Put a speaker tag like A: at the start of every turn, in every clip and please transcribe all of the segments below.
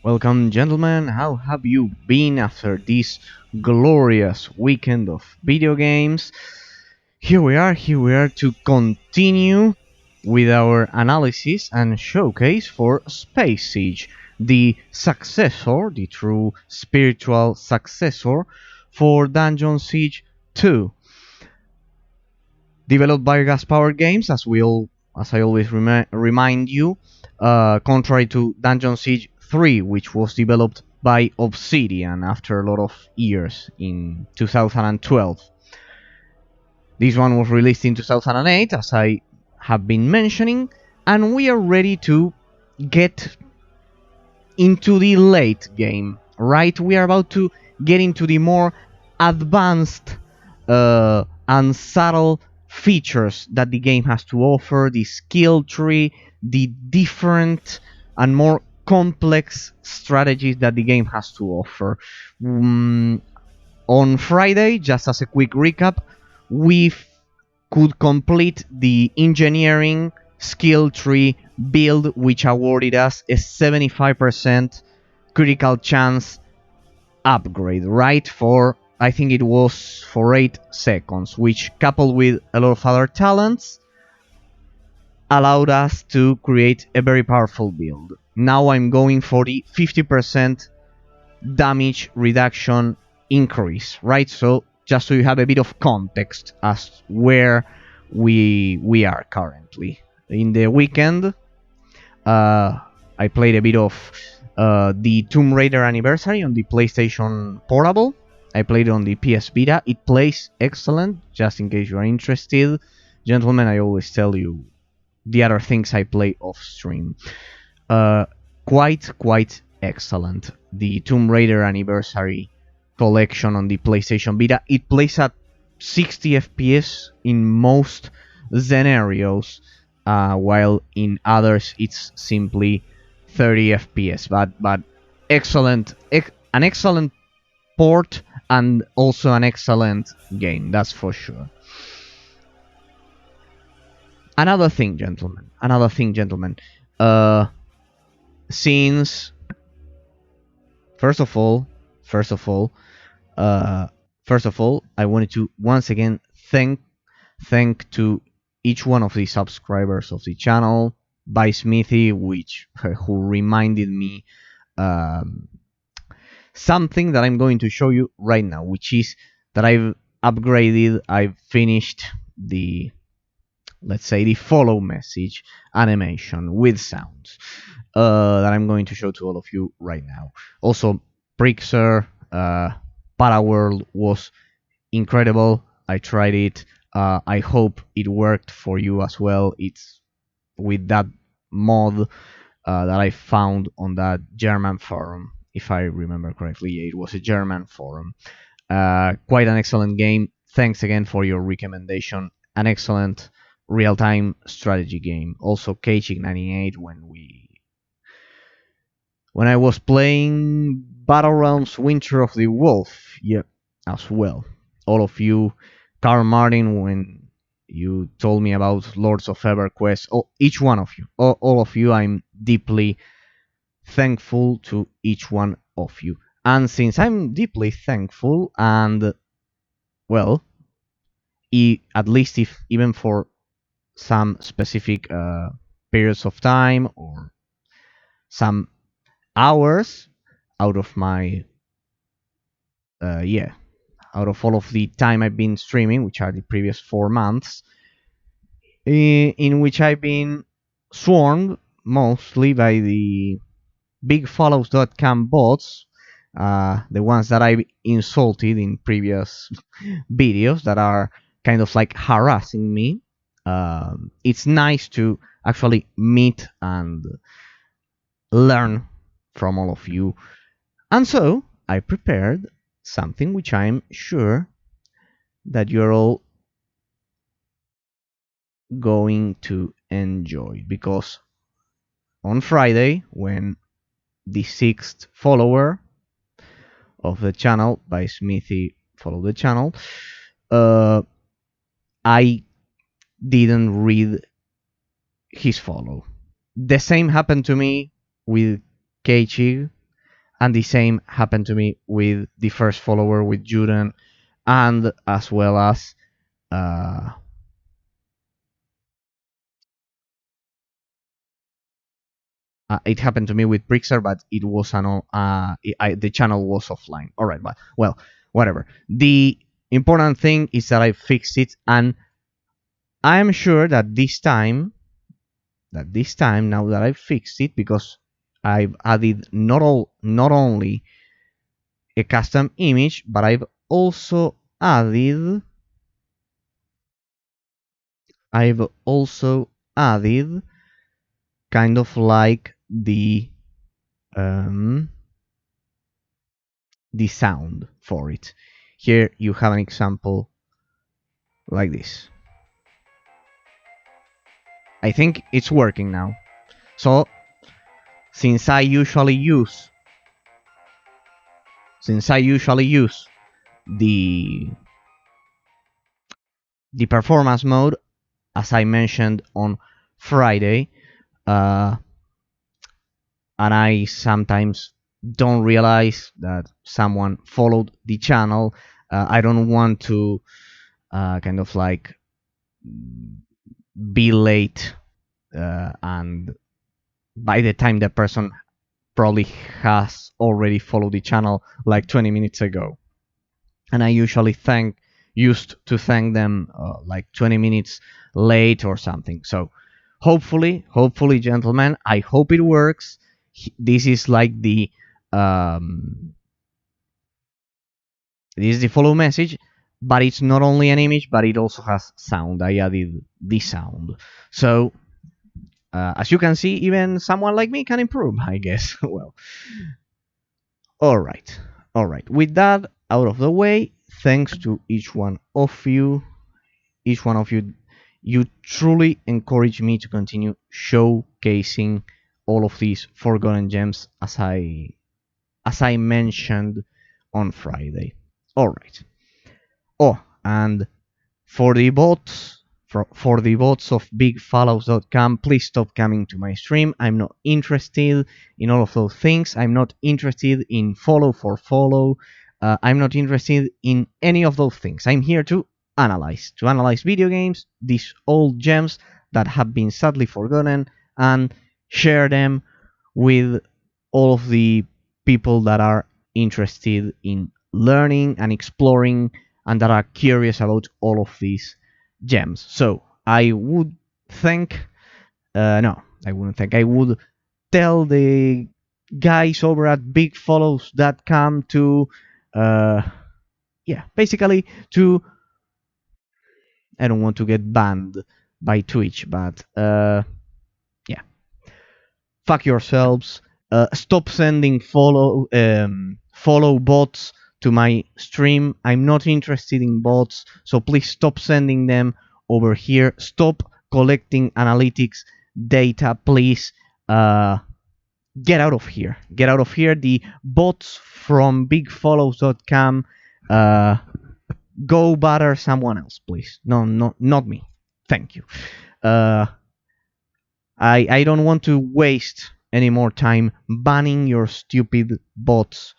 A: Welcome, gentlemen. How have you been after this glorious weekend of video games? Here we are to continue with our analysis and showcase for Space Siege, the successor, the true spiritual successor for Dungeon Siege 2. Developed by Gas Power Games, as I always remind you, contrary to Dungeon Siege 3, which was developed by Obsidian after a lot of years in 2012. This one was released in 2008, as I have been mentioning, and we are ready to get into the late game, right? We are about to get into the more advanced and subtle features that the game has to offer, the skill tree, the different and more complex strategies that the game has to offer. On Friday, just as a quick recap, we could complete the engineering skill tree build, which awarded us a 75% critical chance upgrade, right? For I think it was for 8 seconds, which coupled with a lot of other talents allowed us to create a very powerful build. Now I'm going for the 50% damage reduction increase, right? So just so you have a bit of context as where we are currently. In the weekend, I played a bit of the Tomb Raider Anniversary on the PlayStation Portable. I played it on the PS Vita. It plays excellent, just in case you are interested. Gentlemen, I always tell you the other things I play off stream. Quite excellent. The Tomb Raider Anniversary collection on the PlayStation Vita. It plays at 60 FPS in most scenarios, while in others it's simply 30 FPS. But excellent, an excellent port and also an excellent game. That's for sure. Another thing, gentlemen. Since first of all, first of all, I wanted to once again thank to each one of the subscribers of the channel, by Smithy, who reminded me something that I'm going to show you right now, which is that I've finished the, let's say, the follow message animation with sounds that I'm going to show to all of you right now. Also, Prixer Paraworld was incredible. I tried it. I hope it worked for you as well. It's with that mod that I found on that German forum, if I remember correctly. Yeah, it was a German forum. Quite an excellent game. Thanks again for your recommendation. An excellent real-time strategy game. Also, Caging98 when I was playing Battle Realms Winter of the Wolf, yeah, as well. All of you, Carl Martin, when you told me about Lords of EverQuest, each one of you, all of you, I'm deeply thankful to each one of you. And since I'm deeply thankful, and well, at least if even for some specific periods of time or some hours out of my out of all of the time I've been streaming, which are the previous 4 months, in which I've been swarmed mostly by the bigfollows.com bots, the ones that I've insulted in previous videos that are kind of like harassing me. It's nice to actually meet and learn from all of you. And so I prepared something which I'm sure that you're all going to enjoy, because on Friday, when the 6th follower of the channel by Smithy followed the channel, I didn't read his follow. The same happened to me with Keiichi, And the same happened to me with the first follower with Juden, and as well as uh, it happened to me with Brixer, but it was the channel was offline. All right, but well, whatever. The important thing is that I fixed it, and I'm sure that this time now that I fixed it, because I've added not only a custom image, but I've also added kind of like um, the sound for it. Here you have an example like this. I think it's working now. So since I usually use the performance mode, as I mentioned on Friday, uh, and I sometimes don't realize that someone followed the channel. I don't want to kind of like be late, and by the time the person probably has already followed the channel like 20 minutes ago. And I usually used to thank them like 20 minutes late or something. So hopefully, gentlemen, I hope it works. This is like um, this is the follow message, but it's not only an image, but it also has sound. I added the sound. So as you can see, even someone like me can improve, I guess. Well, all right, all right. With that out of the way, thanks to each one of you. Each one of you, you truly encourage me to continue showcasing all of these forgotten gems as I mentioned on Friday. All right. Oh, and for the bots, for the bots of bigfollows.com, please stop coming to my stream. I'm not interested in all of those things. I'm not interested in follow for follow. I'm not interested in any of those things. I'm here to analyze video games, these old gems that have been sadly forgotten, and share them with all of the people that are interested in learning and exploring and that are curious about all of these gems. So I would thank, no, I wouldn't thank, I would tell the guys over at bigfollows.com to, yeah, basically to, I don't want to get banned by Twitch, but yeah, fuck yourselves. Stop sending follow bots to my stream. I'm not interested in bots, so please stop sending them over here. Stop collecting analytics data, please. Get out of here. Get out of here. The bots from bigfollows.com. Go bother someone else, please. No, not me. Thank you. Uh, I don't want to waste any more time banning your stupid bots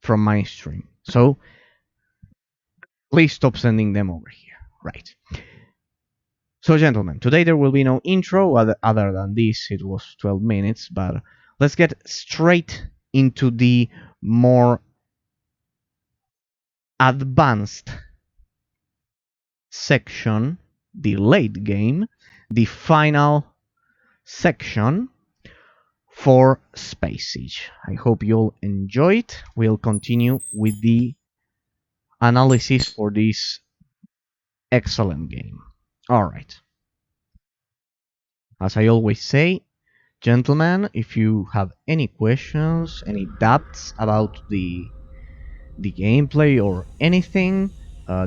A: from my stream. So please stop sending them over here. Right. So, gentlemen, today there will be no intro other than this. It was 12 minutes, but let's get straight into the more advanced section, the late game, the final section for Space Siege. I hope you'll enjoy it. We'll continue with the analysis for this excellent game. Alright. As I always say, gentlemen, if you have any questions, any doubts about the gameplay or anything,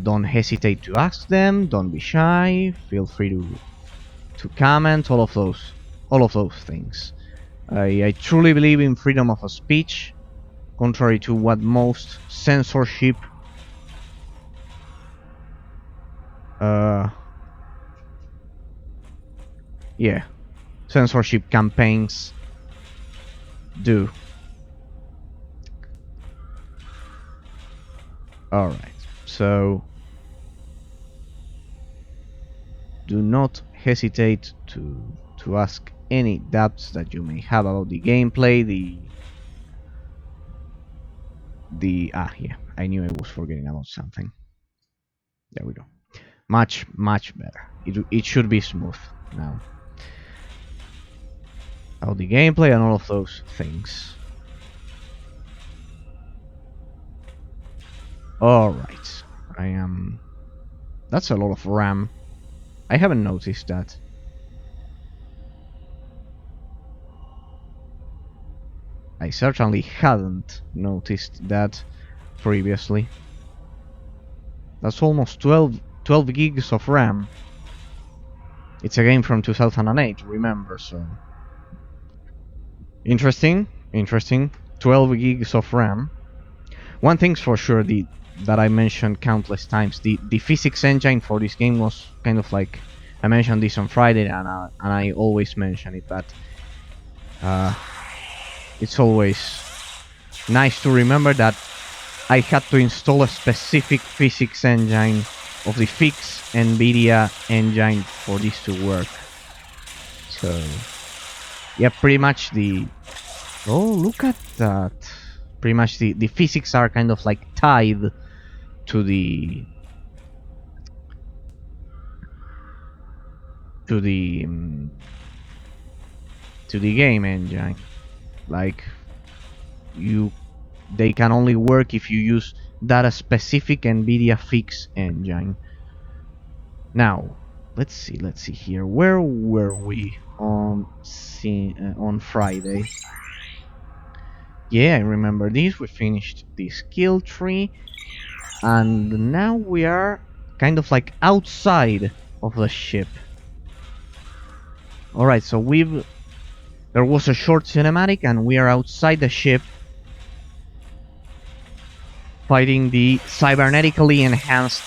A: don't hesitate to ask them. Don't be shy. Feel free to comment. All of those things. I truly believe in freedom of speech, contrary to what most censorship uh, yeah, censorship campaigns do. Alright, so do not hesitate to ask any doubts that you may have about the gameplay, yeah, I knew I was forgetting about something. There we go. Much better. It should be smooth now. About the gameplay and all of those things. Alright. That's a lot of RAM. I haven't noticed that. I certainly hadn't noticed that previously. That's almost 12 gigs of RAM. It's a game from 2008, remember, so... Interesting. 12 gigs of RAM. One thing's for sure, that I mentioned countless times, the physics engine for this game was kind of like... I mentioned this on Friday, and I always mention it, but... it's always nice to remember that I had to install a specific physics engine of the fixed NVIDIA engine for this to work. So, yeah, pretty much oh, look at that. Pretty much the physics are kind of like tied to the game engine. Like, they can only work if you use that specific NVIDIA fix engine. Now, let's see here. Where were we on Friday? Yeah, I remember this. We finished the skill tree, and now we are kind of like outside of the ship. Alright, so there was a short cinematic, and we are outside the ship fighting the cybernetically enhanced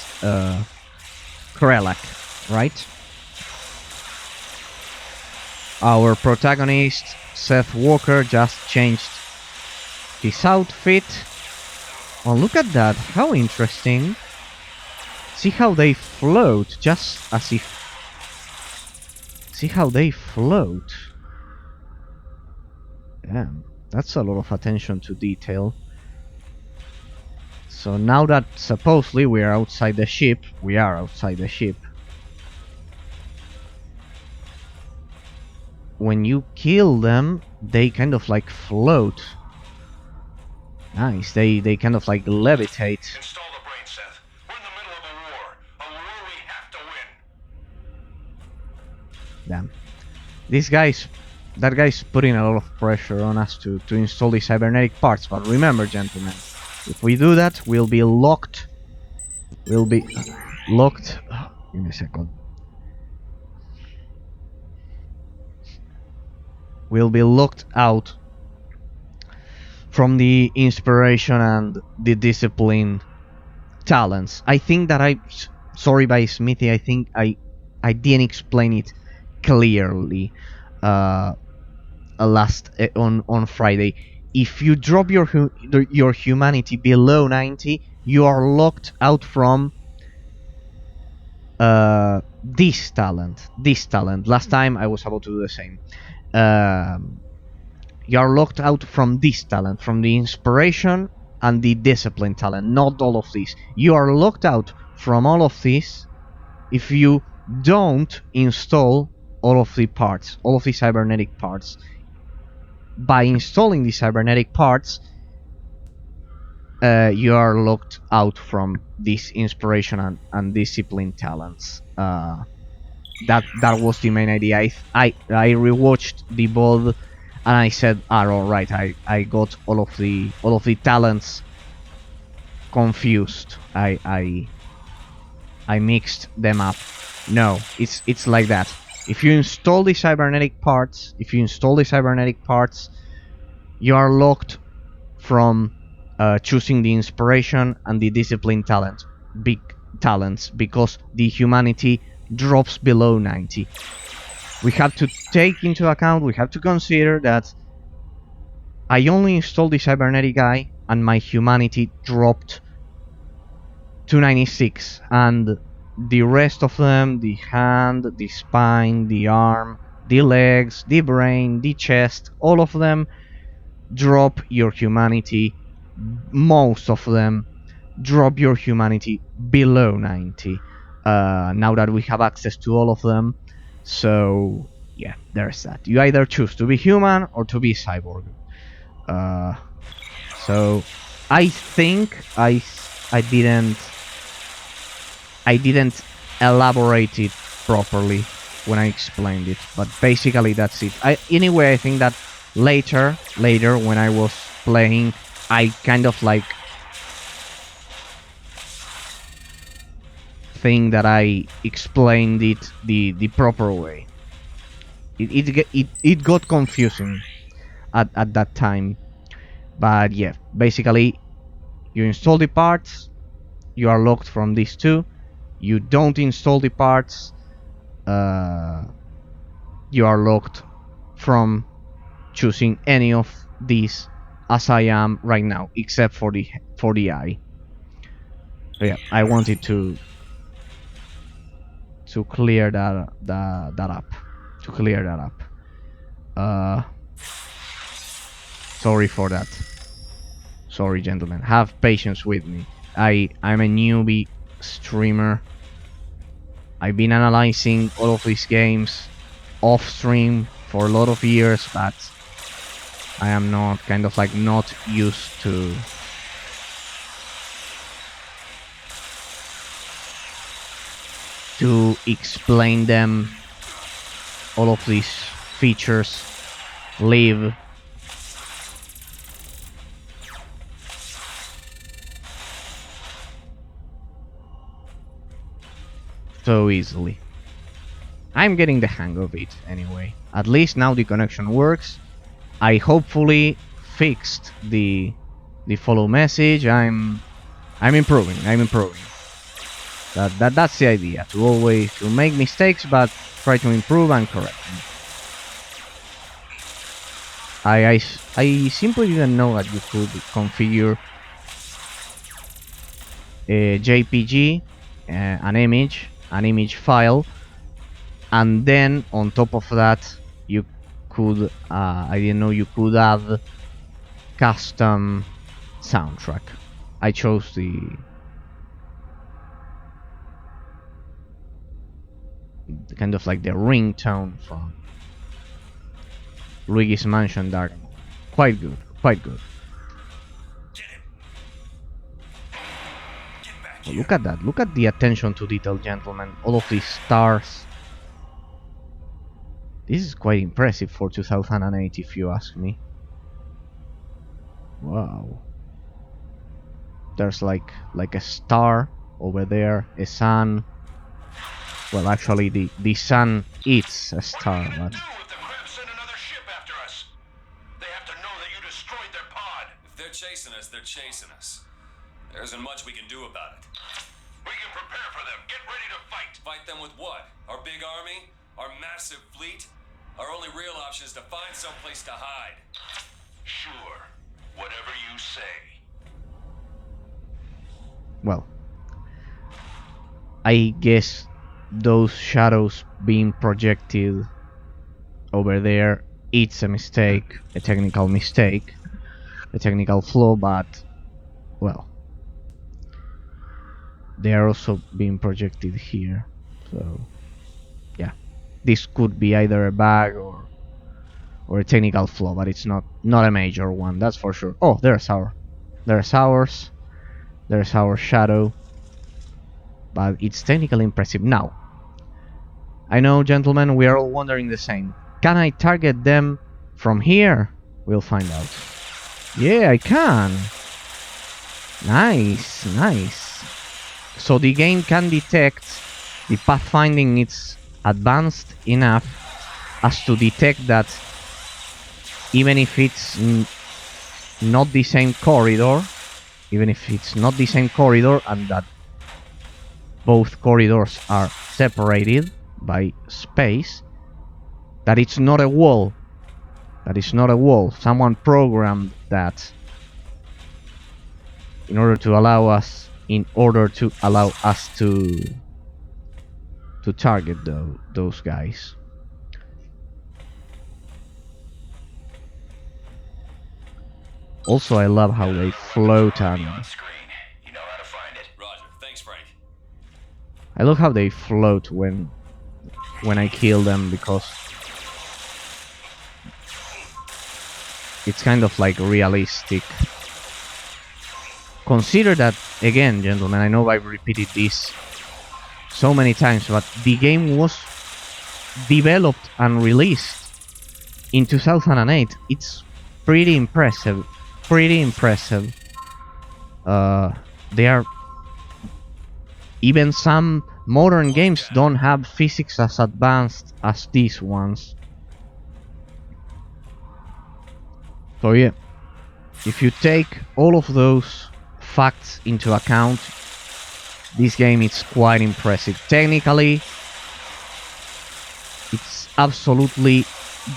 A: Krelak, right? Our protagonist, Seth Walker, just changed his outfit. Oh, look at that, how interesting. See how they float, just as if... See how they float. Damn, that's a lot of attention to detail. So now that supposedly we are outside the ship, when you kill them, they kind of like float. Nice, they kind of like levitate.
B: Install the brain, Seth. We're in the middle of a war we have to win.
A: Damn. That guy's putting a lot of pressure on us to install the cybernetic parts, but remember, gentlemen, if we do that, we'll be locked. Give me a second. We'll be locked out from the inspiration and the discipline talents. I think that sorry by Smithy, I think I didn't explain it clearly on Friday. If you drop your humanity below 90, you are locked out from this talent. Last time I was about to do the same. You are locked out from this talent, from the inspiration and the discipline talent, not all of these. You are locked out from all of these if you don't install all of the parts, all of the cybernetic parts. By installing the cybernetic parts, you are locked out from this inspiration and discipline talents. That was the main idea. I rewatched the VOD and I said, alright, I got all of the talents confused. I mixed them up. No, it's like that. If you install the cybernetic parts, you are locked from choosing the inspiration and the discipline talents, because the humanity drops below 90. We have to take into account, we have to consider that I only installed the cybernetic guy and my humanity dropped 296, and the rest of them, the hand, the spine, the arm, the legs, the brain, the chest, all of them drop your humanity. Most of them drop your humanity below 90. Now that we have access to all of them, so yeah, there's that. You either choose to be human or to be cyborg. Uh, so I think I didn't elaborate it properly when I explained it, but basically that's it. Anyway, I think that later when I was playing, I kind of like think that I explained it the proper way. It got confusing at that time, but yeah, basically you install the parts, you are locked from these two. You don't install the parts, you are locked from choosing any of these as I am right now, except for the eye. So yeah, I wanted to clear that up. To clear that up. Sorry for that. Sorry, gentlemen. Have patience with me. I'm a newbie streamer. I've been analyzing all of these games off stream for a lot of years, but I am not not used to explain them, all of these features live so easily. I'm getting the hang of it anyway. At least now the connection works. I hopefully fixed the follow message. I'm improving. That's the idea. To make mistakes, but try to improve and correct them. I simply didn't know that you could configure a JPG, an image file, and then on top of that you could I didn't know you could add custom soundtrack. I chose the kind of like the ringtone from Luigi's Mansion Dark. Quite good. Oh, look at that. Look at the attention to detail, gentlemen. All of these stars. This is quite impressive for 2008, if you ask me. Wow. There's like a star over there, a sun. Well, actually, the sun is a star, but...
B: Chasing us, they're chasing us. There isn't much we can do about it. We can prepare for them. Get ready to fight. Fight them with what? Our big army? Our massive fleet? Our only real option is to find someplace to hide. Sure. Whatever you say.
A: Well, I guess those shadows being projected over there, it's a mistake, a technical mistake. A technical flaw, but well, they are also being projected here, so yeah, this could be either a bug or a technical flaw, but it's not a major one, that's for sure. Oh, there's our shadow, but it's technically impressive. Now, I know, gentlemen, we are all wondering the same. Can I target them from here? We'll find out. Yeah, I can. Nice. So the game can detect, the pathfinding is advanced enough as to detect that even if it's not the same corridor, and that both corridors are separated by space, that it's not a wall. Someone programmed that in order to allow us in order to allow us to target those guys. Also, I love how they float and I love how they float when I kill them, because it's kind of like realistic. Consider that, again, gentlemen, I know I've repeated this so many times, but the game was developed and released in 2008. It's pretty impressive. They are... Even some modern games don't have physics as advanced as these ones. So yeah, if you take all of those facts into account, this game is quite impressive. Technically, it's absolutely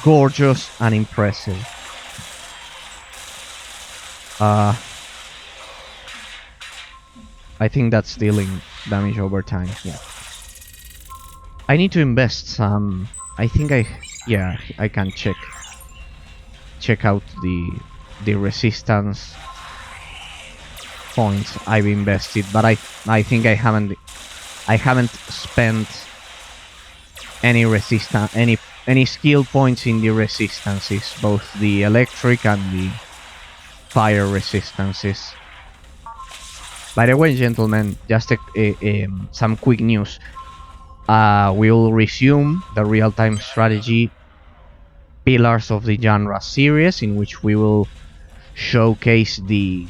A: gorgeous and impressive. I think that's dealing damage over time. Yeah. I need to invest some. I think I can check out the resistance points I've invested, but I think I haven't spent any any skill points in the resistances, both the electric and the fire resistances. By the way, gentlemen, just some quick news. We'll resume the real-time strategy Pillars of the Genre series, in which we will showcase the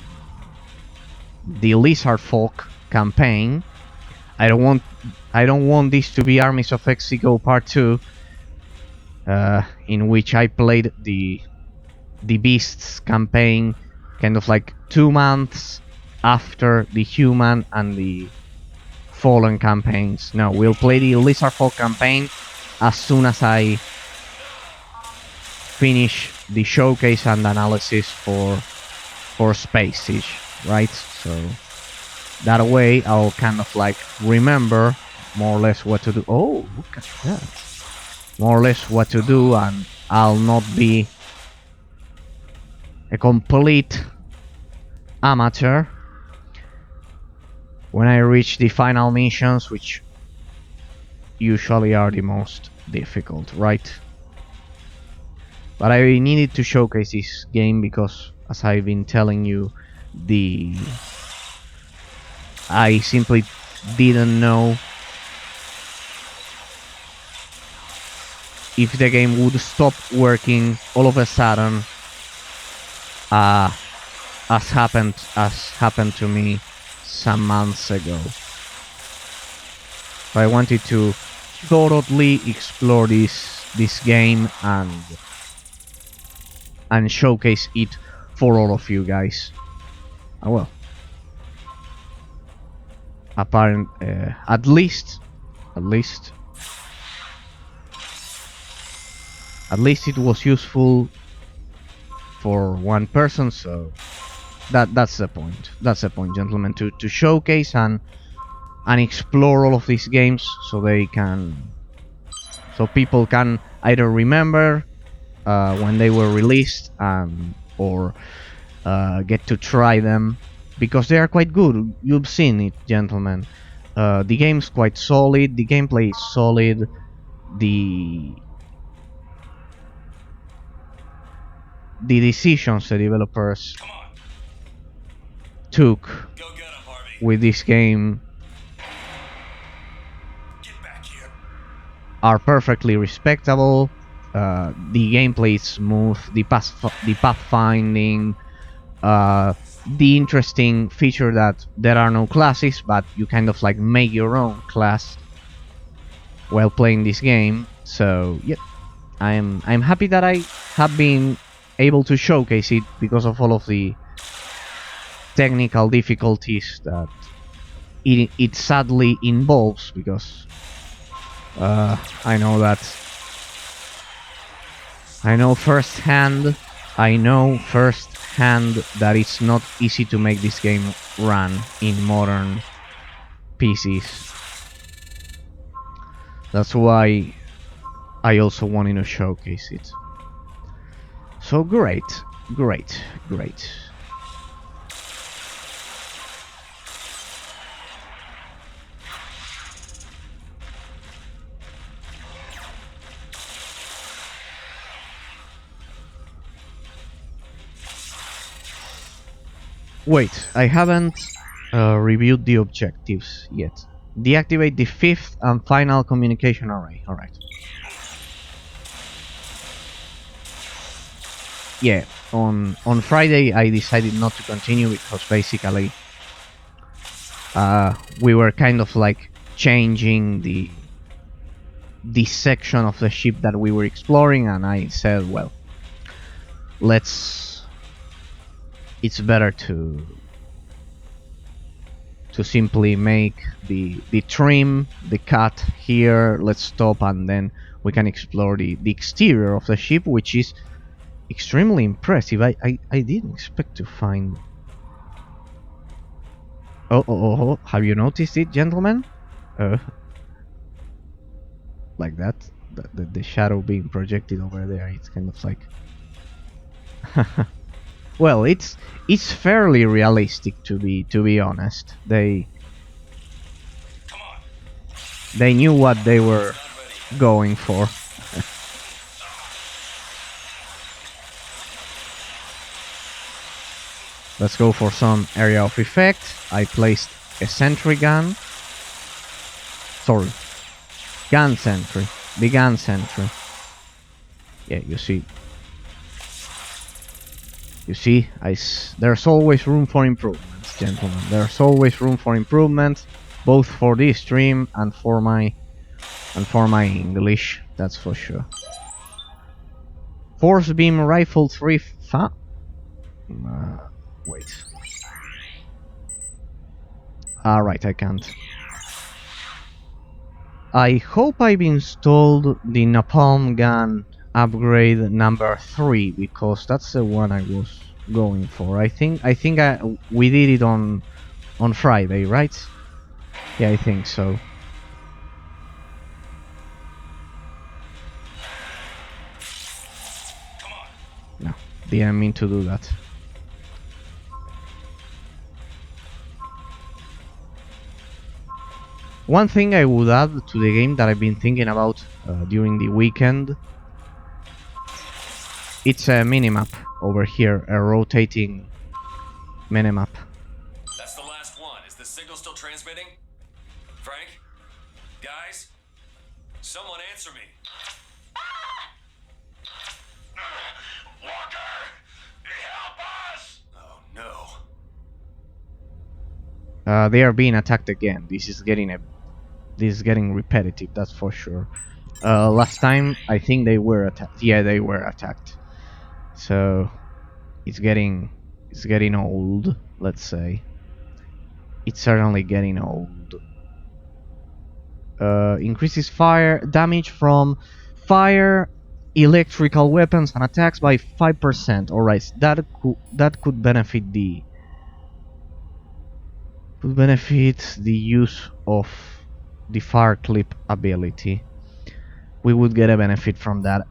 A: Lizard Folk campaign. I don't want this to be Armies of Exego Part 2, in which I played the Beasts campaign kind of like 2 months after the Human and the Fallen campaigns. No, we'll play the Lizard Folk campaign as soon as I finish the showcase and analysis for Space Siege, right? So that way I'll kind of like remember more or less what to do. Oh, look at that. More or less what to do, and I'll not be a complete amateur when I reach the final missions, which usually are the most difficult, right? But I needed to showcase this game because, as I've been telling you, I simply didn't know if the game would stop working all of a sudden, as happened to me some months ago. So I wanted to thoroughly explore this game and showcase it for all of you guys. Well, at least it was useful for one person, so that's the point. That's the point, gentlemen, to showcase and explore all of these games, so people can either remember when they were released, or get to try them, because they are quite good. You've seen it, gentlemen. The game's quite solid, the gameplay is solid, the decisions the developers took with this game are perfectly respectable. The gameplay is smooth, the pathfinding, the interesting feature that there are no classes, but you kind of like make your own class while playing this game. So yeah, I'm happy that I have been able to showcase it, because of all of the technical difficulties that it sadly involves, because I know firsthand that it's not easy to make this game run in modern PCs. That's why I also wanted to showcase it. So great, great, great. Wait, I haven't reviewed the objectives yet. Deactivate the 5th and final communication array. Alright. Yeah, on Friday I decided not to continue because basically we were kind of like changing the section of the ship that we were exploring, and I said, well, it's better to simply make the trim, the cut here. Let's stop and then we can explore the exterior of the ship, which is extremely impressive. I didn't expect to find... Oh, have you noticed it, gentlemen? Like that, the shadow being projected over there, it's kind of like... Well, it's fairly realistic, to be honest. They knew what they were going for. Let's go for some area of effect. I placed a sentry gun. Sorry, gun sentry. The gun sentry. Yeah, you see. There's always room for improvements, gentlemen. There's always room for improvement, both for this stream and for my English. That's for sure. Force beam rifle 3. Wait. Alright, I can't. I hope I've installed the napalm gun upgrade number 3, because that's the one I was going for. I think we did it on Friday, right? Yeah, I think so. No, didn't mean to do that. One thing I would add to the game that I've been thinking about during the weekend, it's a minimap over here, a rotating minimap.
B: That's the last one. Is the signal still transmitting? Frank? Guys? Someone answer me. Walker! Help us! Oh no.
A: They are being attacked again. This is getting repetitive, that's for sure. Last time I think they were attacked. Yeah, they were attacked. So it's getting old, let's say. It's certainly getting old. Increases fire damage from fire, electrical weapons and attacks by 5%. Alright, that could benefit the use of the fire clip ability. We would get a benefit from that.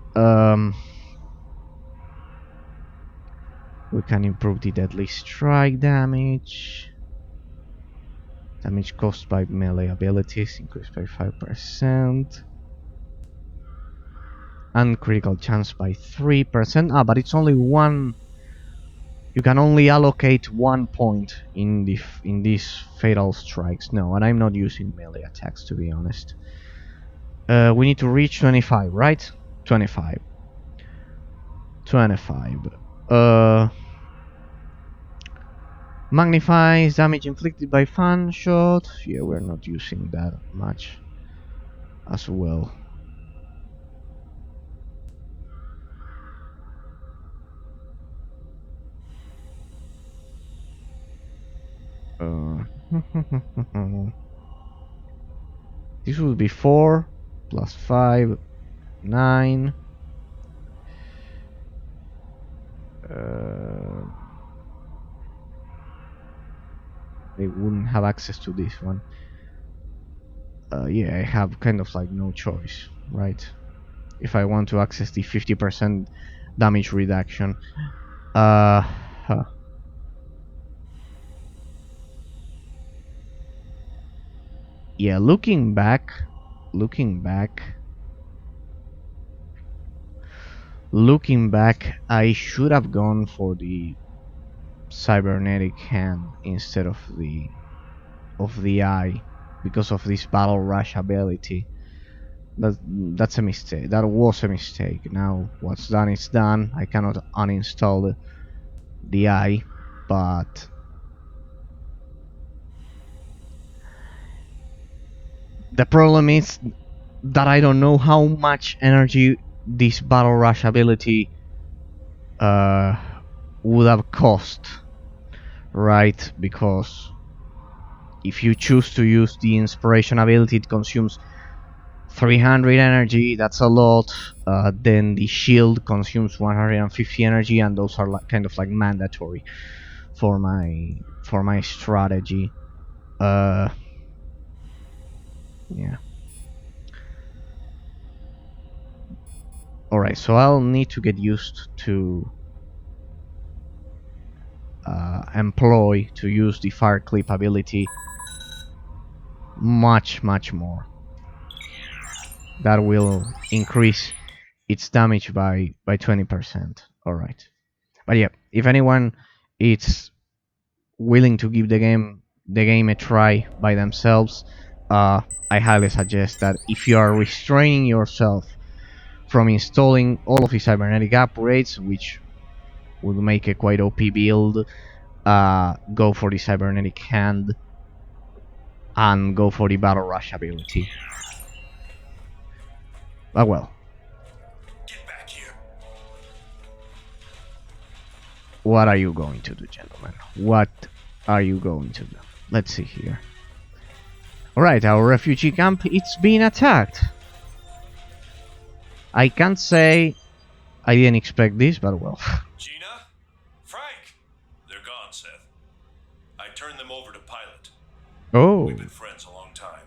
A: We can improve the deadly strike damage. Damage caused by melee abilities increased by 5%. And critical chance by 3%. But it's only one. You can only allocate 1 point in these fatal strikes. No, and I'm not using melee attacks, to be honest. We need to reach 25, right? 25. Magnifies damage inflicted by fan shot. Yeah, we're not using that much as well. This would be 4 plus 5, 9. they wouldn't have access to this one. Yeah, I have kind of like no choice, right? If I want to access the 50% damage reduction. Huh. Yeah, looking back, looking back, I should have gone for the cybernetic hand instead of the eye, because of this battle rush ability. That's a mistake. That was a mistake. Now what's done is done. I cannot uninstall the eye, but the problem is that I don't know how much energy this battle rush ability uh, would have cost, right? Because if you choose to use the inspiration ability, it consumes 300 energy. That's a lot. Then the shield consumes 150 energy, and those are kind of like mandatory for my strategy. Yeah. Alright, so I'll need to get used to employ to use the fire clip ability much more. That will increase its damage by 20%. Alright. But yeah, if anyone is willing to give the game a try by themselves, I highly suggest that if you are restraining yourself from installing all of the cybernetic upgrades, which will make a quite OP build, go for the cybernetic hand and go for the battle rush ability. But well,
B: Get back here.
A: what are you going to do, gentlemen? What are you going to do? Let's see here. Alright, our refugee camp, it's been attacked. I can't say I didn't expect this, but well.
B: Gina? Frank? They're gone, Seth. I turned them over to Pilot.
A: Oh.
B: We've been friends a long time.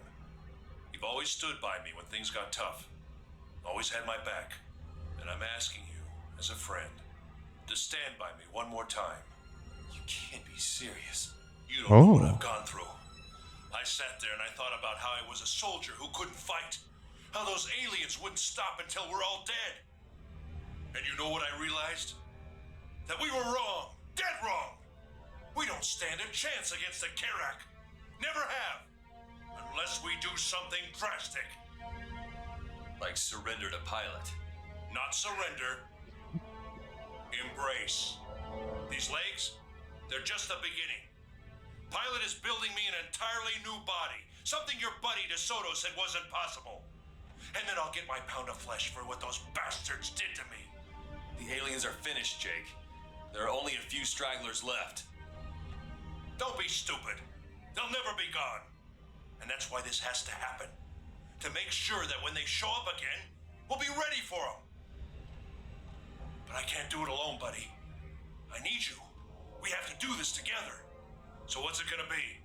B: You've always stood by me when things got tough. Always had my back. And I'm asking you, as a friend, to stand by me one more time. You can't be serious. You don't know what I've gone through. I sat there and I thought about how I was a soldier who couldn't fight. How those aliens wouldn't stop until we're all dead. And you know what I realized? That we were wrong. Dead wrong. We don't stand a chance against the Kerak. Never have. Unless we do something drastic. Like surrender to Pilot. Not surrender. Embrace. These legs, they're just the beginning. Pilot is building me an entirely new body. Something your buddy DeSoto said wasn't possible. And then I'll get my pound of flesh for what those bastards did to me. The aliens are finished, Jake. There are only a few stragglers left. Don't be stupid. They'll never be gone. And that's why this has to happen. To make sure that when they show up again, we'll be ready for them. But I can't do it alone, buddy. I need you. We have to do this together. So what's it gonna be?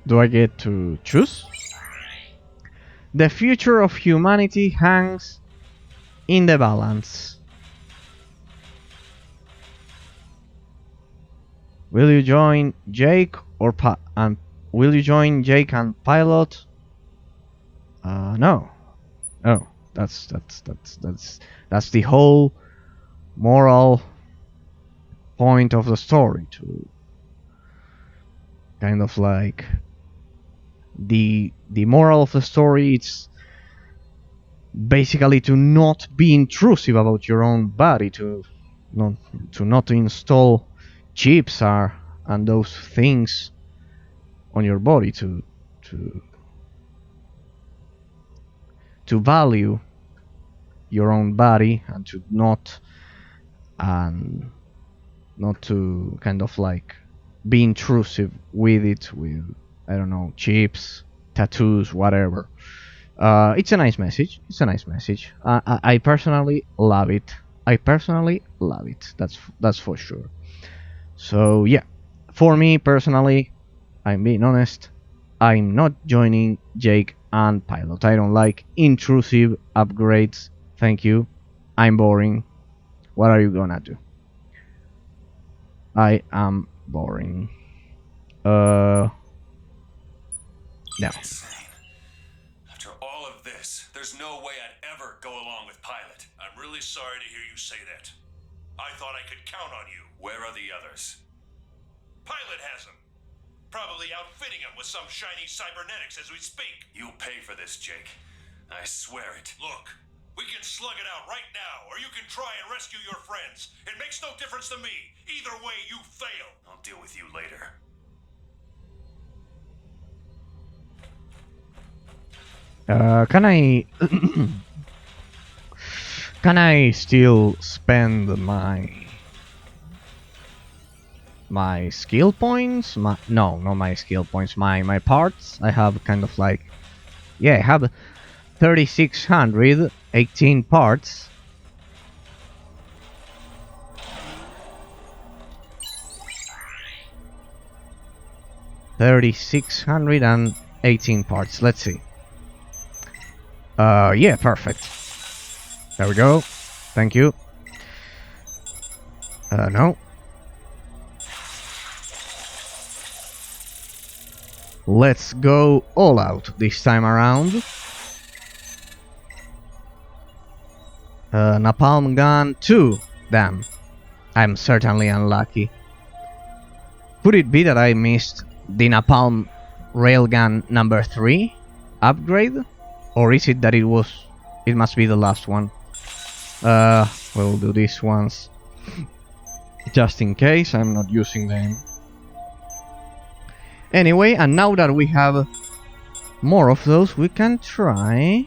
A: Do I get to choose? The future of humanity hangs in the balance. Will you join Jake or will you join Jake and Pilot? No. Oh, that's the whole moral point of the story, to kind of like the moral of the story. It's basically to not be intrusive about your own body, to not install chips and those things on your body, to value your own body, and to not to kind of like be intrusive with it, with, I don't know, chips, tattoos, whatever. It's a nice message. I personally love it. That's for sure. So yeah, for me personally, I'm being honest, I'm not joining Jake and Pilot. I don't like intrusive upgrades. Thank you. I'm boring. What are you gonna do? I am boring. No.
B: Insane. After all of this, there's no way I'd ever go along with Pilot.
C: I'm really sorry to hear you say that. I thought I could count on you.
B: Where are the others?
C: Pilot has him. Probably outfitting him with some shiny cybernetics as we speak.
B: You'll pay for this, Jake. I swear it.
C: Look, we can slug it out right now, or you can try and rescue your friends. It makes no difference to me. Either way, you fail.
B: I'll deal with you later.
A: Can I can I still spend my skill points? No, not my skill points. My parts. I have kind of like, yeah, I have 3,618 parts. $3,618 parts. Let's see. Yeah, perfect. There we go. Thank you. No. Let's go all out this time around. Napalm gun 2. Damn. I'm certainly unlucky. Could it be that I missed the Napalm railgun number 3 upgrade? Or is it that it must be the last one? We'll do this once. Just in case I'm not using them. Anyway, and now that we have more of those, we can try.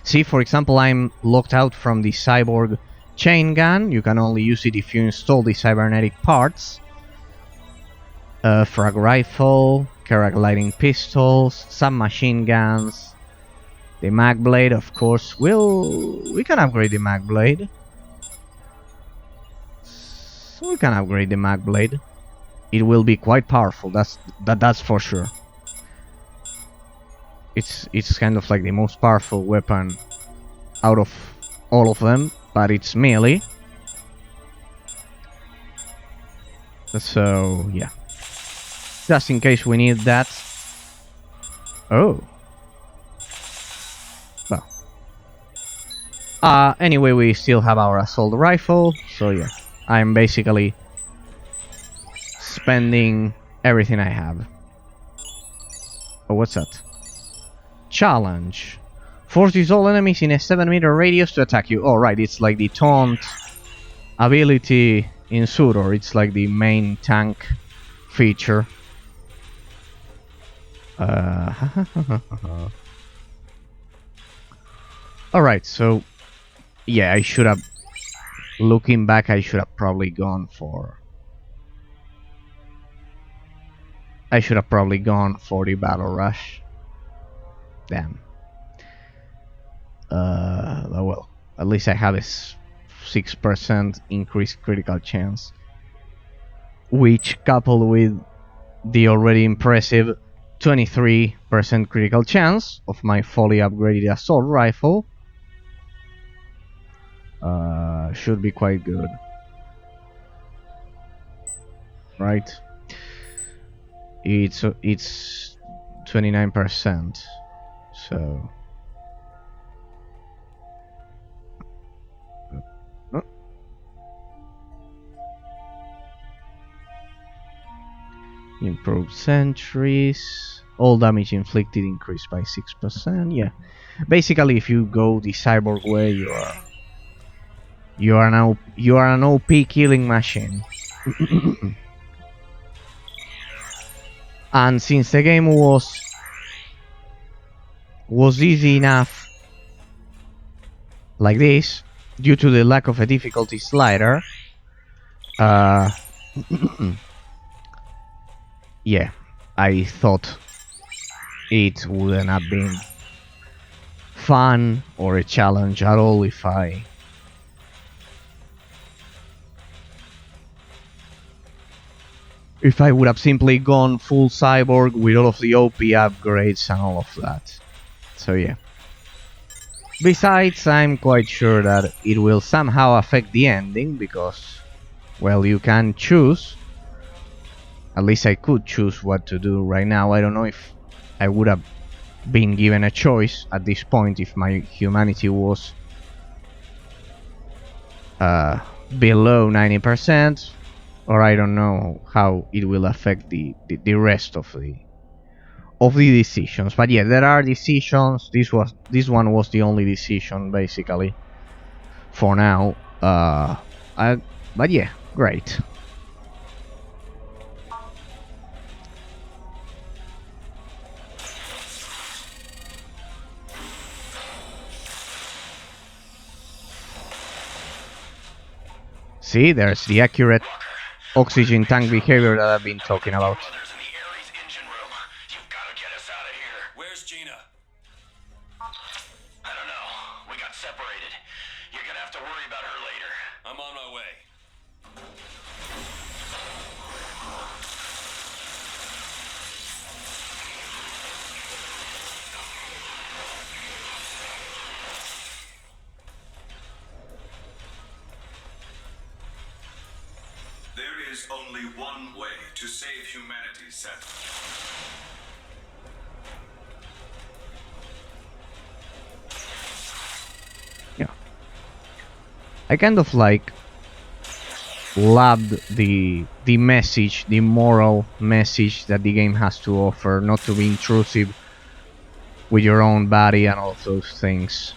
A: See, for example, I'm locked out from the cyborg chain gun. You can only use it if you install the cybernetic parts. Frag rifle, paragliding pistols, submachine guns, the mag blade, of course. We can upgrade the mag blade. So we can upgrade the mag blade. It will be quite powerful. That's for sure. It's kind of like the most powerful weapon out of all of them, but it's melee. So yeah. Just in case we need that. Oh. Well. Anyway, we still have our assault rifle, so yeah. I'm basically spending everything I have. Oh, what's that? Challenge. Forces all enemies in a 7-meter radius to attack you. Oh, right, it's like the taunt ability in Sudor. It's like the main tank feature. Alright, so yeah, I should have, looking back, I should have probably gone for the battle rush. Damn. Well, at least I have a 6% increased critical chance, which, coupled with the already impressive 23% critical chance of my fully upgraded assault rifle, should be quite good, right? It's 29%, so improved sentries, all damage inflicted increased by 6%. Yeah, basically, if you go the cyborg way, you are an OP killing machine. And since the game was easy enough like this, due to the lack of a difficulty slider, yeah, I thought it wouldn't have been fun or a challenge at all if I if I would have simply gone full cyborg with all of the OP upgrades and all of that. So yeah. Besides, I'm quite sure that it will somehow affect the ending, because, well, you can choose. At least I could choose what to do right now. I don't know if I would have been given a choice at this point if my humanity was below 90%, or I don't know how it will affect the rest of the decisions. But yeah, there are decisions. This one was the only decision basically for now. But yeah, great. See, there's the accurate oxygen tank behavior that I've been talking about.
C: Brothers in the Ares engine room. You've got to get us out of here.
B: Where's Gina?
C: I don't know. We got separated. You're gonna have to worry about her later.
B: I'm on my way.
C: There is only one way to save humanity, Seth.
A: Yeah. I kind of like loved the message, the moral message that the game has to offer, not to be intrusive with your own body and all of those things.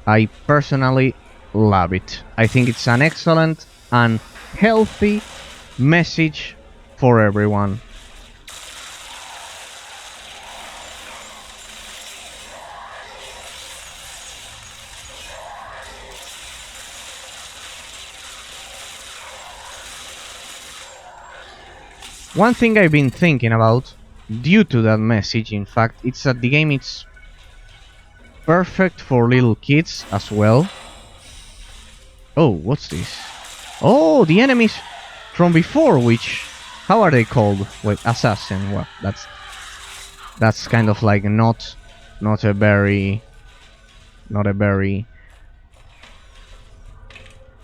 A: I personally love it. I think it's an excellent and healthy message for everyone. One thing I've been thinking about, due to that message in fact, it's that the game is perfect for little kids as well. Oh, what's this? Oh, the enemies from before, which... how are they called? Wait, assassin, well, that's kind of like not a very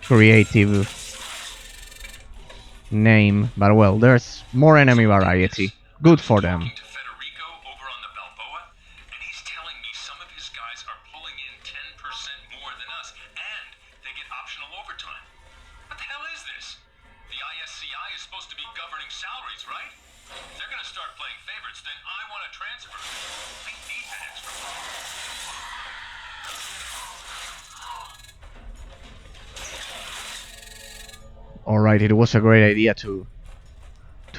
A: creative name, but well, there's more enemy variety. Good for them.
C: To Federico over on the Balboa, and he's telling me some of his guys are pulling in 10% more than us, and they get optional overtime. What the hell is this? The ISCI is supposed to be governing salaries, right? If they're gonna start playing favorites, then I want to transfer. I need that extra money.
A: Alright, it was a great idea to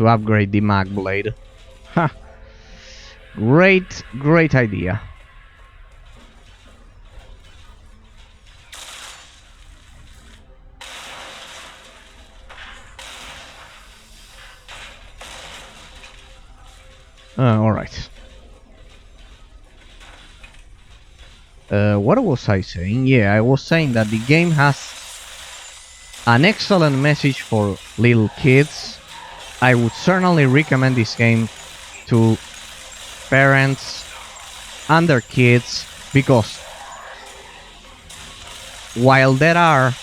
A: upgrade the mag blade. Ha! Great idea. Alright. What was I saying? Yeah, I was saying that the game has an excellent message for little kids. I would certainly recommend this game to parents and their kids, because while there are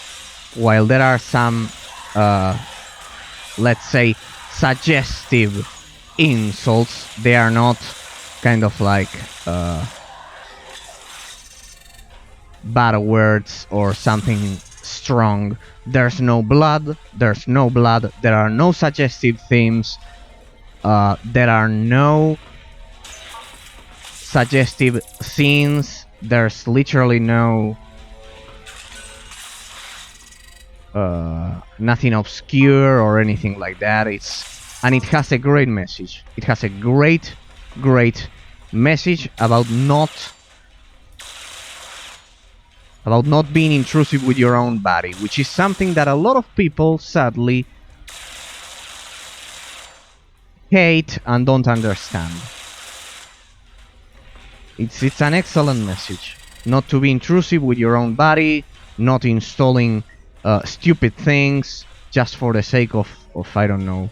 A: some let's say suggestive insults, they are not kind of like bad words or something strong. There's no blood. There are no suggestive themes. There are no suggestive scenes. There's literally no nothing obscure or anything like that. And it has a great message. It has a great message about not being intrusive with your own body, which is something that a lot of people sadly hate and don't understand. It's an excellent message. Not to be intrusive with your own body, not installing stupid things just for the sake of I don't know,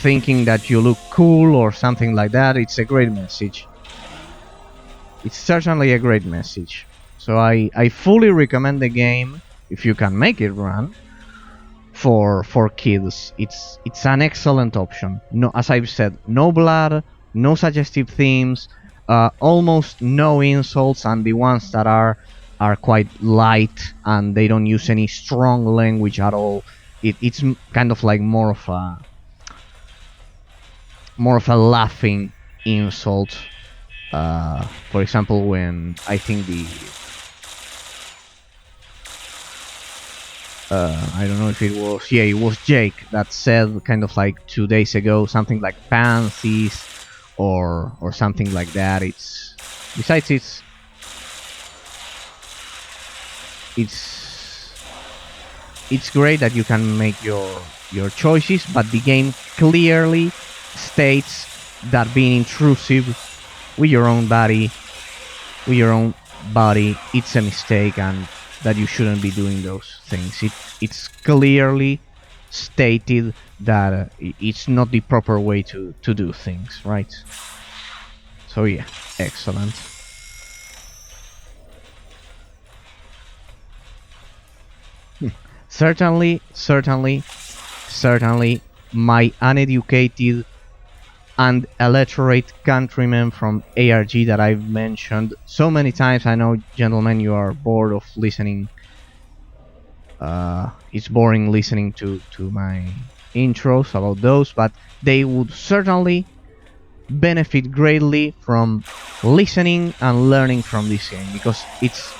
A: thinking that you look cool or something like that. It's a great message. It's certainly a great message. So I fully recommend the game if you can make it run for kids. It's an excellent option. No, as I've said, no blood, no suggestive themes, almost no insults, and the ones that are quite light and they don't use any strong language at all. It's kind of like more of a laughing insult. For example, when I think I don't know if it was, yeah, it was Jake that said kind of like 2 days ago something like pansies or something like that. It's besides it's great that you can make your choices, but the game clearly states that being intrusive with your own body, it's a mistake, and that you shouldn't be doing those things. It's clearly stated that it's not the proper way to do things, right? So yeah, excellent. Certainly, my uneducated and illiterate countrymen from ARG that I've mentioned so many times. I know, gentlemen, you are bored of listening. It's boring listening to my intros about those, but they would certainly benefit greatly from listening and learning from this game, because it's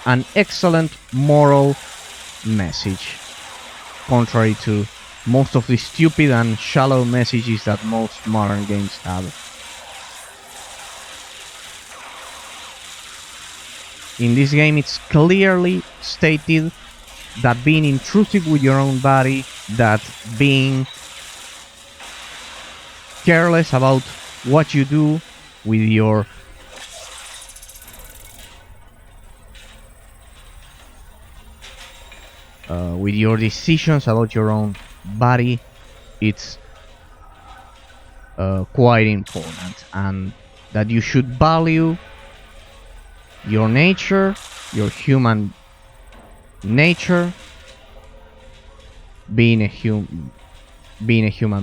A: an excellent moral message, contrary to most of the stupid and shallow messages that most modern games have. In this game, it's clearly stated that being intrusive with your own body, that being careless about what you do with your decisions about your own body, it's quite important, and that you should value your nature, your human nature, being a human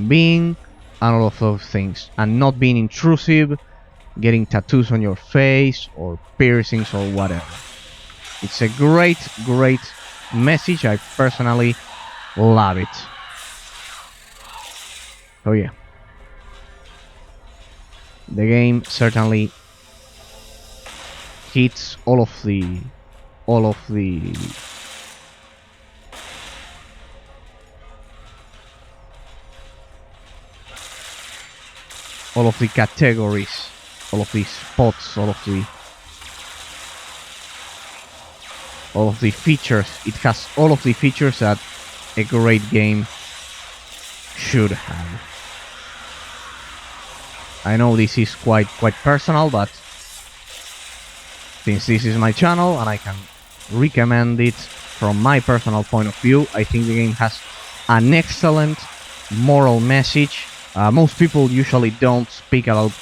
A: being, and all of those things, and not being intrusive, getting tattoos on your face or piercings or whatever. It's a great message. I personally love it. Oh yeah, the game certainly hits all of the categories, all of the spots, all of the features. It has all of the features that a great game should have. I know this is quite personal, but since this is my channel and I can recommend it from my personal point of view, I think the game has an excellent moral message. Most people usually don't speak about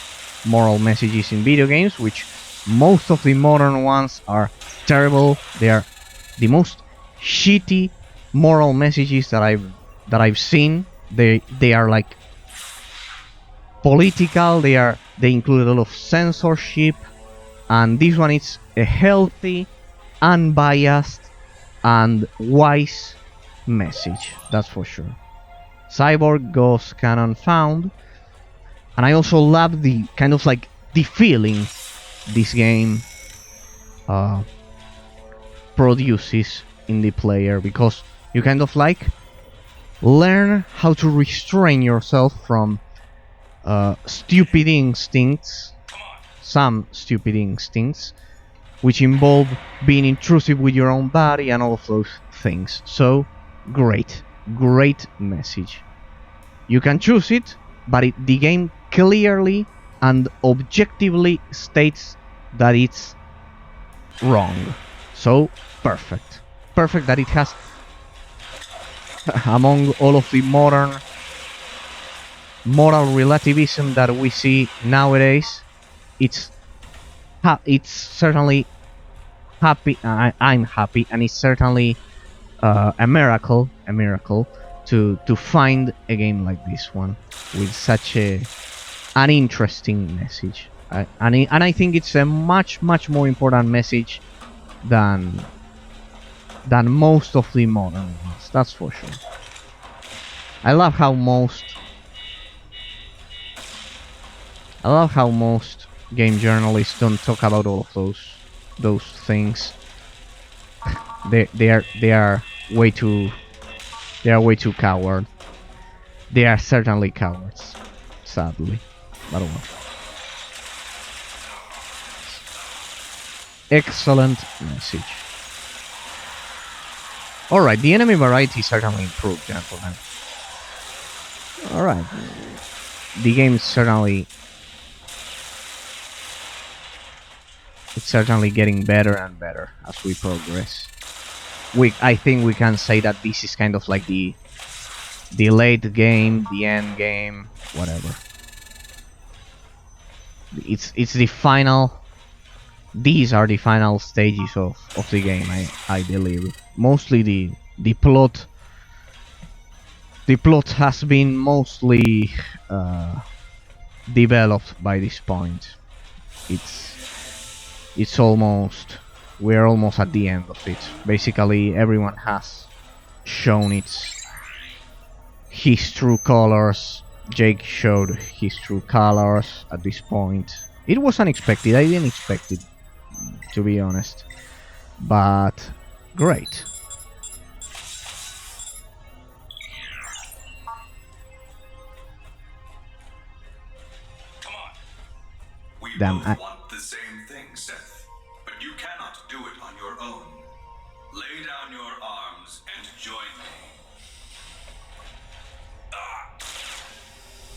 A: moral messages in video games, which most of the modern ones are terrible. They are the most shitty moral messages that I've seen. They are like political. They include a lot of censorship, and this one is a healthy, unbiased, and wise message. That's for sure. Cyborg Ghost Cannon found, and I also love the kind of like the feeling this game produces in the player, because you kind of like learn how to restrain yourself from stupid instincts, some stupid instincts, which involve being intrusive with your own body and all of those things. So, great message. You can choose it, but the game clearly and objectively states that it's wrong. So, perfect. perfect that it has among all of the modern moral relativism that we see nowadays. It's certainly happy. I'm happy, and it's certainly a miracle to find a game like this one with such an interesting message. And I think it's a much more important message than most of the modern ones. That's for sure. I love how most game journalists don't talk about all of those things. They are way too coward. They are certainly cowards, sadly. But well. Excellent message. Alright, the enemy variety certainly improved, gentlemen. Alright. The game is certainly getting better and better as we progress. I think we can say that this is kind of like the late game, the end game, whatever. It's the final. These are the final stages of the game, I believe. Mostly the plot. The plot has been mostly developed by this point. It's almost. We're almost at the end of it. Basically, everyone has shown his true colors. Jake showed his true colors at this point. It was unexpected. I didn't expect it, to be honest. But great.
C: Come on. We
A: Damn,
C: both want the same thing, Seth. But you cannot do it on your own. Lay down your arms and join me.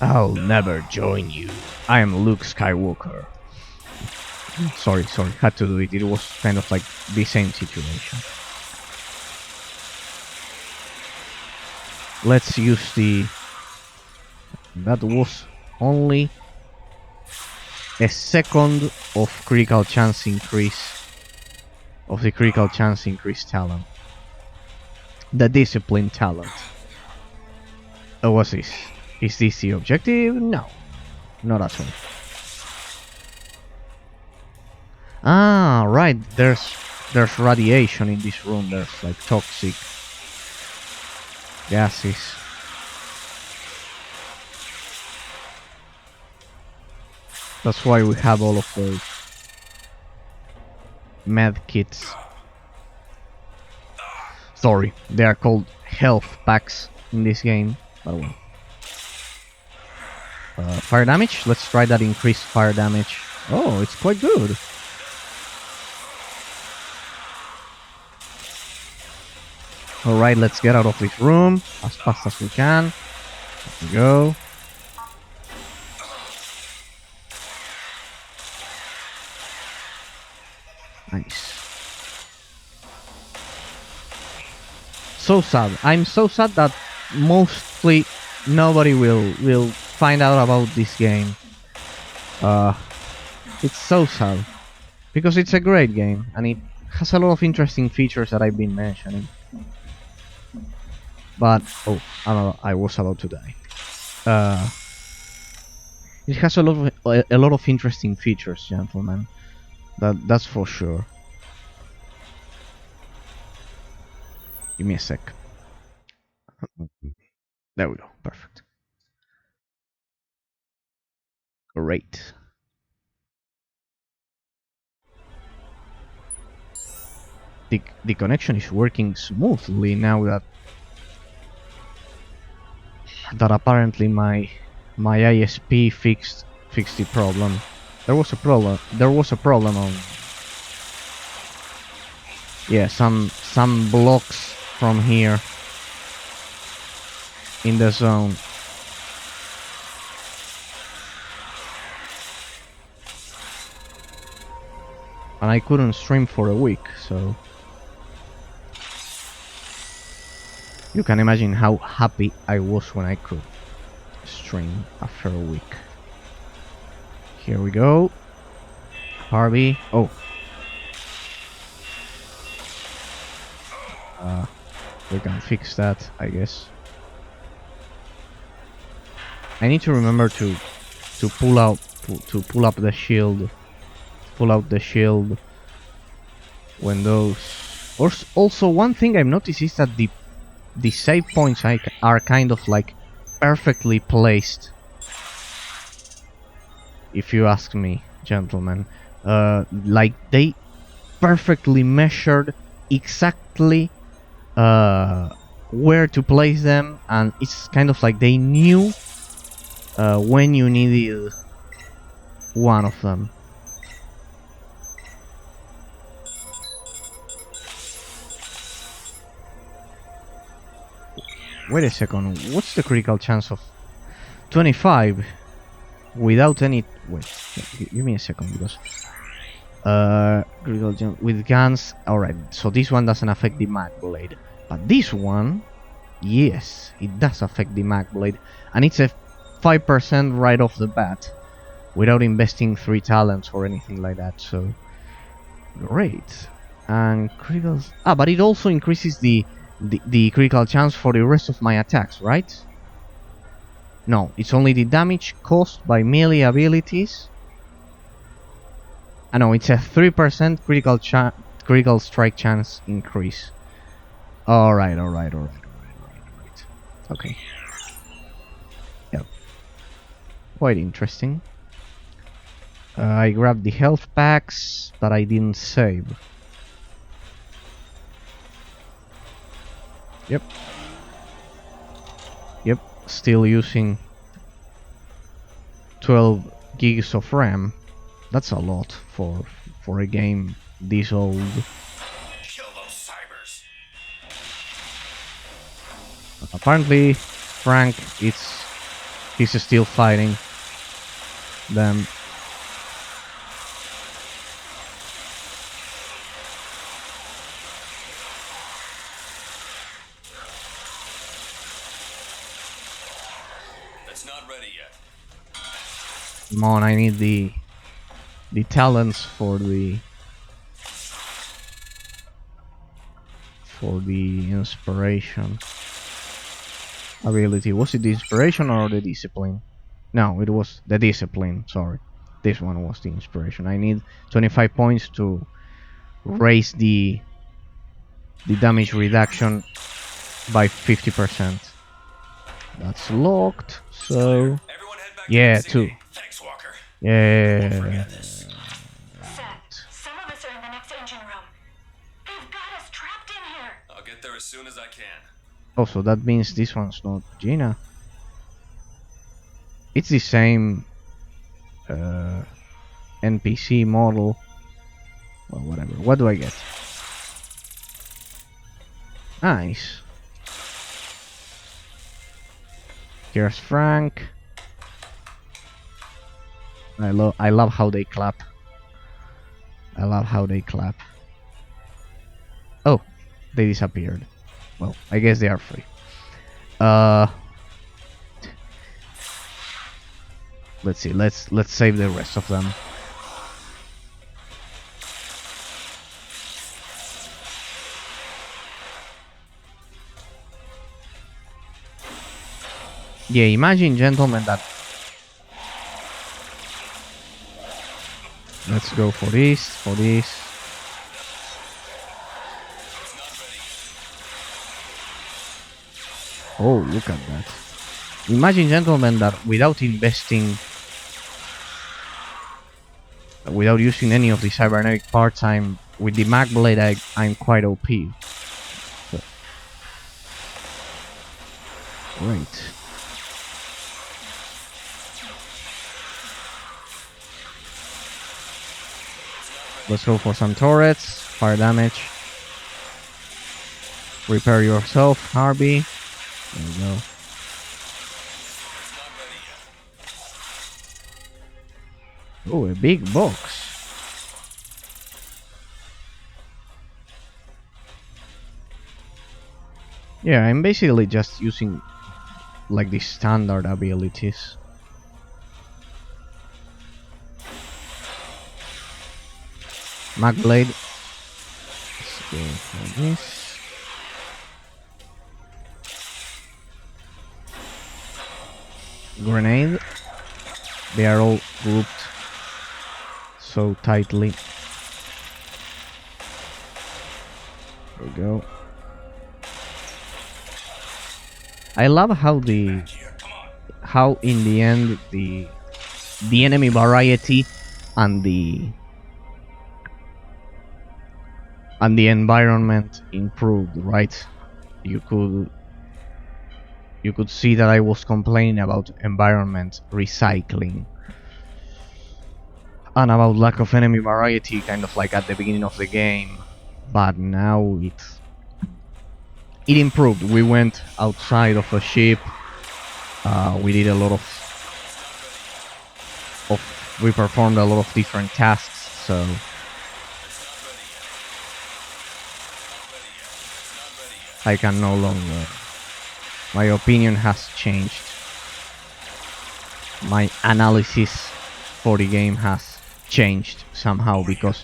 A: I'll never join you. I am Luke Skywalker. Sorry, had to do it. It was kind of like the same situation. Let's use the... That was only a second of critical chance increase. Of the critical chance increase talent. The discipline talent. Oh, what's this? Is this the objective? No. Not at all. Ah, right. There's radiation in this room. There's like toxic gases. That's why we have all of those med kits. Sorry, they are called health packs in this game. But well. Fire damage? Let's try that increased fire damage. Oh, it's quite good. Alright, let's get out of this room as fast as we can. There we go. Nice. So sad. I'm so sad that mostly nobody will find out about this game. It's so sad. Because it's a great game and it has a lot of interesting features that I've been mentioning. But oh, I was about to die. It has a lot of interesting features, gentlemen. That's for sure. Give me a sec. There we go. Perfect. Great. The connection is working smoothly now that apparently my ISP fixed the problem. There was a problem on some blocks from here in the zone. And I couldn't stream for a week, so You can imagine how happy I was when I could stream after a week. Here we go. Harvey. Oh. We can fix that, I guess. I need to remember to pull out to pull up the shield. Pull out the shield when those. Also, one thing I've noticed is that the save points are kind of like perfectly placed. If you ask me, gentlemen, like they perfectly measured exactly where to place them, and it's kind of like they knew when you needed one of them. Wait a second, what's the critical chance of 25 without any... Wait, give me a second, because... critical chance with guns... Alright, so this one doesn't affect the mag blade. But this one... Yes, it does affect the mag blade. And it's a 5% right off the bat. Without investing 3 talents or anything like that, so... Great. And critical... Ah, but it also increases the critical chance for the rest of my attacks, right? No, it's only the damage caused by melee abilities. I know it's a 3% critical strike chance increase. Alright. Okay. Yep. Quite interesting. I grabbed the health packs, but I didn't save. Yep, still using 12 gigs of RAM. That's a lot for a game this old.
B: Kill those cybers.
A: Apparently, Frank, he's still fighting them.
B: It's not ready yet.
A: Come on, I need the talents for the inspiration ability. Was it the inspiration or the discipline? No, it was the discipline, sorry. This one was the inspiration. I need 25 points to raise the damage reduction by 50%. That's locked, so
B: Everyone head back
A: yeah,
B: to the
A: 2.
B: CD. Thanks, Walker.
A: Yeah.
D: Seth, some of us are in the next engine room. They've got us trapped in here.
B: I'll get there as soon as I can.
A: Oh, so that means this one's not Gina. It's the same NPC model. Well, whatever. What do I get? Nice. Here's Frank. I love how they clap. Oh, they disappeared. Well, I guess they are free. Let's see. Let's save the rest of them. Yeah, imagine, gentlemen, that... Let's go for this, Oh, look at that. Imagine, gentlemen, that without investing... Without using any of the cybernetic parts, with the mag blade, I'm quite OP. So. Great. Let's go for some turrets, fire damage. Repair yourself, Harvey. There you go. Oh, a big box. Yeah, I'm basically just using like the standard abilities. Mag Blade. Let's go for this. Grenade. They are all grouped so tightly. There we go. I love how in the end the enemy variety and the environment improved, right? You could see that I was complaining about environment recycling and about lack of enemy variety kind of like at the beginning of the game, but now it improved. We went outside of a ship. We did a lot of we performed a lot of different tasks, so I can no longer. My opinion has changed. My analysis for the game has changed somehow because,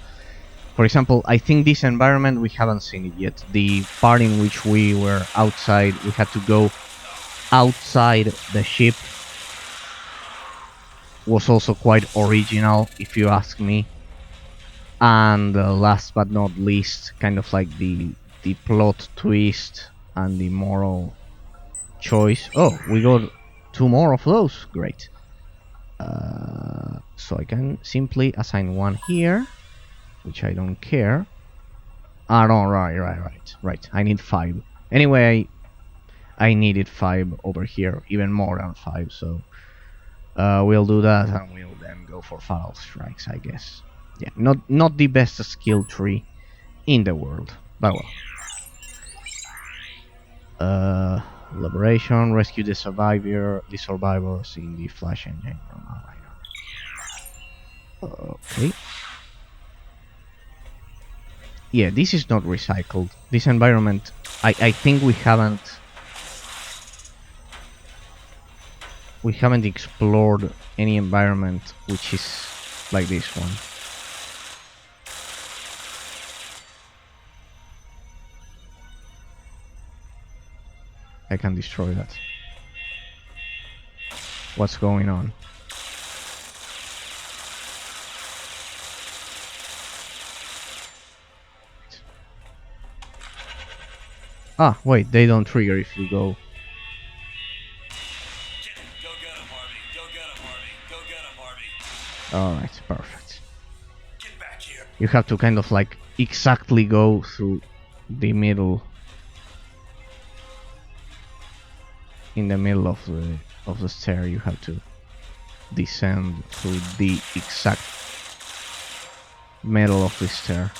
A: for example, I think this environment, we haven't seen it yet. The part in which we were outside, we had to go outside the ship, was also quite original, if you ask me. And last but not least, kind of like the plot twist and the moral choice. Oh, we got 2 more of those. Great. So I can simply assign 1 here, which I don't care. Ah, no, right. I need 5. Anyway, I needed 5 over here, even more than 5. So we'll do that, and we'll then go for Fatal Strikes, I guess. Yeah, not the best skill tree in the world, but well. Liberation, rescue the survivors in the flash engine. Okay. Yeah, this is not recycled. This environment, I think we haven't explored any environment which is like this one. I can destroy that. What's going on? Ah, wait, they don't trigger if you go. Alright, perfect.
C: Get back here.
A: You have to kind of like exactly go through the middle. In the middle of the stair, you have to descend through the exact middle of the stair.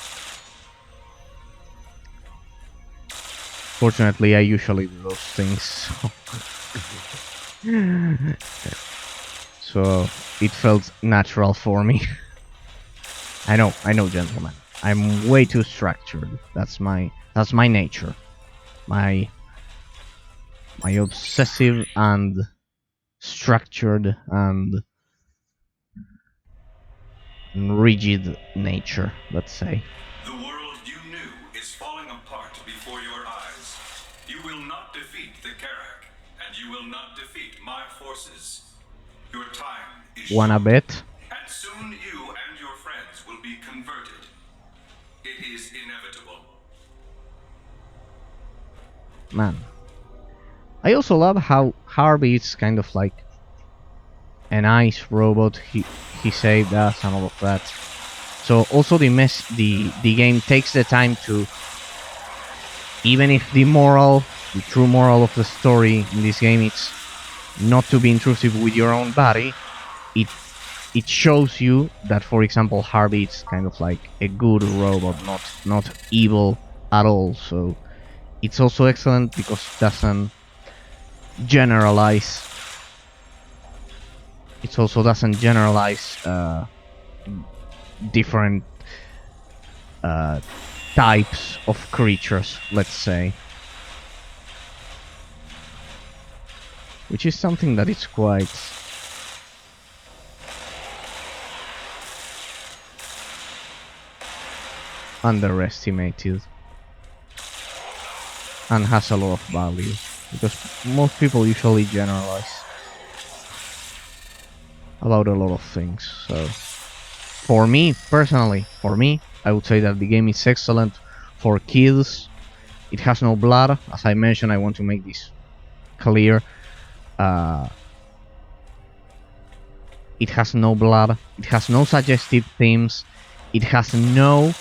A: Fortunately, I usually do those things, so it felt natural for me. I know, gentlemen. I'm way too structured. That's my nature. My obsessive and structured and rigid nature, let's say.
C: The world you knew is falling apart before your eyes. You will not defeat the Karak, and you will not defeat my forces. Your time is
A: Wanna
C: short,
A: bet?
C: and soon you and your friends will be converted. It is inevitable.
A: Man. I also love how Harvey is kind of like a nice robot. He saved us and all of that. So also the game takes the time to, even if the true moral of the story in this game is not to be intrusive with your own body, it shows you that, for example, Harvey is kind of like a good robot, not evil at all. So it's also excellent because it doesn't generalize. It also doesn't generalize different types of creatures, let's say. which is something that is quite underestimated and has a lot of value, because most people usually generalize about a lot of things. So for me personally, I would say that the game is excellent for kids. It has no blood, as I mentioned. I want to make this clear. It has no blood, it has no suggestive themes, it has no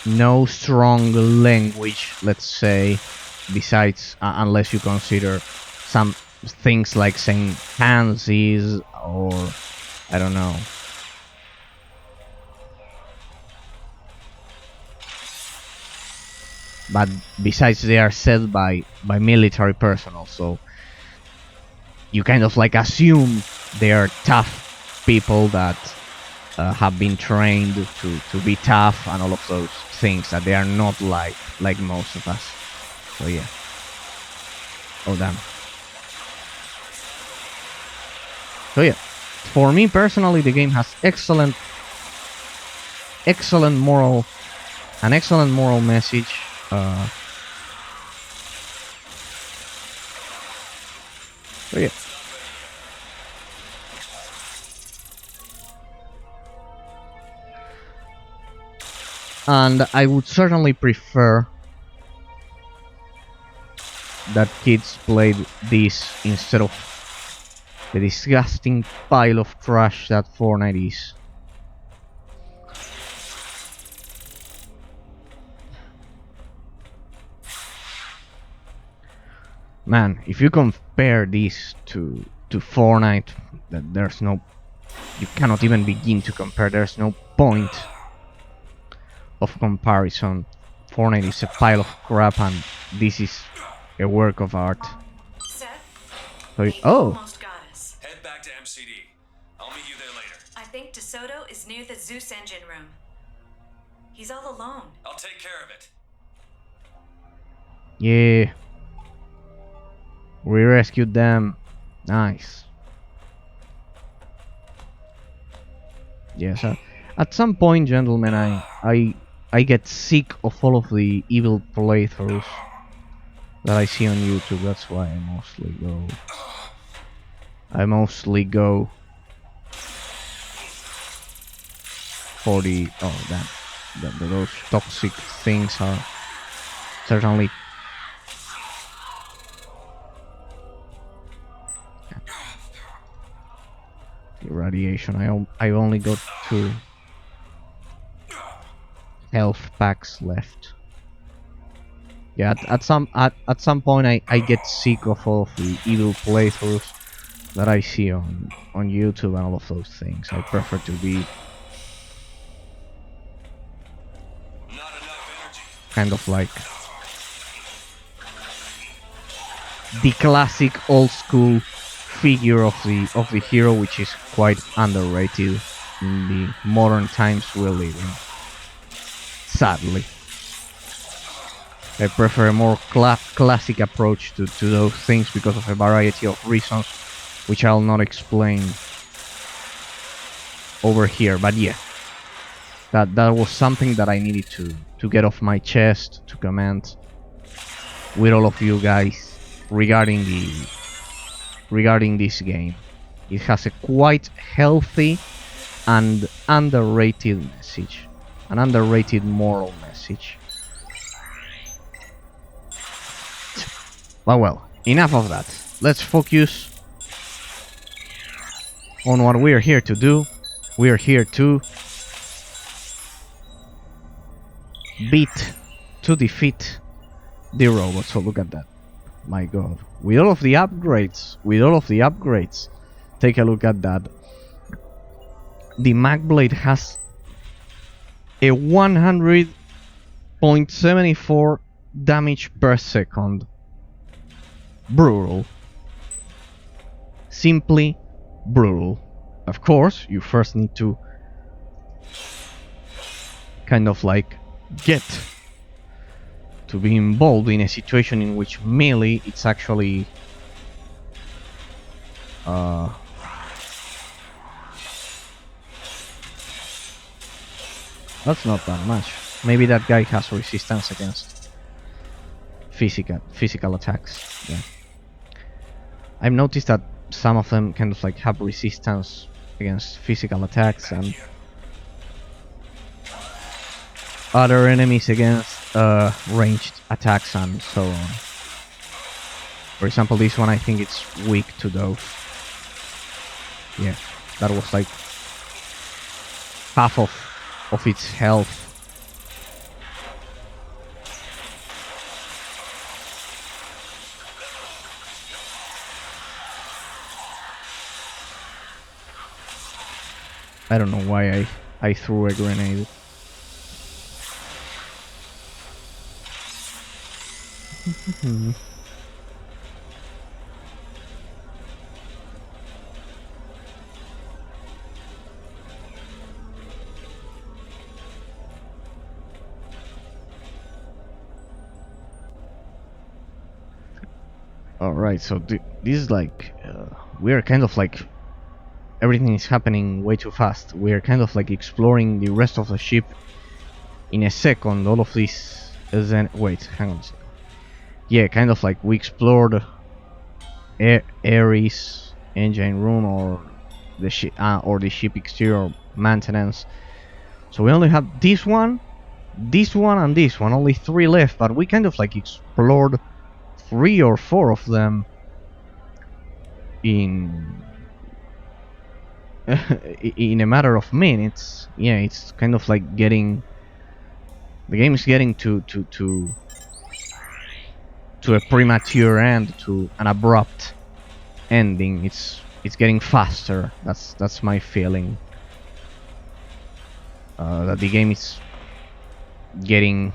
A: no strong language, let's say, besides unless you consider some things like saying pansies or I don't know. But besides, they are said by military personnel, so you kind of like assume they are tough people that have been trained to be tough and all of those things, that they are not like most of us. So yeah. Oh damn. So yeah, for me personally, the game has excellent moral message. So yeah. And I would certainly prefer that kids played this instead of the disgusting pile of trash that Fortnite is. Man, if you compare this to Fortnite, there's no... You cannot even begin to compare. There's no point of comparison. Fortnite is a pile of crap and this is a work of art.
D: Seth,
A: So
D: he
A: oh!
D: almost got us.
B: Head back to MCD. I'll meet you there later.
D: I think DeSoto is near the Zeus engine room. He's all alone.
B: I'll take care of it.
A: Yeah. We rescued them. Nice. Yes, at some point, gentlemen, I get sick of all of the evil playthroughs that I see on YouTube. That's why I mostly go for the... Oh damn. Those toxic things are certainly... The radiation. I only got 2 health packs left. Yeah, at some point I get sick of all of the evil playthroughs that I see on YouTube and all of those things. I prefer to be kind of like the classic old school figure of the hero, which is quite underrated in the modern times we live in. Sadly, I prefer a more classic approach to those things because of a variety of reasons, which I'll not explain over here. But yeah, that was something that I needed to get off my chest, to comment with all of you guys regarding this game. It has a quite healthy and underrated message, an underrated moral message. Well, enough of that. Let's focus on what we're here to do. We're here to defeat the robot. So look at that. My god. With all of the upgrades, take a look at that. The Magblade has a 100.74 damage per second. Brutal. Simply brutal. Of course, you first need to kind of like get to be involved in a situation in which melee it's actually that's not that much. Maybe that guy has resistance against physical attacks. Yeah, I've noticed that some of them kind of like have resistance against physical attacks and other enemies against ranged attacks and so on. For example, this one I think it's weak to those. Yeah, that was like half of its health. I don't know why I threw a grenade. Alright, so this is like we're kind of like everything is happening way too fast. We're kind of like exploring the rest of the ship in a second. All of this is wait, hang on a second. Yeah, kind of like we explored Ares engine room or the ship exterior maintenance. So we only have this one, and this one. Only 3 left, but we kind of like explored 3 or 4 of them in in a matter of minutes. Yeah, it's kind of like getting the game is getting to a premature end, to an abrupt ending. It's getting faster. That's my feeling. That the game is getting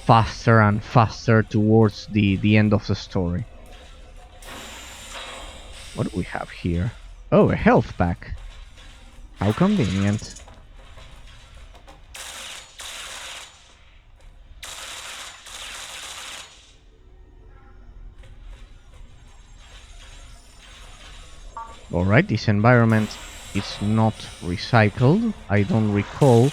A: faster and faster towards the end of the story. What do we have here? Oh, a health pack. How convenient. Alright, this environment is not recycled. I don't recall.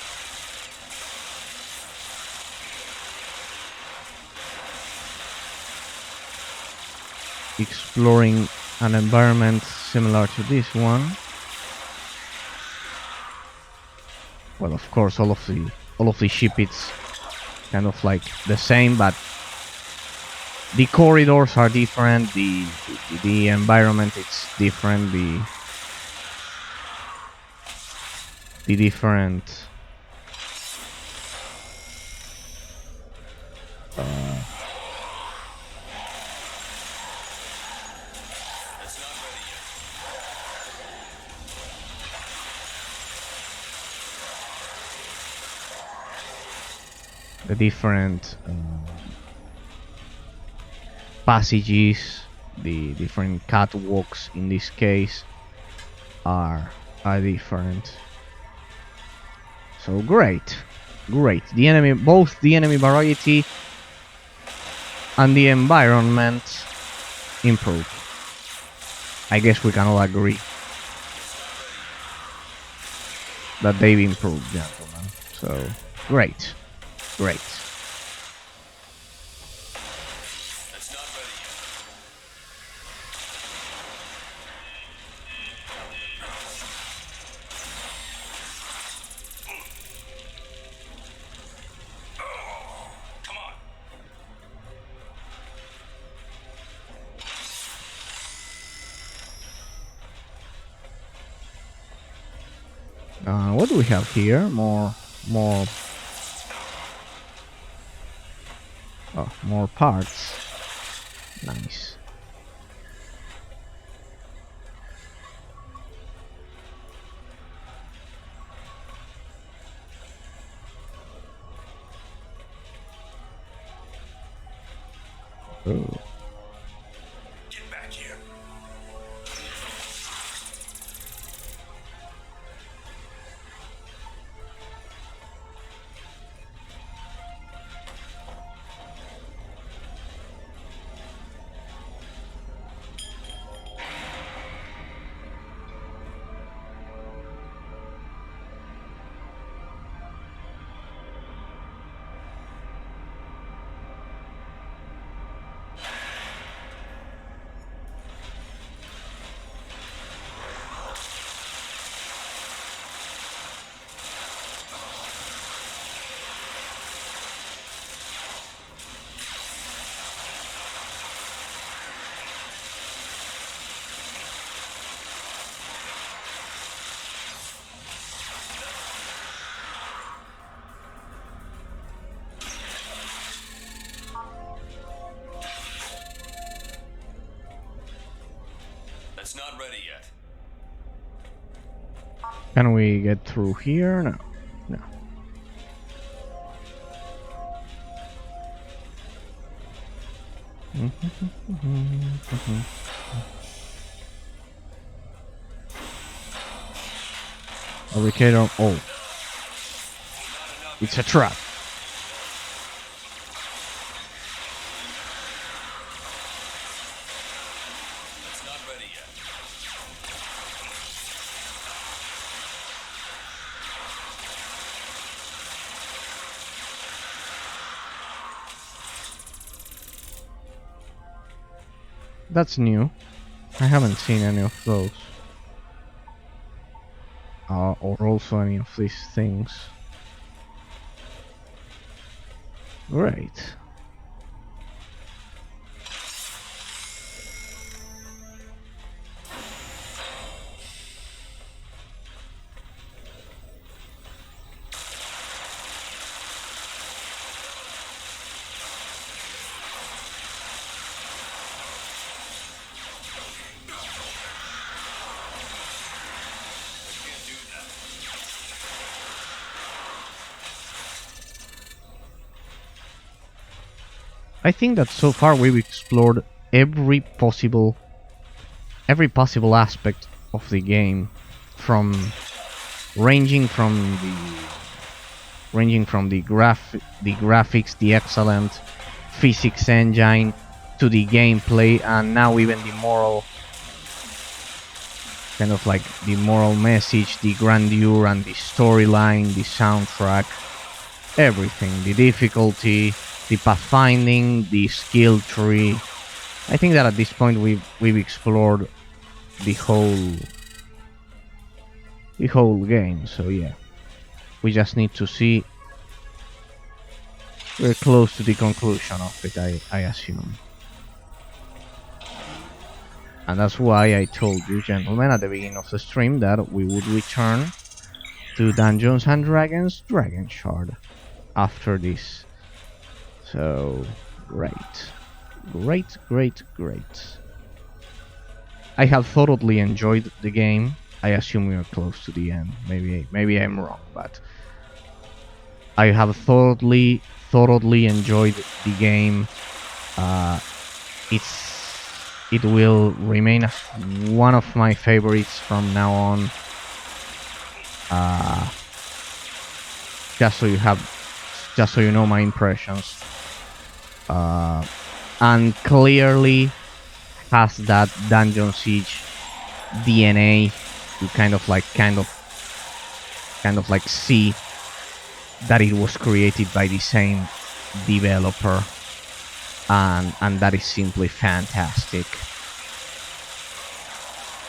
A: Exploring an environment similar to this one. Well, of course, all of the ship it's kind of like the same, but the corridors are different. The environment it's different. The different the different passages, the different catwalks in this case are different. So great. Both the enemy variety and the environment improved. I guess we can all agree that they've improved, gentlemen. So great. What do we have here? More parts. Nice. Oh.
C: Get back here.
B: It's not ready yet.
A: Can we get through here? No. No. Fabricator. Oh. It's a trap.
B: It's not ready yet.
A: That's new. I haven't seen any of those. Or also any of these things. Great. I think that so far we've explored every possible aspect of the game, from ranging from the graphics, the excellent physics engine, to the gameplay, and now even the moral, kind of like the moral message, the grandeur and the storyline, the soundtrack, everything, the difficulty, the pathfinding, the skill tree. I think that at this point we've explored the whole game. So yeah, we just need to see. We're close to the conclusion of it, I assume. And that's why I told you, gentlemen, at the beginning of the stream that we would return to Dungeons and Dragons Dragon Shard after this. So, great. I have thoroughly enjoyed the game. I assume we are close to the end. Maybe I'm wrong, but I have thoroughly enjoyed the game. It will remain as one of my favorites from now on. Just so you know my impressions. And clearly has that Dungeon Siege DNA. You kind of like see that it was created by the same developer, and that is simply fantastic.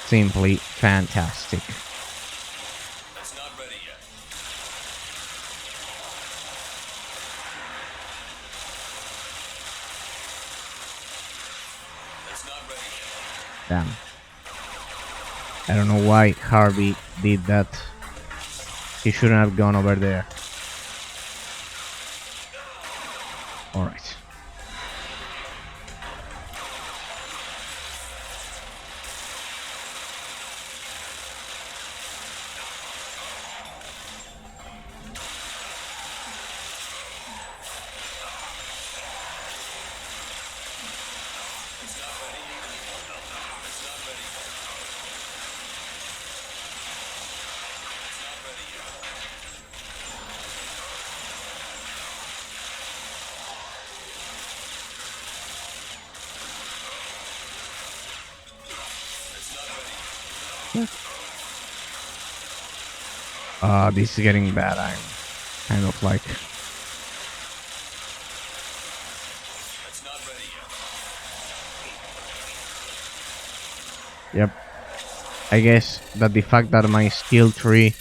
A: Simply fantastic.
B: It's not ready yet. It's not ready yet.
A: Damn. I don't know why Harvey did that. He shouldn't have gone over there. Alright. This is getting bad. I'm kind of like...
B: It's not ready yet.
A: Yep. I guess that the fact that my skill tree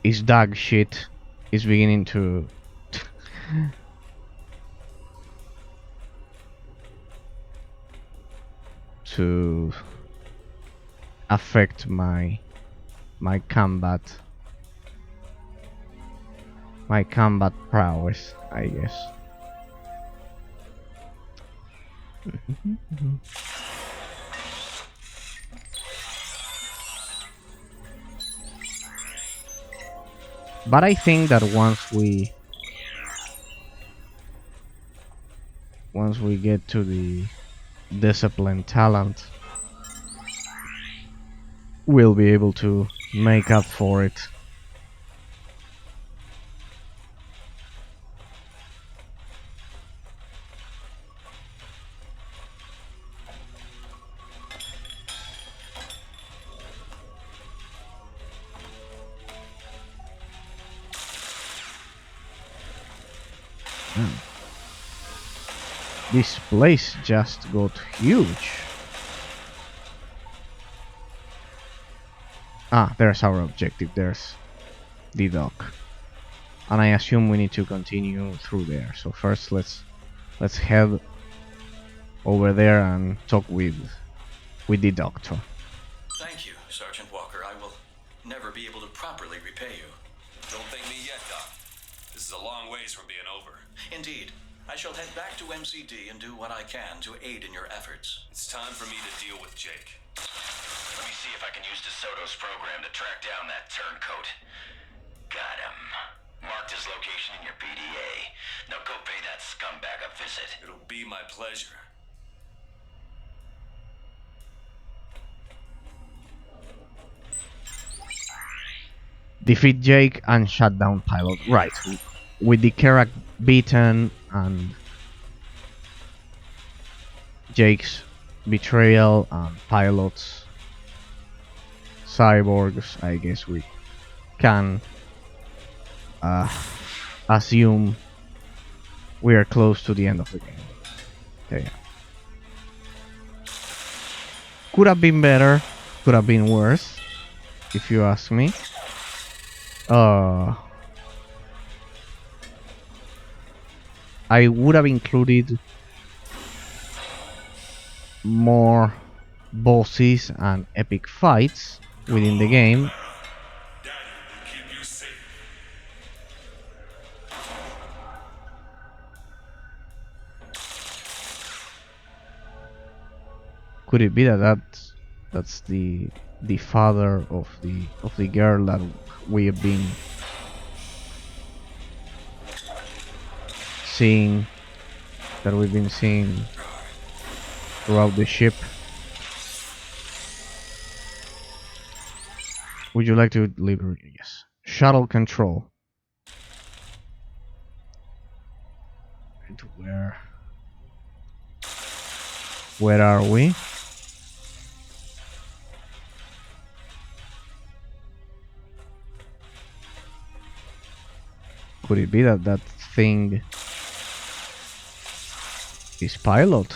A: is dog shit is beginning to... to affect my combat prowess, I guess. But I think that once we get to the discipline talent, we'll be able to make up for it. This place just got huge. Ah, there's our objective. There's the dock, and I assume we need to continue through there. So first, let's head over there and talk with the doctor.
B: Thank you, Sergeant Walker. I will never be able to properly repay you. Don't thank me yet, Doc. This is a long ways from being over. Indeed. I shall head back to MCD and do what I can to aid in your efforts. It's time for me to deal with Jake.
C: Let me see if I can use DeSoto's program to track down that turncoat. Got him. Marked his location in your PDA. Now go pay that scumbag a visit.
B: It'll be my pleasure.
A: Defeat Jake and shut down Pilot. Right. With the Kerak beaten and Jake's betrayal and Pilot's cyborgs, I guess we can assume we are close to the end of the game. Okay. Could have been better, could have been worse, if you ask me. I would have included more bosses and epic fights within the game. Could it be that's the father of the girl that we have been seeing, throughout the ship? Would you like to leave? Yes. Shuttle control. And where are we? Could it be that thing is Pilot?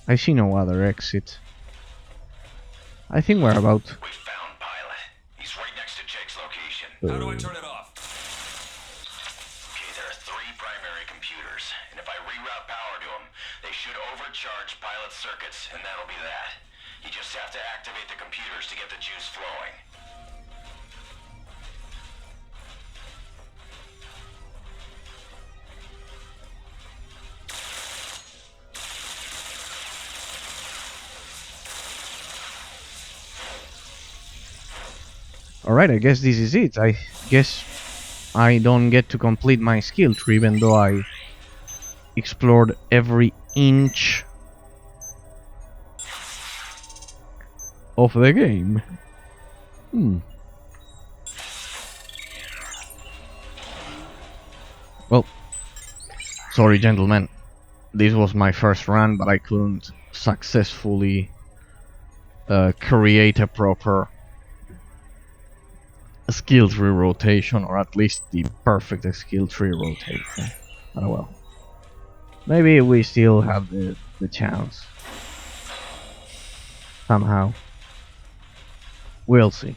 A: I see no other exit. I think we're about...
C: We found Pilot. He's right next to Jake's location.
B: How do I turn it off?
C: Okay, there are 3 primary computers, and if I reroute power to them, they should overcharge Pilot's circuits, and that'll be that. You just have to activate the computers to get the juice flowing.
A: Alright, I guess this is it. I guess I don't get to complete my skill tree, even though I explored every inch of the game. Well, sorry gentlemen, this was my first run, but I couldn't successfully create a proper skill tree rotation, or at least the perfect skill tree rotation. Oh well. Maybe we still have the chance. Somehow. We'll see.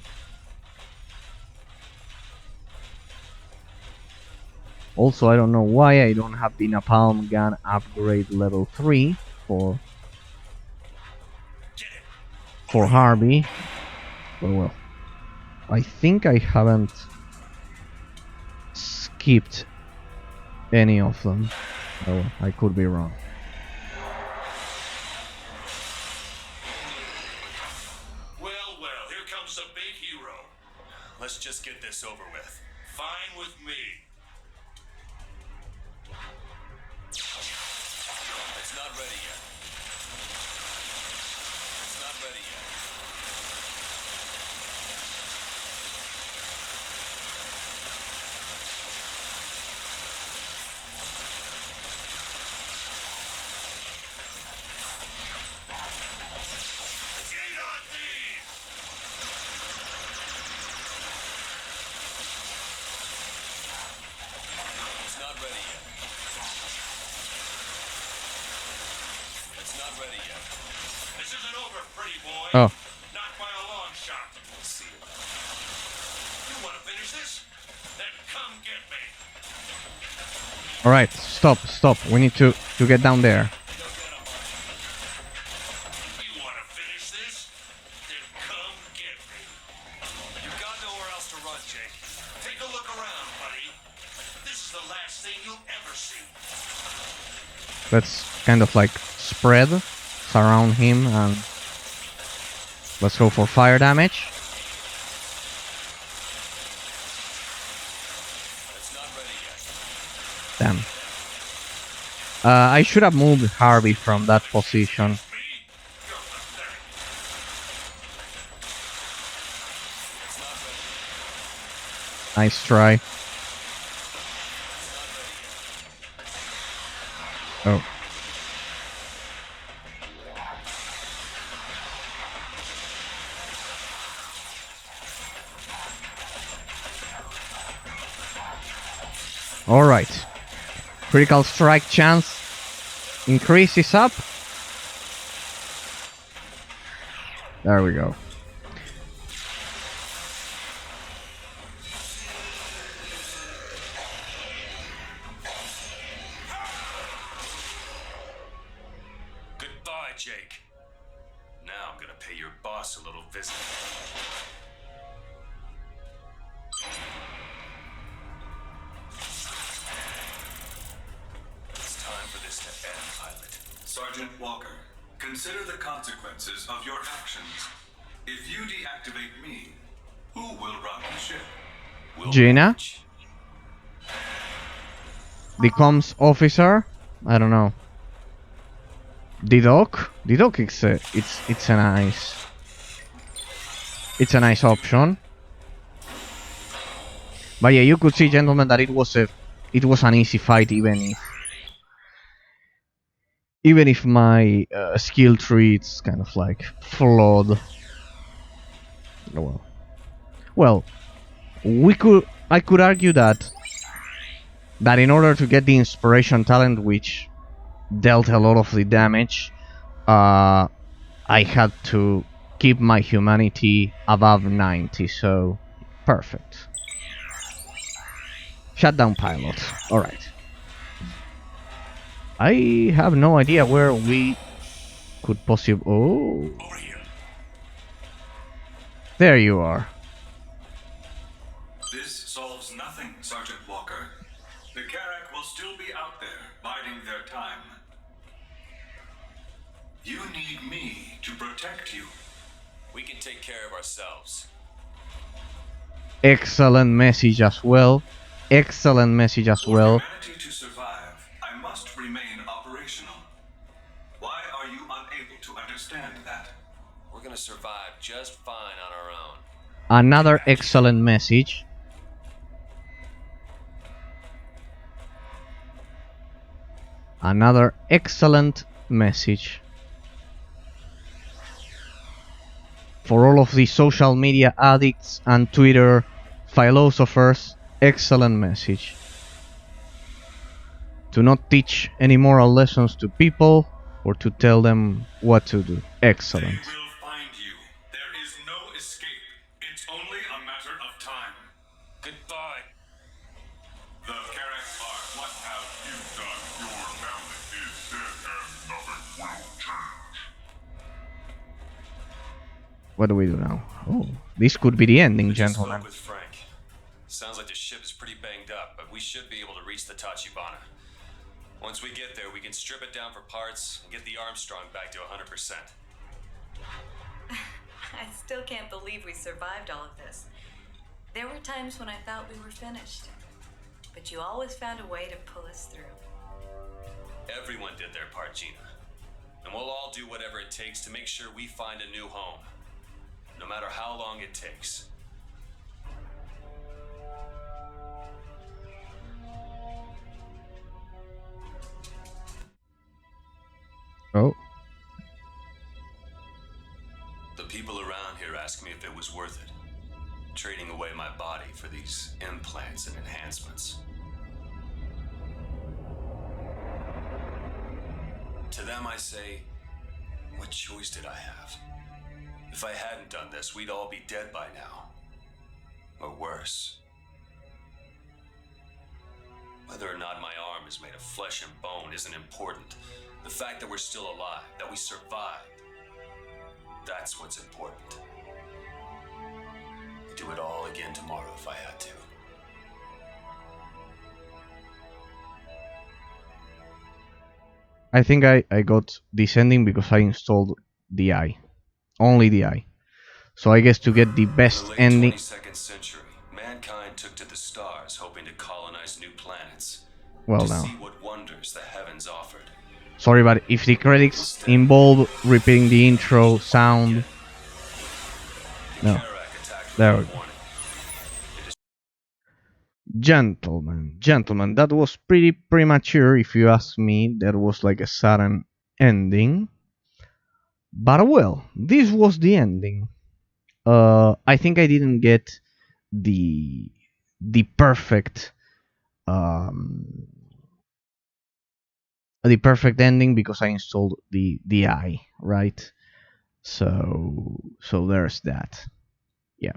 A: Also, I don't know why I don't have the napalm gun upgrade level 3 for Harvey. But well. I think I haven't skipped any of them. Oh, I could be wrong.
B: becomes the big hero. Let's just get this over with. Fine with me. It's not ready yet. It's not ready yet. Get on these! It's not ready yet. It's not ready yet. This isn't over, pretty boy.
A: Oh.
B: Not by a long shot. We'll see about it. You want to finish this? Then come get me.
A: All right, stop. We need to get down there.
B: You want to finish this? Then come get me. You've got nowhere else to run, Jake. Take a look around, buddy. This is the last thing you'll ever see.
A: Let's kind of like spread, surround him, and let's go for fire damage.
B: It's not ready yet.
A: Damn. I should have moved Harvey from that position.
B: Me? You're pathetic. It's not ready.
A: Nice try. Oh. All right. Critical strike chance increases up. There we go.
B: Goodbye, Jake. Now I'm gonna pay your boss a little visit. It's time for this to end, pilot.
C: Sergeant Walker, consider the consequences of your actions. If you deactivate me, who will run the ship?
B: We'll
A: Gina?
B: manage.
A: The comms officer? I don't know. The doc? The doc is it's a nice option. But yeah, you could see, gentlemen, that it was an easy fight, even if my skill tree is kind of like flawed. Well, I could argue that in order to get the inspiration talent, which dealt a lot of the damage, I had to keep my humanity above 90, so perfect. Shutdown pilot. Alright. I have no idea where we could possibly... Oh,
B: Over here.
A: there you are.
C: This solves nothing, Sergeant Walker. The Carrack will still be out there, biding their time. You need me to protect you.
B: We can take care of ourselves.
A: Excellent message as well. Excellent message as
C: For
A: well.
C: humanity to survive, I must remain operational. Why are you unable to understand that?
B: We're gonna survive just fine on our own.
A: Another excellent message. Another excellent message. For all of the social media addicts and Twitter philosophers, excellent message. To not teach any moral lessons to people or to tell them what to do. Excellent.
C: They will find you. There is no escape. It's only a matter of time.
B: Goodbye.
C: The Carrack are what have you done? Your family is dead and nothing will change.
A: What do we do now? Oh, this could be the ending,
B: I just
A: gentlemen.
B: spoke with Frank. Sounds like the ship is pretty banged up, but we should be able to reach the Tachibana. Once we get there, we can strip it down for parts and get the Armstrong back to 100%.
E: I still can't believe we survived all of this. There were times when I thought we were finished, but you always found a way to pull us through.
B: Everyone did their part, Gina. And we'll all do whatever it takes to make sure we find a new home. No matter how long it takes.
A: Oh.
B: The people around here ask me if it was worth it. Trading away my body for these implants and enhancements. To them I say, what choice did I have? If I hadn't done this, we'd all be dead by now. Or worse. Whether or not my arm is made of flesh and bone isn't important. The fact that we're still alive, that we survived, that's what's important. I'd do it all again tomorrow if I had to.
A: I think I got this ending because I installed the eye. Only the eye. So I guess to get the
B: In
A: best
B: the late
A: ending...
B: 22nd century, mankind took to the stars hoping to colonize new planets.
A: Well,
B: to
A: now.
B: see what wonders the heavens offered.
A: Sorry, but if the credits involve repeating the intro sound... No.
B: Cataract attacked
A: There
B: one
A: we go.
B: morning.
A: Gentlemen, that was pretty premature if you ask me. That was like a sudden ending. But well, this was the ending. I think I didn't get the perfect ending because I installed the eye, right? So there's that. Yeah.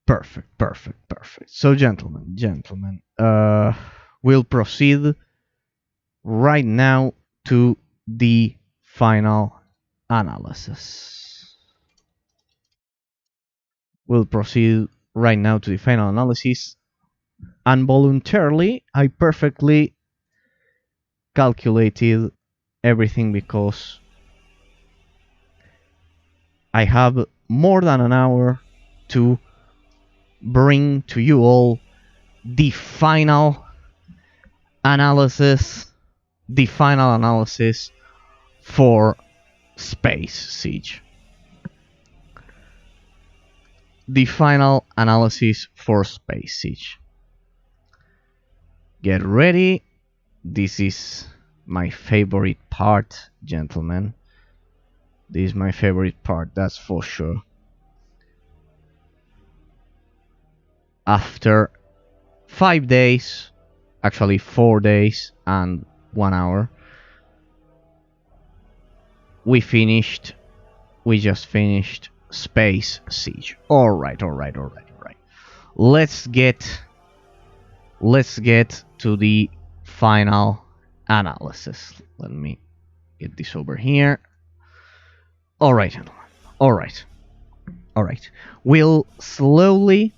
A: Perfect. So gentlemen, we'll proceed right now to the final analysis. Involuntarily, I perfectly calculated everything because I have more than an hour to bring to you all the final analysis for Space Siege. The final analysis for Space Siege. Get ready. This is my favorite part, gentlemen. This is my favorite part, that's for sure. After 5 days, actually 4 days and 1 hour, we just finished Space Siege. Alright. Let's get to the final analysis. Let me get this over here. Alright, gentlemen. Alright. We'll slowly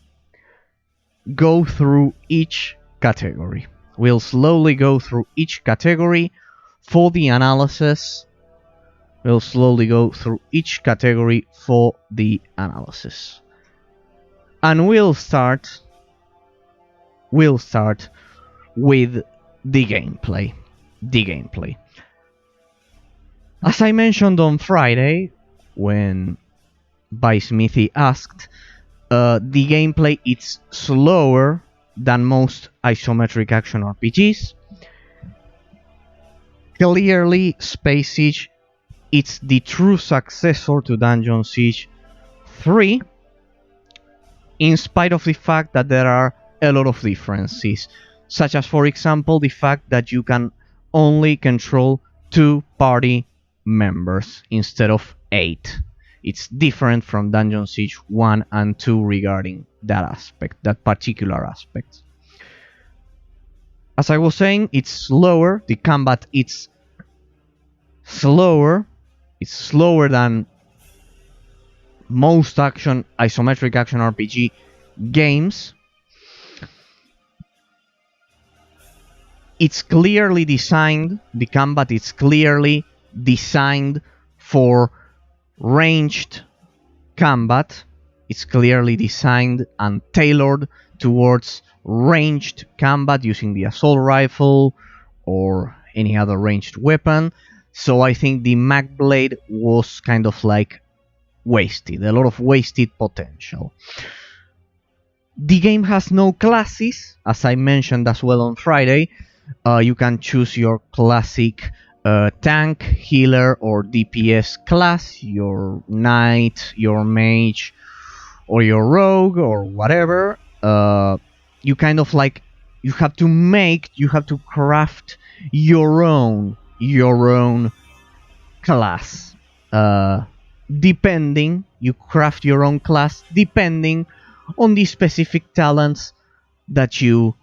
A: go through each category. For the analysis. And we'll start with the gameplay. As I mentioned on Friday, when by Smithy asked, the gameplay is slower than most isometric action RPGs. Clearly, Space Siege, it's the true successor to Dungeon Siege 3, in spite of the fact that there are a lot of differences, such as, for example, the fact that you can only control 2 party members instead of 8. It's different from Dungeon Siege 1 and 2 regarding that particular aspect. As I was saying, it's slower. The combat it's slower. It's slower than most isometric action RPG games. It's clearly designed, the combat is clearly designed for ranged combat. It's clearly designed and tailored towards ranged combat using the assault rifle or any other ranged weapon. So I think the Mag Blade was kind of like wasted, a lot of wasted potential. The game has no classes, as I mentioned as well on Friday. You can choose your classic tank, healer, or DPS class, your knight, your mage, or your rogue, or whatever. You kind of like you have to craft your own class. You craft your own class depending on the specific talents that you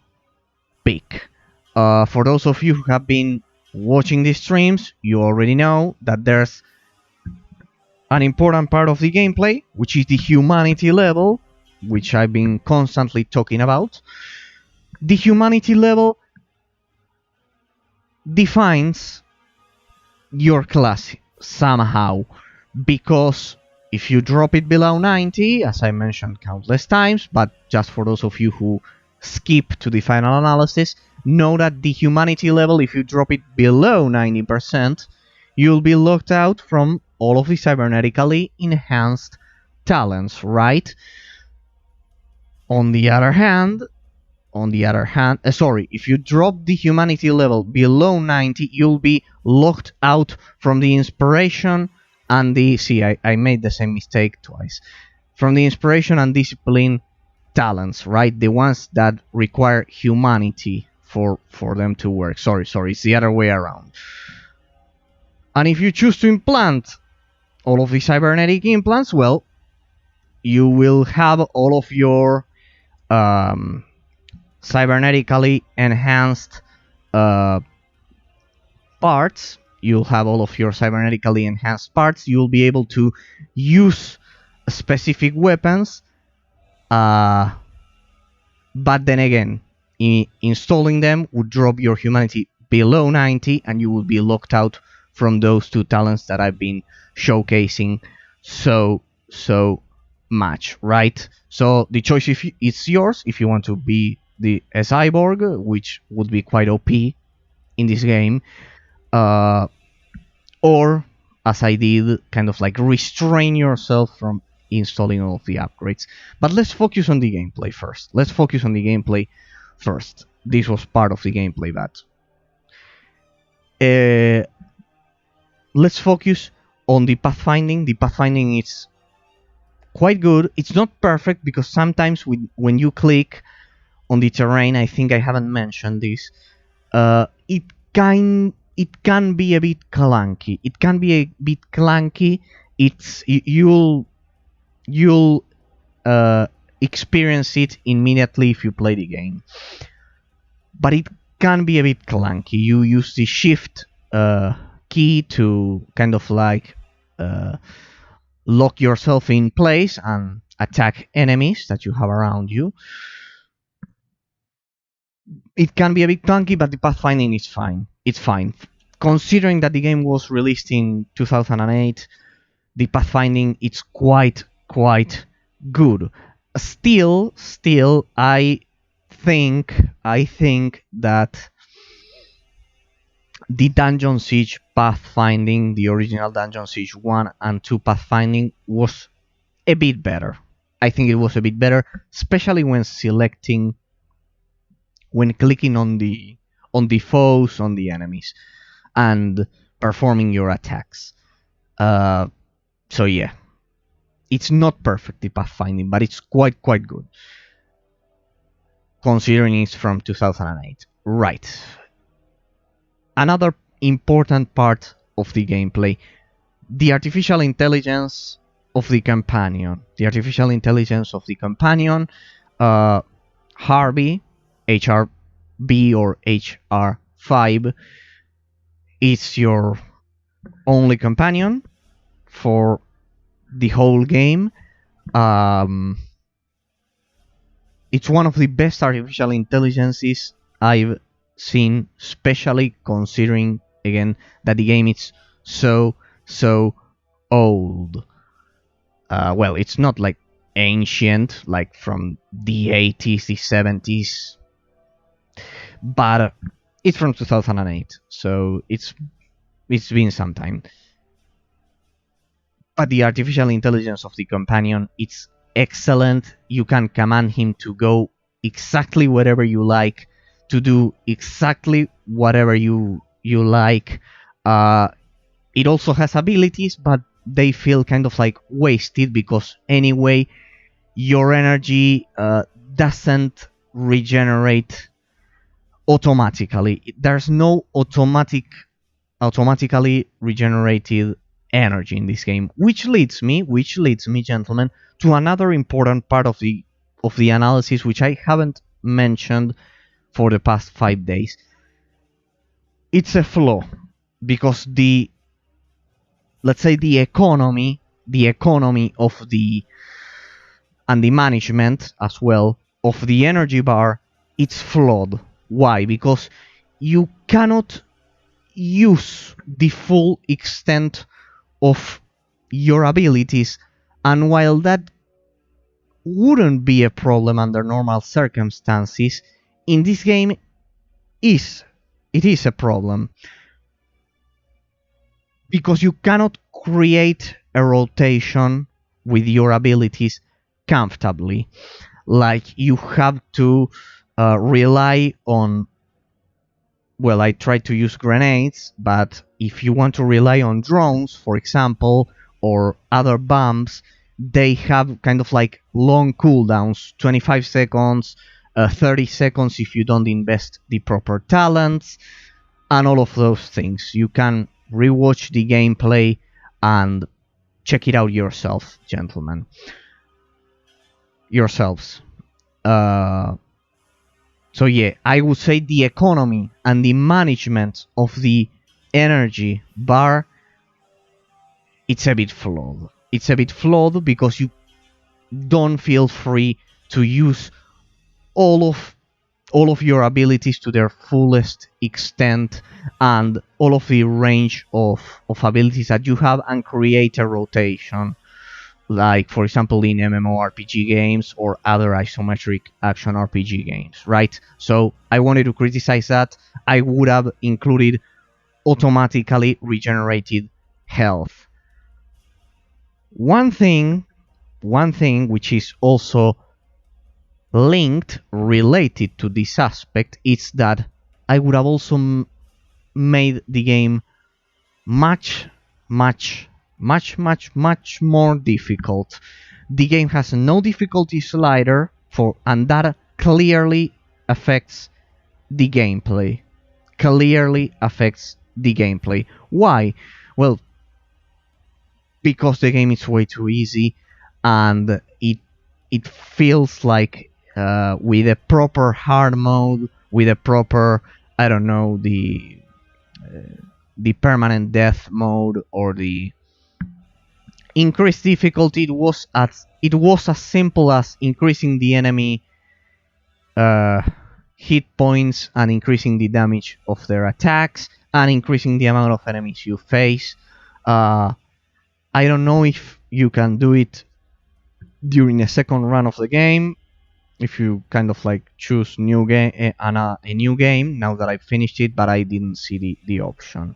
A: pick. For those of you who have been watching these streams, you already know that there's an important part of the gameplay, which is the humanity level, which I've been constantly talking about. The humanity level defines your class somehow, because if you drop it below 90, as I mentioned countless times, but just for those of you who skip to the final analysis, know that the humanity level, if you drop it below 90%, you'll be locked out from all of the cybernetically enhanced talents, right? On the other hand, if you drop the humanity level below 90, you'll be locked out from the inspiration and the... See, I made the same mistake twice. From the inspiration and discipline talents, right? The ones that require humanity for them to work. Sorry, it's the other way around. And if you choose to implant all of the cybernetic implants, well, you will have all of your cybernetically enhanced parts. You'll have all of your cybernetically enhanced parts. You'll be able to use specific weapons, but then again, installing them would drop your humanity below 90, and you will be locked out from those two talents that I've been showcasing so much, right? So the choice is yours if you want to be a cyborg, which would be quite OP in this game, or, as I did, kind of like restrain yourself from installing all of the upgrades. But let's focus on the gameplay first. This was part of the gameplay, but let's focus on the pathfinding. The pathfinding is quite good. It's not perfect because sometimes when you click on the terrain, I think I haven't mentioned this, it can be a bit clunky. You'll experience it immediately if you play the game, but it can be a bit clunky. You use the shift key to kind of like lock yourself in place and attack enemies that you have around you. It can be a bit clunky, but the pathfinding is fine. It's fine. Considering that the game was released in 2008, the pathfinding is quite good. Still, I think that the Dungeon Siege pathfinding, the original Dungeon Siege 1 and 2 pathfinding, was a bit better. I think it was a bit better, especially when clicking on the foes, on the enemies, and performing your attacks. So yeah, it's not perfect, the pathfinding, but it's quite good, considering it's from 2008. Right. Another important part of the gameplay, the artificial intelligence of the companion. Harvey, HRB or HR5, is your only companion for the whole game. It's one of the best artificial intelligences I've seen, especially considering, again, that the game is so old. well, it's not like ancient, like from the 80s, the 70s, but it's from 2008, so it's been some time. But the artificial intelligence of the companion, it's excellent. You can command him to go exactly wherever you like, to do exactly whatever you like. Uh, it also has abilities, but they feel kind of like wasted because anyway, your energy doesn't regenerate automatically. There's no automatically regenerated energy in this game, which leads me, gentlemen, to another important part of the analysis, which I haven't mentioned for the past 5 days. It's a flaw because the let's say the economy of the and the management as well of the energy bar, it's flawed. Why? Because you cannot use the full extent of your abilities, and while that wouldn't be a problem under normal circumstances, in this game is it is a problem because you cannot create a rotation with your abilities comfortably. Like you have to rely on, well, I try to use grenades, but if you want to rely on drones, for example, or other bombs, they have kind of like long cooldowns, 25 seconds, 30 seconds if you don't invest the proper talents, and all of those things. You can rewatch the gameplay and check it out yourself, gentlemen. Yourselves. Uh, So yeah, I would say the economy and the management of the energy bar, it's a bit flawed. It's a bit flawed because you don't feel free to use all of all of your abilities to their fullest extent and all of the range of abilities that you have and create a rotation, like for example in MMORPG games or other isometric action RPG games, right? So I wanted to criticize that. I would have included automatically regenerated health. One thing, which is also related to this aspect, is that I would have also made the game much, much, much more difficult. The game has no difficulty slider and that clearly affects the gameplay. Why? Well, because the game is way too easy, and it feels like with a proper hard mode, with a proper, I don't know, the permanent death mode or the increased difficulty, it was as simple as increasing the enemy hit points and increasing the damage of their attacks and increasing the amount of enemies you face. I don't know if you can do it during a second run of the game, if you kind of like choose new game a new game now that I've finished it, but I didn't see the option.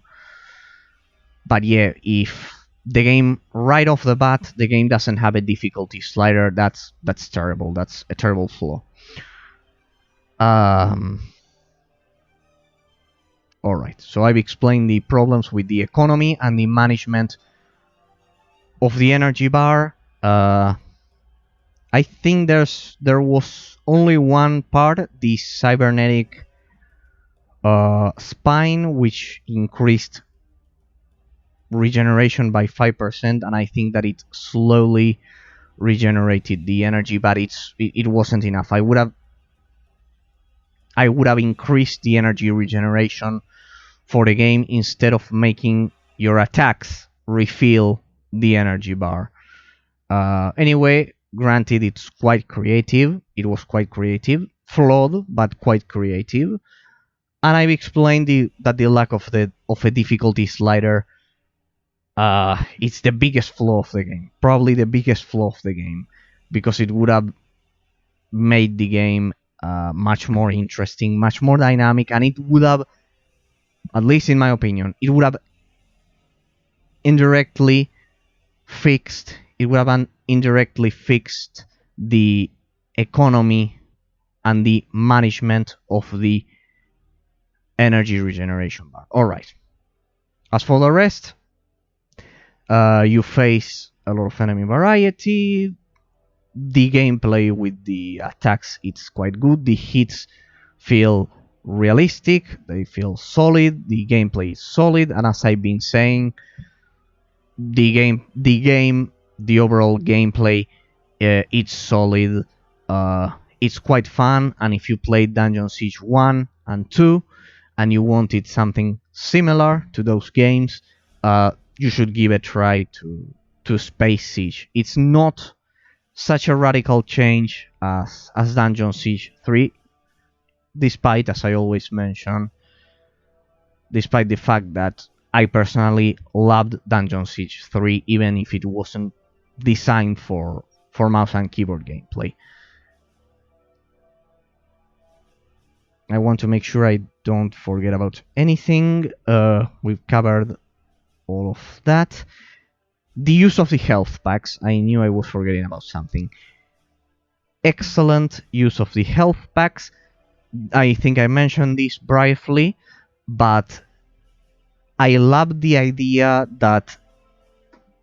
A: But yeah, if the game right off the bat, the game doesn't have a difficulty slider, that's terrible. That's a terrible flaw. Alright, so I've explained the problems with the economy and the management of the energy bar. I think there was only one part, the cybernetic spine, which increased regeneration by 5%, and I think that it slowly regenerated the energy, but it wasn't enough. I would have increased the energy regeneration for the game instead of making your attacks refill the energy bar. Anyway, granted, it's quite creative. It was quite creative, flawed but quite creative. And I've explained that the lack of a difficulty slider it's the biggest flaw of the game. Probably the biggest flaw of the game, because it would have made the game much more interesting, much more dynamic, and it would have, at least in my opinion, it would have indirectly indirectly fixed the economy and the management of the energy regeneration bar. Alright. As for the rest, you face a lot of enemy variety. The gameplay with the attacks, it's quite good. The hits feel realistic, they feel solid, the gameplay is solid, and as I've been saying, the overall gameplay, it's solid. It's quite fun, and if you played Dungeon Siege 1 and 2 and you wanted something similar to those games, you should give a try to Space Siege. It's not such a radical change as Dungeon Siege 3, despite, as I always mention, despite the fact that I personally loved Dungeon Siege 3, even if it wasn't designed for mouse and keyboard gameplay. I want to make sure I don't forget about anything. We've covered all of that. The use of the health packs. I knew I was forgetting about something. Excellent use of the health packs. I think I mentioned this briefly, but I love the idea that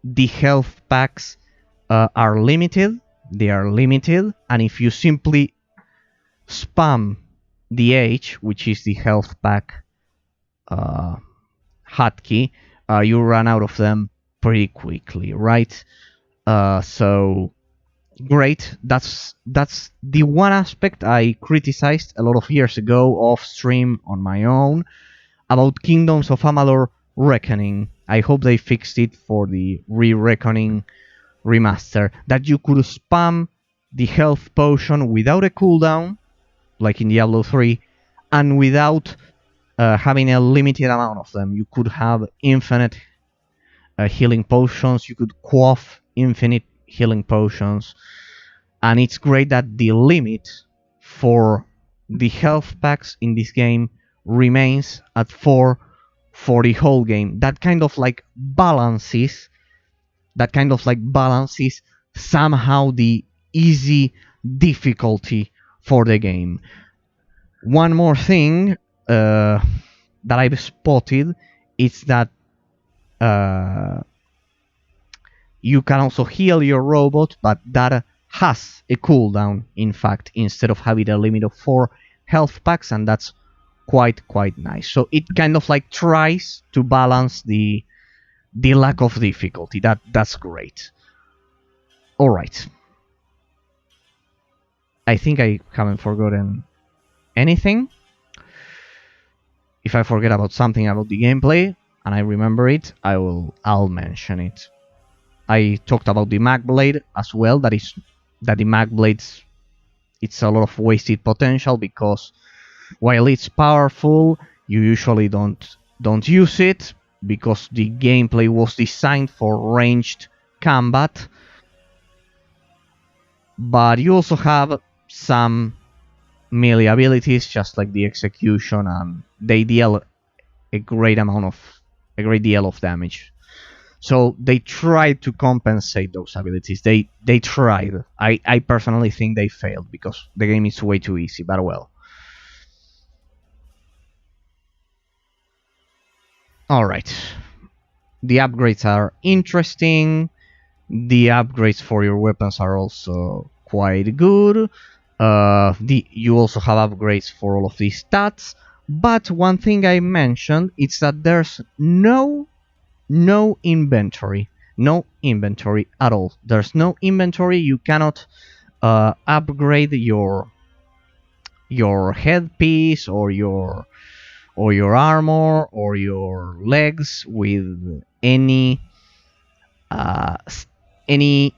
A: the health packs are limited. They are limited, and if you simply spam the H, which is the health pack hotkey, you run out of them pretty quickly, right? So great. That's the one aspect I criticized a lot of years ago off stream on my own about Kingdoms of Amalur Reckoning. I hope they fixed it for the Re-Reckoning remaster, that you could spam the health potion without a cooldown, like in Diablo 3, and without having a limited amount of them. You could have infinite healing potions, you could quaff infinite healing potions, and it's great that the limit for the health packs in this game remains at 4 for the whole game. That kind of like balances somehow the easy difficulty for the game. One more thing that I've spotted is that you can also heal your robot, but that has a cooldown, in fact, instead of having a limit of 4 health packs, and that's quite nice. So it kind of like tries to balance the lack of difficulty. That's great. Alright. I think I haven't forgotten anything. If I forget about something about the gameplay and I remember it, I'll mention it. I talked about the Mag Blade as well. That the Mag Blades, it's a lot of wasted potential, because while it's powerful, you usually don't use it, because the gameplay was designed for ranged combat. But you also have some melee abilities, just like the execution, and they deal a great deal of damage. So they tried to compensate those abilities. They tried. I personally think they failed, because the game is way too easy, but well. Alright. The upgrades are interesting. The upgrades for your weapons are also quite good. You also have upgrades for all of these stats. But one thing I mentioned is that there's no inventory. No inventory at all. There's no inventory. You cannot upgrade your headpiece or your armor or your legs with any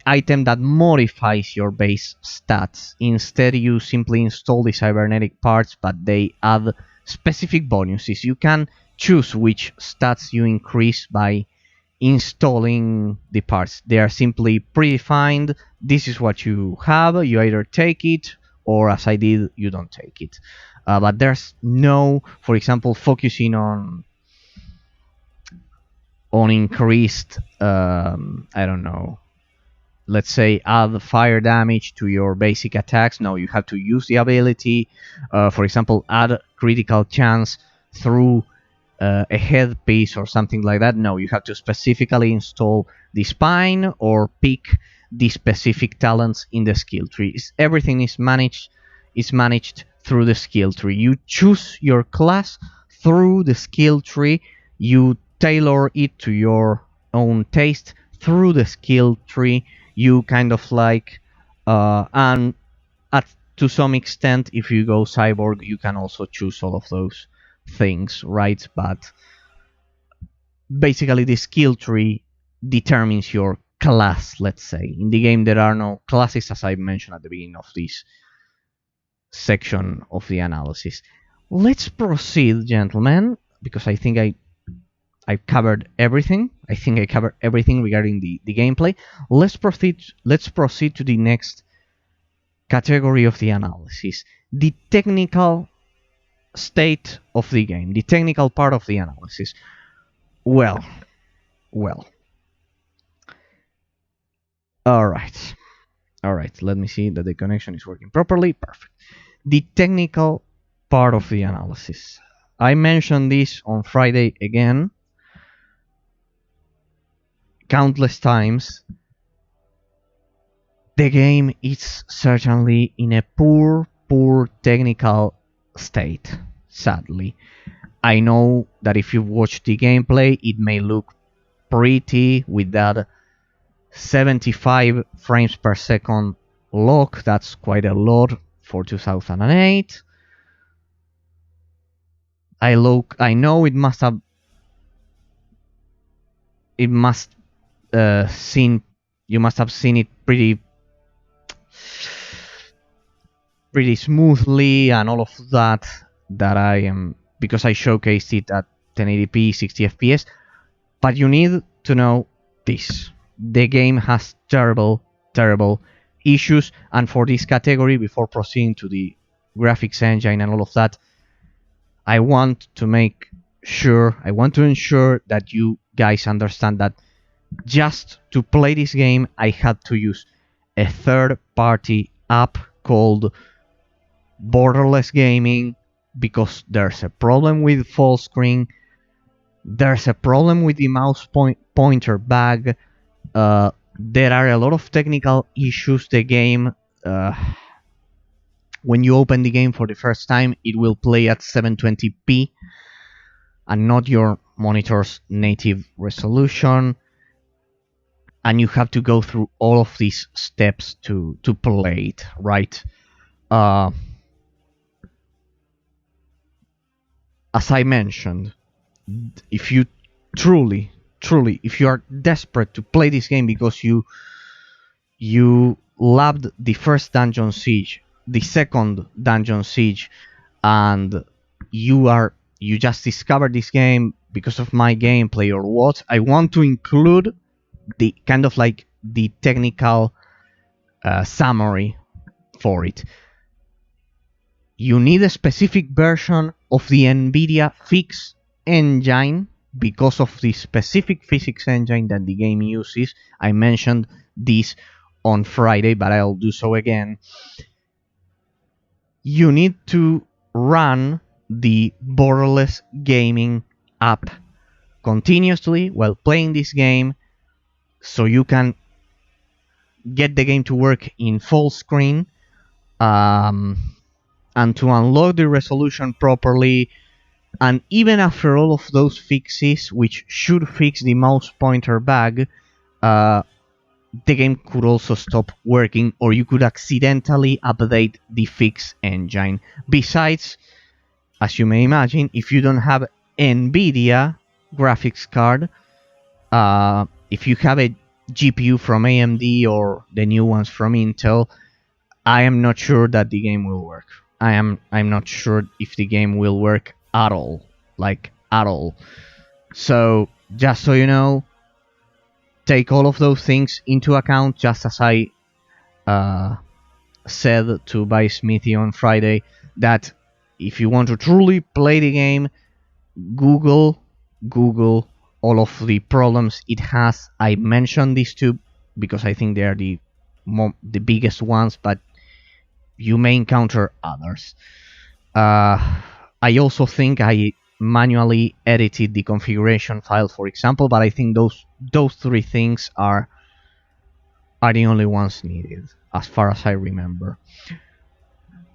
A: item that modifies your base stats. Instead, you simply install the cybernetic parts, but they add specific bonuses. You can choose which stats you increase by installing the parts. They are simply predefined. This is what you have. You either take it, or as I did, you don't take it. But there's no, for example, focusing on increased, I don't know, let's say add fire damage to your basic attacks. No, you have to use the ability. For example, add critical chance through a headpiece or something like that. No, you have to specifically install the spine or pick the specific talents in the skill tree. Everything is managed through the skill tree. You choose your class through the skill tree. You tailor it to your own taste through the skill tree. You kind of like, and to some extent, if you go cyborg, you can also choose all of those things, right? But basically, the skill tree determines your class, let's say. In the game, there are no classes, as I mentioned at the beginning of this section of the analysis. Let's proceed, gentlemen, because I think I covered everything. I think I covered everything regarding the gameplay. Let's proceed to the next category of the analysis, the technical state of the game, the technical part of the analysis. Well. All right. Let me see that the connection is working properly. Perfect. The technical part of the analysis. I mentioned this on Friday again, countless times. The game is certainly in a poor technical state, sadly. I know that if you watch the gameplay, it may look pretty with that 75 frames per second lock. That's quite a lot for 2008. I know you must have seen it pretty smoothly and all of that I am, because I showcased it at 1080p 60 FPS. But you need to know this: the game has terrible issues. And for this category, before proceeding to the graphics engine and all of that, I want to ensure that you guys understand that just to play this game, I had to use a third-party app called Borderless Gaming, because there's a problem with full screen. There's a problem with the mouse pointer bag. There are a lot of technical issues. The game, when you open the game for the first time, it will play at 720p and not your monitor's native resolution. And you have to go through all of these steps to play it, right? As I mentioned, if you truly, if you are desperate to play this game because you loved the first Dungeon Siege, the second Dungeon Siege, and you just discovered this game because of my gameplay or what, I want to include the kind of like the technical summary for it. You need a specific version of the NVIDIA Fix engine because of the specific physics engine that the game uses. I mentioned this on Friday, but I'll do so again. You need to run the Borderless Gaming app continuously while playing this game, so you can get the game to work in full screen, and to unlock the resolution properly. And even after all of those fixes, which should fix the mouse pointer bug, the game could also stop working, or you could accidentally update the fix engine. Besides, as you may imagine, if you don't have NVIDIA graphics card, if you have a GPU from AMD or the new ones from Intel, I am not sure that the game will work. I'm not sure if the game will work at all. Like, at all. So, just so you know, take all of those things into account, just as I said to by Smithy on Friday, that if you want to truly play the game, Google all of the problems it has. I mentioned these two because I think they are the biggest ones, but you may encounter others. I also think I manually edited the configuration file, for example, but I think those three things are the only ones needed, as far as I remember.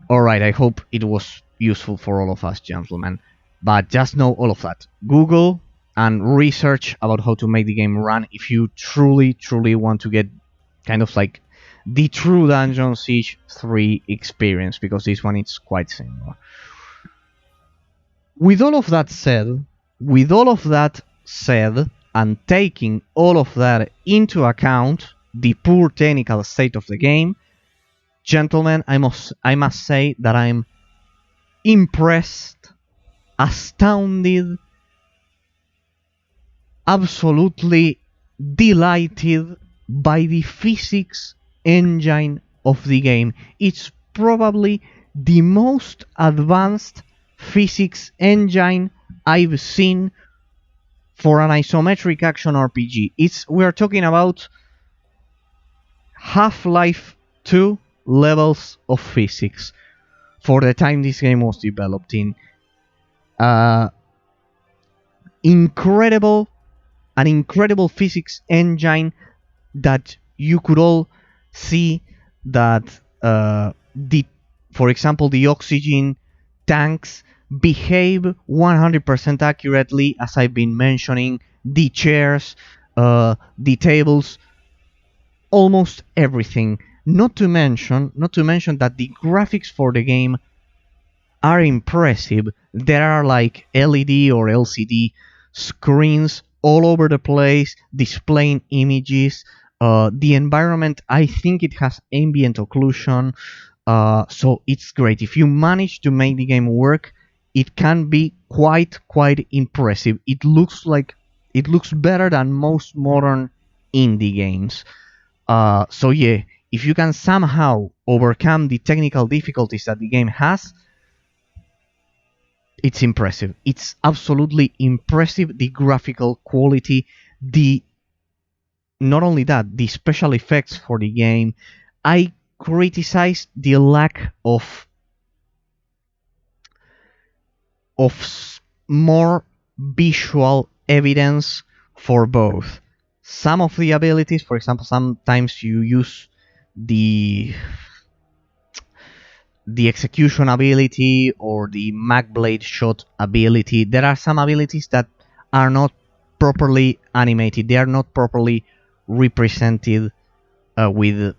A: Alright, I hope it was useful for all of us, gentlemen. But just know all of that. Google and research about how to make the game run if you truly want to get kind of like the true Dungeon Siege 3 experience, because this one is quite similar. With all of that said, and taking all of that into account, the poor technical state of the game, gentlemen, I must say that I'm impressed, astounded, absolutely delighted by the physics engine of the game. It's probably the most advanced physics engine I've seen for an isometric action RPG. We're talking about Half-Life 2 levels of physics for the time this game was developed in. Incredible physics engine that you could all see that for example, the oxygen tanks behave 100% accurately, as I've been mentioning, the chairs, the tables, almost everything. Not to mention that the graphics for the game are impressive. There are like LED or LCD screens all over the place displaying images. The environment, I think it has ambient occlusion, so it's great. If you manage to make the game work, it can be quite impressive. It looks better than most modern indie games. So yeah, if you can somehow overcome the technical difficulties that the game has, it's impressive. It's absolutely impressive, the graphical quality, not only that, the special effects for the game. I criticized the lack of more visual evidence for both. Some of the abilities, for example, sometimes you use the execution ability or the mag blade shot ability. There are some abilities that are not properly animated. They are not properly represented with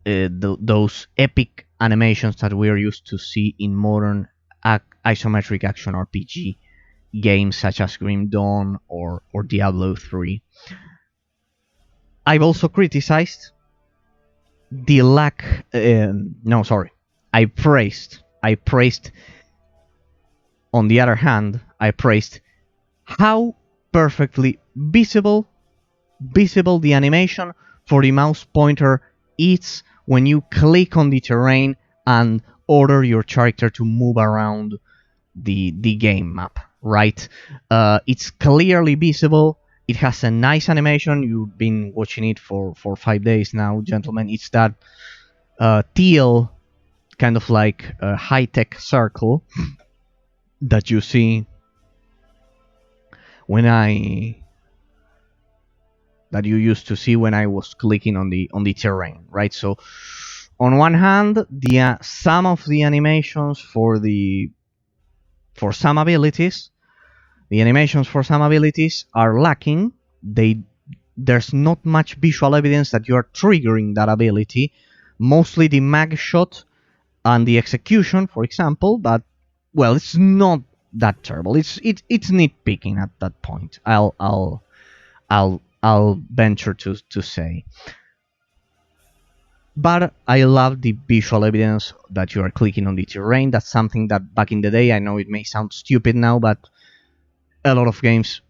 A: those epic animations that we are used to see in modern isometric action RPG games such as Grim Dawn or Diablo 3. I've also criticized the lack... I praised, on the other hand, I praised how perfectly visible the animation for the mouse pointer is when you click on the terrain and order your character to move around the game map, right? It's clearly visible. It has a nice animation. You've been watching it for 5 days now, gentlemen. It's that teal kind of like a high-tech circle that you see that you used to see when I was clicking on the terrain, right? So on one hand, some of the animations for some abilities, are lacking. There's not much visual evidence that you are triggering that ability. Mostly the mag shot and the execution, for example, but well, it's not that terrible. It's nitpicking at that point. I'll venture to say. But I love the visual evidence that you are clicking on the terrain. That's something that back in the day, I know it may sound stupid now, but a lot of games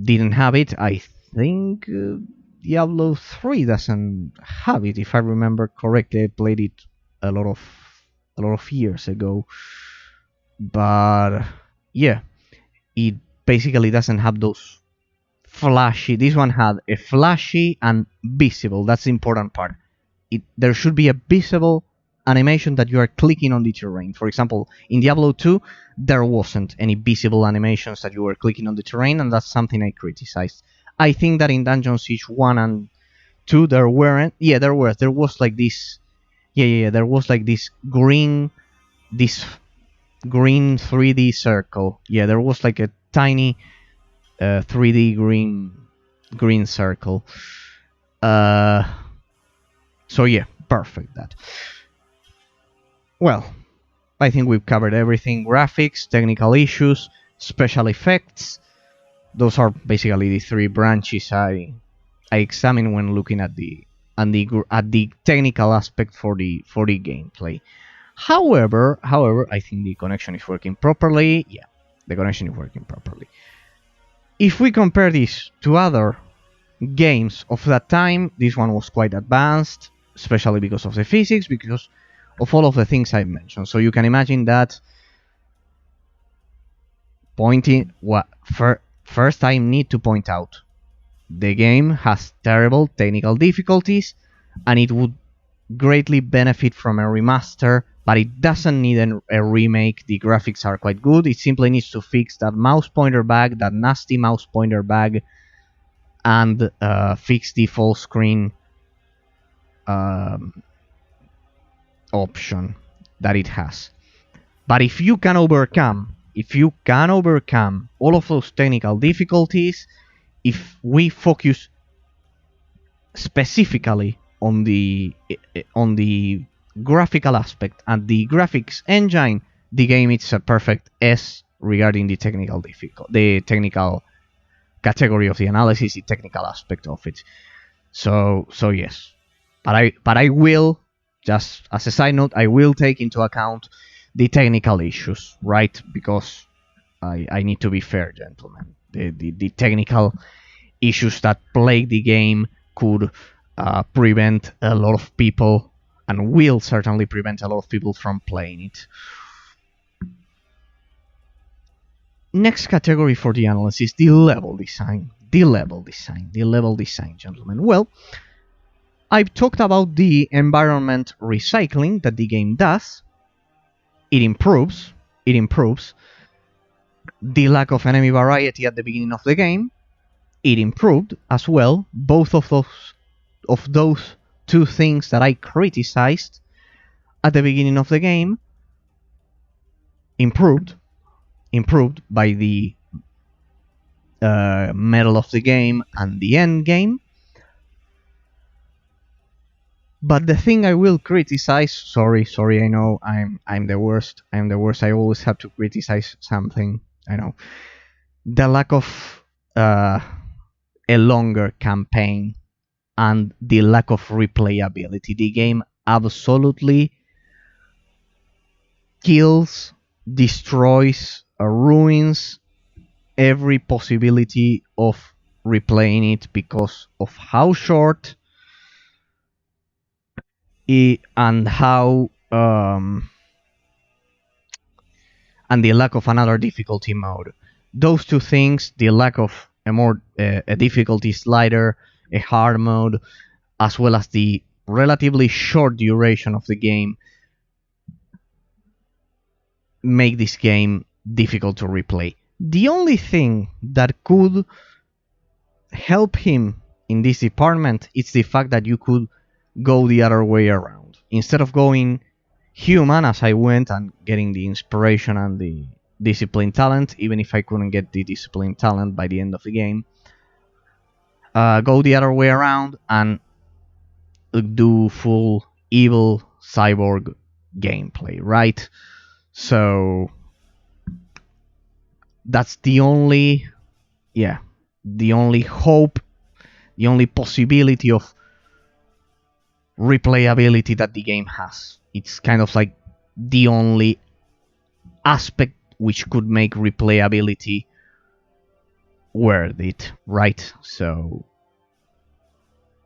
A: didn't have it. I think Diablo 3 doesn't have it, if I remember correctly. I played it a lot of years ago, but yeah, it basically doesn't have those flashy. This one had a flashy and visible. That's the important part. There should be a visible animation that you are clicking on the terrain. For example, in Diablo 2, there wasn't any visible animations that you were clicking on the terrain, and that's something I criticized. I think that in Dungeon Siege 1 and 2 there weren't. Yeah, there was. There was like this. Yeah. There was like this green 3D circle. Yeah, there was like a tiny 3D green circle. So yeah, perfect that. Well, I think we've covered everything. Graphics, technical issues, special effects. Those are basically the three branches I examine when looking at the technical aspect for the gameplay. However, I think the connection is working properly. Yeah, the connection is working properly. If we compare this to other games of that time, this one was quite advanced, especially because of the physics, because of all of the things I mentioned. So you can imagine that first I need to point out the game has terrible technical difficulties, and it would greatly benefit from a remaster, but it doesn't need a remake. The graphics are quite good. It simply needs to fix that mouse pointer bug, that nasty mouse pointer bug, and fix the full screen option that it has. But if you can overcome all of those technical difficulties, if we focus specifically on the graphical aspect and the graphics engine, the game is a perfect S regarding the technical category of the analysis, the technical aspect of it. So yes, but I will, just as a side note, I will take into account the technical issues, right? Because I need to be fair, gentlemen. The technical issues that plague the game could prevent a lot of people, and will certainly prevent a lot of people from playing it. Next category for the analysis, the level design. The level design, gentlemen. Well, I've talked about the environment recycling that the game does. It improves. The lack of enemy variety at the beginning of the game. It improved as well. Both of those two things that I criticized at the beginning of the game improved by the middle of the game and the end game. But the thing I will criticize, sorry, I know I'm the worst. I always have to criticize something. I know. The lack of a longer campaign and the lack of replayability. The game absolutely kills, destroys, ruins every possibility of replaying it because of how short and how and the lack of another difficulty mode. Those two things, the lack of a difficulty slider, a hard mode, as well as the relatively short duration of the game, make this game difficult to replay. The only thing that could help him in this department is the fact that you could go the other way around. Instead of going human as I went and getting the inspiration and the discipline talent, even if I couldn't get the discipline talent by the end of the game, go the other way around and do full evil cyborg gameplay, right? So that's the only hope, the only possibility of replayability that the game has. It's kind of like the only aspect which could make replayability worth it, right? So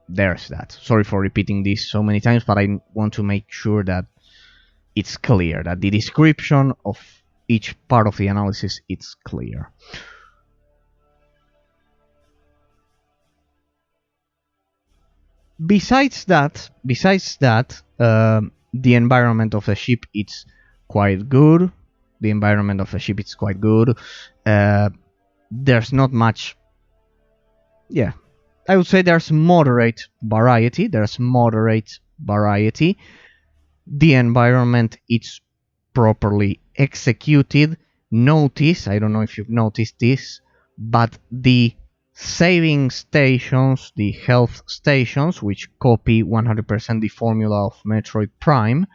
A: there's that. Sorry for repeating this so many times, but I want to make sure that it's clear, that the description of each part of the analysis is clear. Besides that, the environment of the ship is quite good. The environment of the ship is quite good. There's not much. Yeah, I would say there's moderate variety. The environment is properly executed. Notice, I don't know if you've noticed this, but the saving stations, the health stations, which copy 100% the formula of Metroid Prime,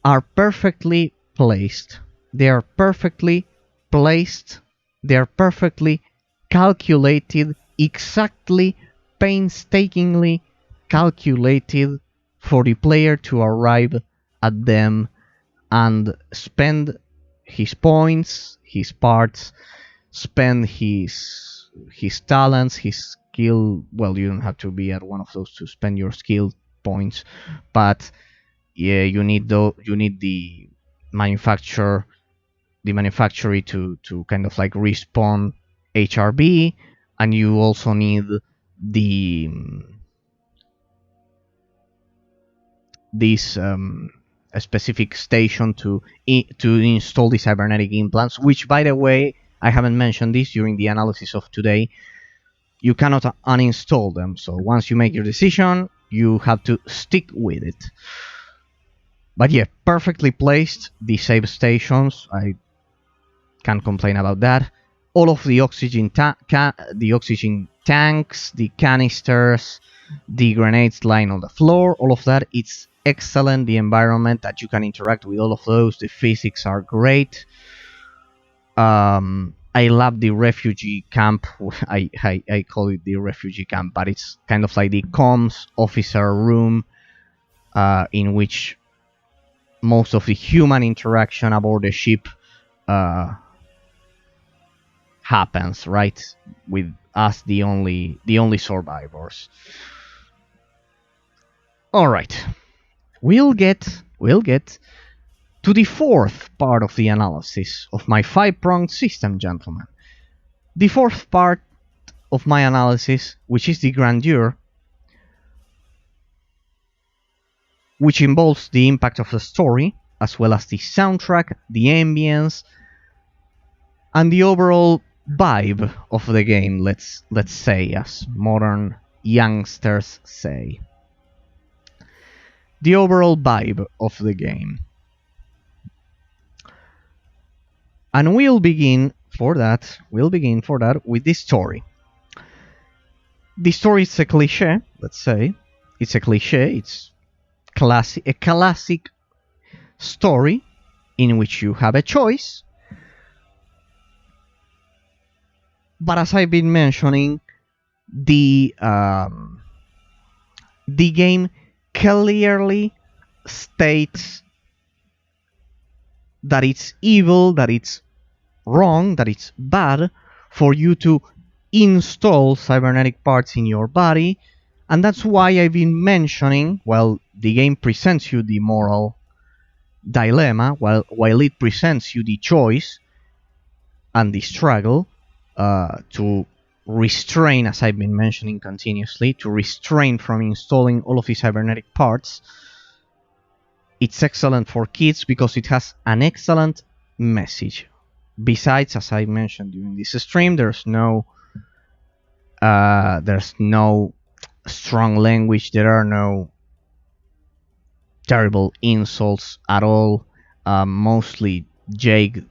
A: are perfectly placed. They are perfectly placed. They are perfectly calculated, exactly, painstakingly calculated for the player to arrive at them and spend his points, his parts, spend his talents, his skill. Well, you don't have to be at one of those to spend your skill points, but yeah, you need the manufacturer to kind of like respawn HRB, and you also need the this a specific station to install the cybernetic implants, which, by the way, I haven't mentioned this during the analysis of today. You cannot uninstall them, so once you make your decision, you have to stick with it. But yeah, perfectly placed, the save stations, I can't complain about that. All of the oxygen tanks, the canisters, the grenades lying on the floor, all of that, it's excellent. The environment that you can interact with all of those, the physics are great. I love the refugee camp. I call it the refugee camp, but it's kind of like the comms officer room, in which most of the human interaction aboard the ship happens, right? With us, the only survivors. All right, we'll get to the fourth part of the analysis of my 5-pronged system, gentlemen. The fourth part of my analysis, which is the grandeur, which involves the impact of the story, as well as the soundtrack, the ambience, and the overall vibe of the game, let's say, as modern youngsters say. The overall vibe of the game. And we'll begin for that with the story. The story is a cliché, let's say. It's a cliché, it's a classic story in which you have a choice. But as I've been mentioning, the game clearly states that it's evil, that it's wrong, that it's bad for you to install cybernetic parts in your body. And that's why I've been mentioning, well, the game presents you the moral dilemma, while it presents you the choice and the struggle to restrain, as I've been mentioning continuously, to restrain from installing all of the cybernetic parts. It's excellent for kids because it has an excellent message. Besides, as I mentioned during this stream, there's no strong language. There are no terrible insults at all. Mostly Jake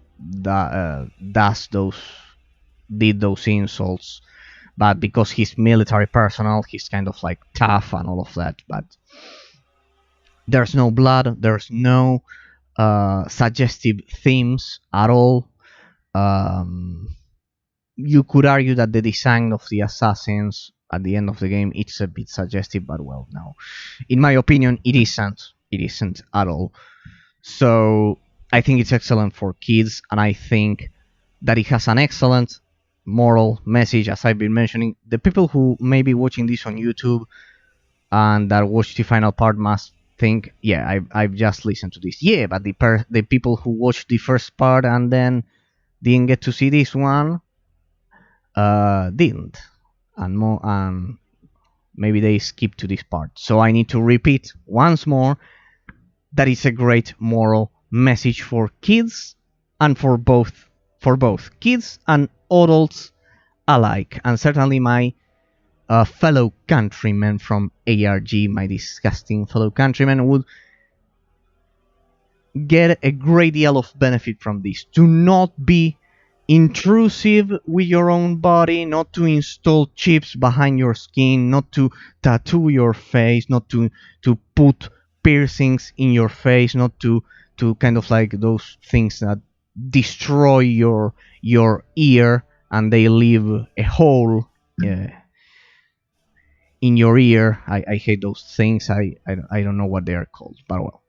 A: did those insults, but because he's military personnel, he's kind of like tough and all of that. But there's no blood. There's no suggestive themes at all. You could argue that the design of the assassins at the end of the game, it's a bit suggestive, but well, no. In my opinion, it isn't. It isn't at all. So I think it's excellent for kids, and I think that it has an excellent moral message, as I've been mentioning. The people who may be watching this on YouTube and that watch the final part must think, yeah, I've just listened to this. Yeah, but the people who watched the first part and then didn't get to see this one didn't, and maybe they skipped to this part. So I need to repeat once more that it's a great moral message for kids and for both kids and adults alike, and certainly my fellow countrymen from ARG, my disgusting fellow countrymen, would get a great deal of benefit from this. Do not be intrusive with your own body, not to install chips behind your skin, not to tattoo your face, not to put piercings in your face, not to kind of like those things that destroy your ear and they leave a hole in your ear. I hate those things. I don't know what they are called, but well.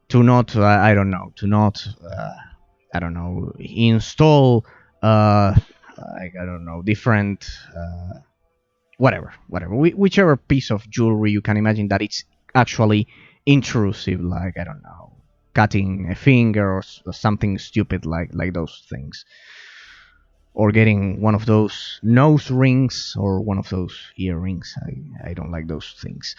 A: To not I don't know, to not I don't know, install like I don't know, different whatever, whichever piece of jewelry you can imagine that it's actually intrusive, like I don't know, cutting a finger or something stupid like those things, or getting one of those nose rings or one of those earrings. I don't like those things.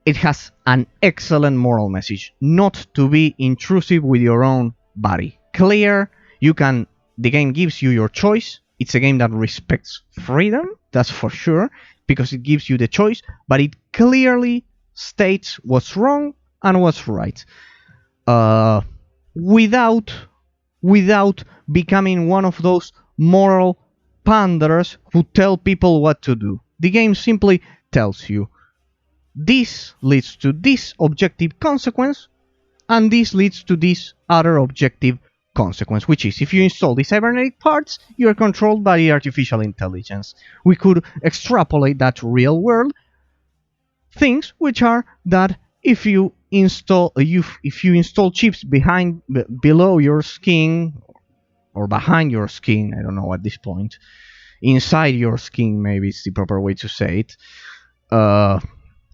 A: It has an excellent moral message, not to be intrusive with your own body. Clear, the game gives you your choice. It's a game that respects freedom, that's for sure, because it gives you the choice, but it clearly states what's wrong and what's right. Without becoming one of those moral panderers who tell people what to do. The game simply tells you, this leads to this objective consequence, and this leads to this other objective consequence, which is, if you install the cybernetic parts, you are controlled by the artificial intelligence. We could extrapolate that to real world things, which are that if you install chips below your skin, or behind your skin, I don't know at this point, inside your skin, maybe it's the proper way to say it,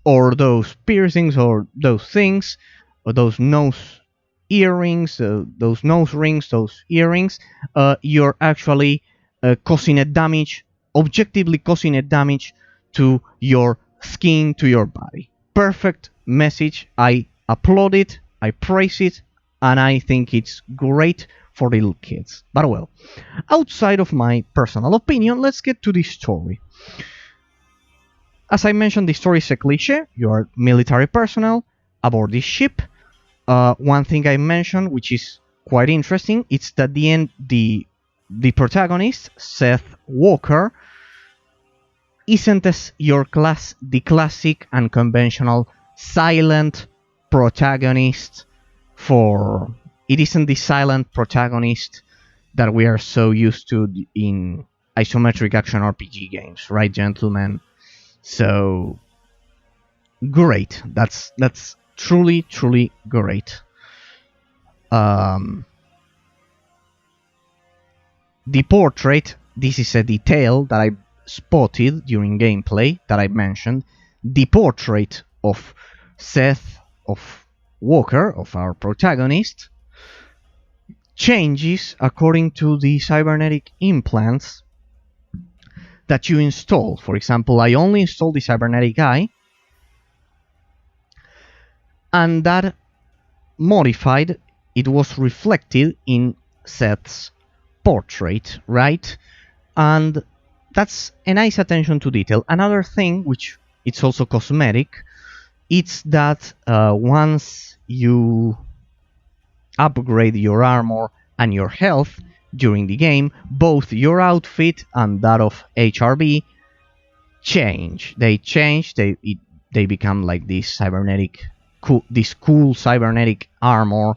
A: or those piercings, or those things, or those nose earrings, those nose rings, those earrings, you're actually objectively causing a damage to your skin, to your body. Perfect message. I applaud it, I praise it, and I think it's great for little kids. But well, outside of my personal opinion, let's get to the story. As I mentioned, the story is a cliche. You are military personnel aboard this ship. One thing I mentioned, which is quite interesting, it's that the protagonist, Seth Walker, isn't the classic and conventional silent protagonist. It isn't the silent protagonist that we are so used to in isometric action RPG games, right, gentlemen? So great. That's truly great. The portrait, this is a detail that I spotted during gameplay that I mentioned. The portrait of Seth Walker, of our protagonist, changes according to the cybernetic implants that you install. For example, I only installed the cybernetic eye, and that modified, it was reflected in Seth's portrait, right? And that's a nice attention to detail. Another thing, which it's also cosmetic, it's that once you upgrade your armor and your health during the game, both your outfit and that of HRB change. They become like this cool cybernetic armor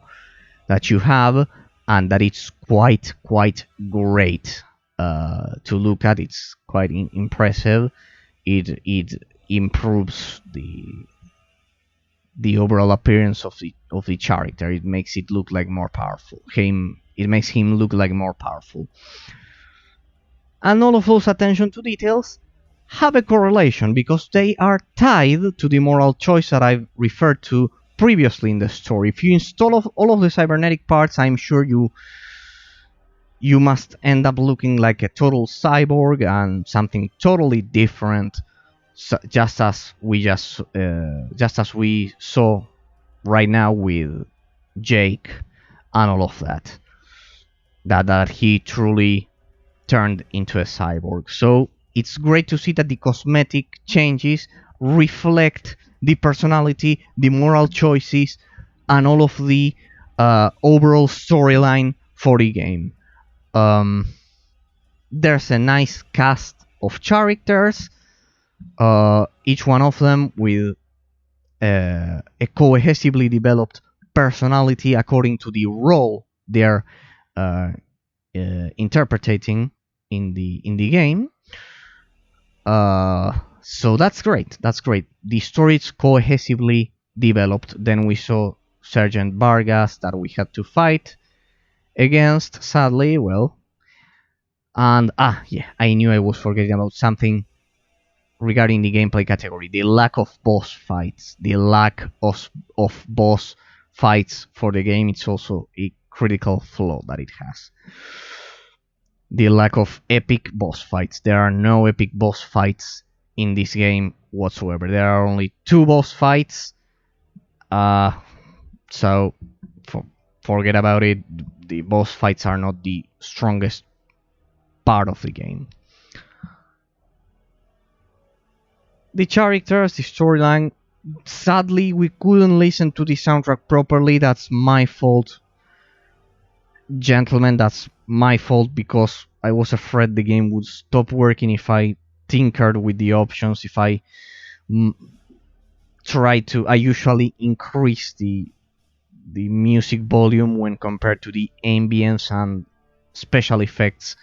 A: that you have, and that it's quite great to look at. It's quite impressive. It improves the overall appearance of the character. It makes it look like more powerful. It makes him look like more powerful. And all of those attention to details have a correlation because they are tied to the moral choice that I've referred to previously in the story. If you install all of the cybernetic parts, I'm sure you must end up looking like a total cyborg and something totally different, so just as we saw right now with Jake and all of that he truly turned into a cyborg. So it's great to see that the cosmetic changes reflect the personality, the moral choices, and all of the overall storyline for the game. There's a nice cast of characters, each one of them with a cohesively developed personality according to the role they're interpreting in the game. So that's great. That's great. The story is cohesively developed. Then we saw Sergeant Vargas that we had to fight against, sadly. Well, and yeah, I knew I was forgetting about something regarding the gameplay category: the lack of boss fights. The lack of boss fights for the game. It's also a critical flaw that it has. The lack of epic boss fights. There are no epic boss fights in this game whatsoever. There are only 2 boss fights. So forget about it. The boss fights are not the strongest part of the game. The characters, the storyline. Sadly, we couldn't listen to the soundtrack properly. That's my fault. Gentlemen, that's my fault because I was afraid the game would stop working if I tinkered with the options, if I tried to... I usually increase the music volume when compared to the ambience and special effects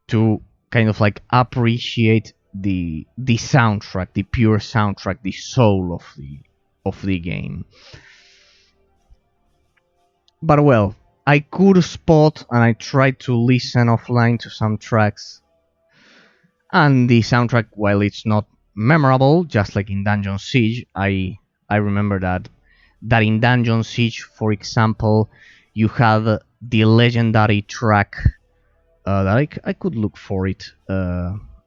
A: to kind of like appreciate the soundtrack, the pure soundtrack, the soul of the game. But well, I could spot and I tried to listen offline to some tracks, and the soundtrack, while it's not memorable, just like in Dungeon Siege, I remember that in Dungeon Siege, for example, you have the legendary track that I could look for it.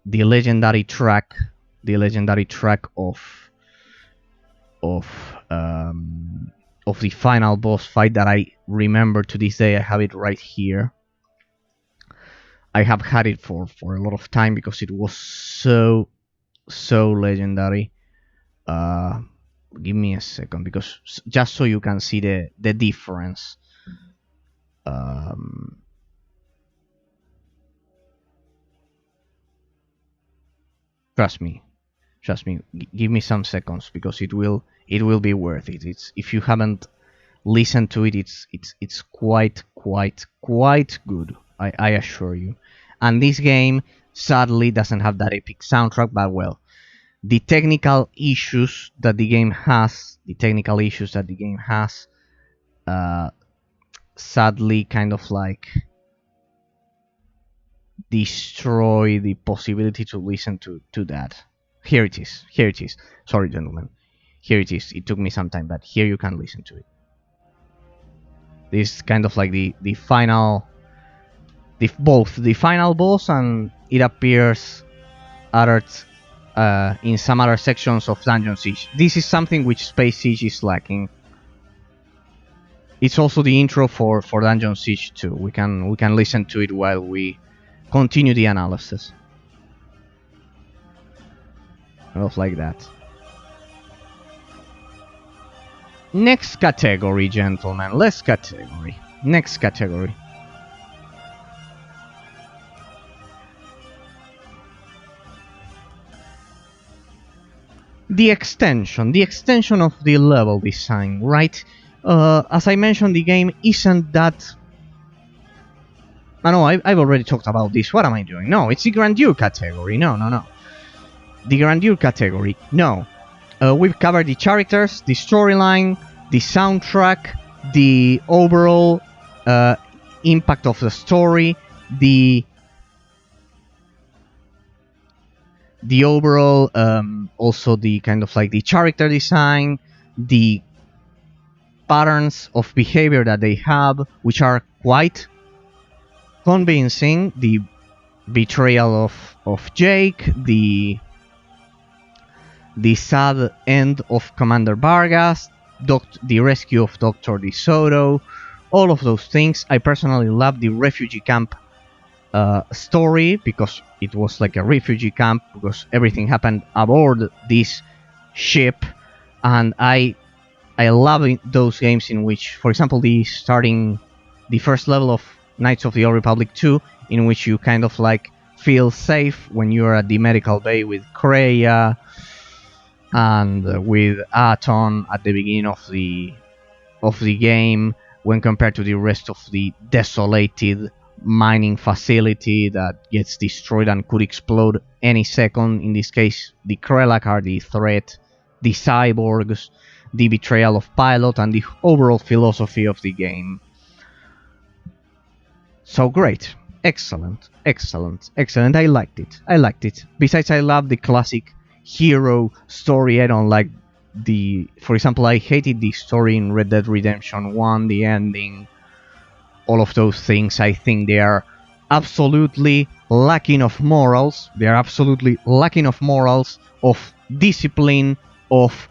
A: The legendary track of the final boss fight that I remember to this day. I have it right here. I have had it for a lot of time because it was so legendary. Give me a second, because just so you can see the difference. Trust me. Give me some seconds because it will be worth it. It's, if you haven't listened to it, it's quite good. I assure you. And this game sadly doesn't have that epic soundtrack, but well, the technical issues that the game has, sadly kind of like destroy the possibility to listen to that. Here it is. Sorry, gentlemen. Here it is. It took me some time, but here you can listen to it. This is kind of like the final... both the final boss, and it appears in some other sections of Dungeon Siege. This is something which Space Siege is lacking. It's also the intro for Dungeon Siege 2. We can listen to it while we continue the analysis. Stuff like that. Next category, gentlemen. Next category. The extension of the level design, right? As I mentioned, the game isn't that... No, I've already talked about this. What am I doing? No, it's the grandeur category. No. The grandeur category. No. We've covered the characters, the storyline, the soundtrack, the overall impact of the story, the the overall, also the kind of like the character design, the patterns of behavior that they have, which are quite convincing. The betrayal of Jake, the sad end of Commander Vargas, the rescue of Dr. DeSoto, all of those things. I personally love the refugee camp story, because it was like a refugee camp, because everything happened aboard this ship, and I love those games in which, for example, the first level of Knights of the Old Republic 2, in which you kind of like feel safe when you're at the medical bay with Kreia and with Aton at the beginning of the game, when compared to the rest of the desolated mining facility that gets destroyed and could explode any second. In this case, the Krelak are the threat, the cyborgs, the betrayal of Pilot, and the overall philosophy of the game. So great. Excellent. I liked it. Besides, I love the classic hero story. I don't like for example, I hated the story in Red Dead Redemption 1, the ending, all of those things. I think they are absolutely lacking of morals. They are absolutely lacking of morals, of discipline, of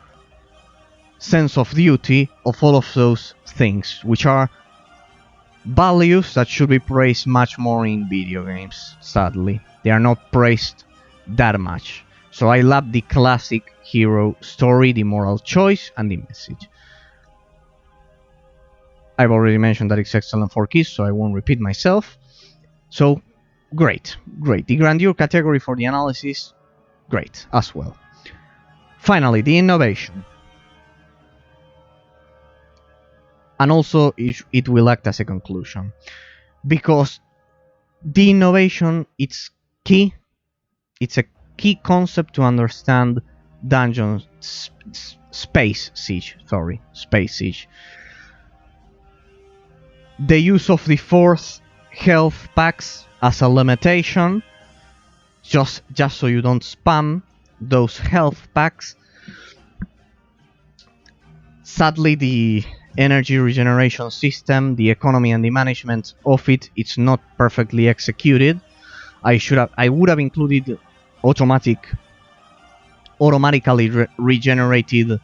A: sense of duty, of all of those things, which are values that should be praised much more in video games. Sadly, they are not praised that much. So I love the classic hero story, the moral choice, and the message. I've already mentioned that it's excellent for kids, so I won't repeat myself. So, great. The grandeur category for the analysis, great as well. Finally, the innovation. And also, it will act as a conclusion. Because the innovation, it's key. It's a key concept to understand Space Siege. The use of the 4th health packs as a limitation, just so you don't spam those health packs. Sadly, the energy regeneration system, the economy and the management of it's not perfectly executed. I would have included automatically regenerated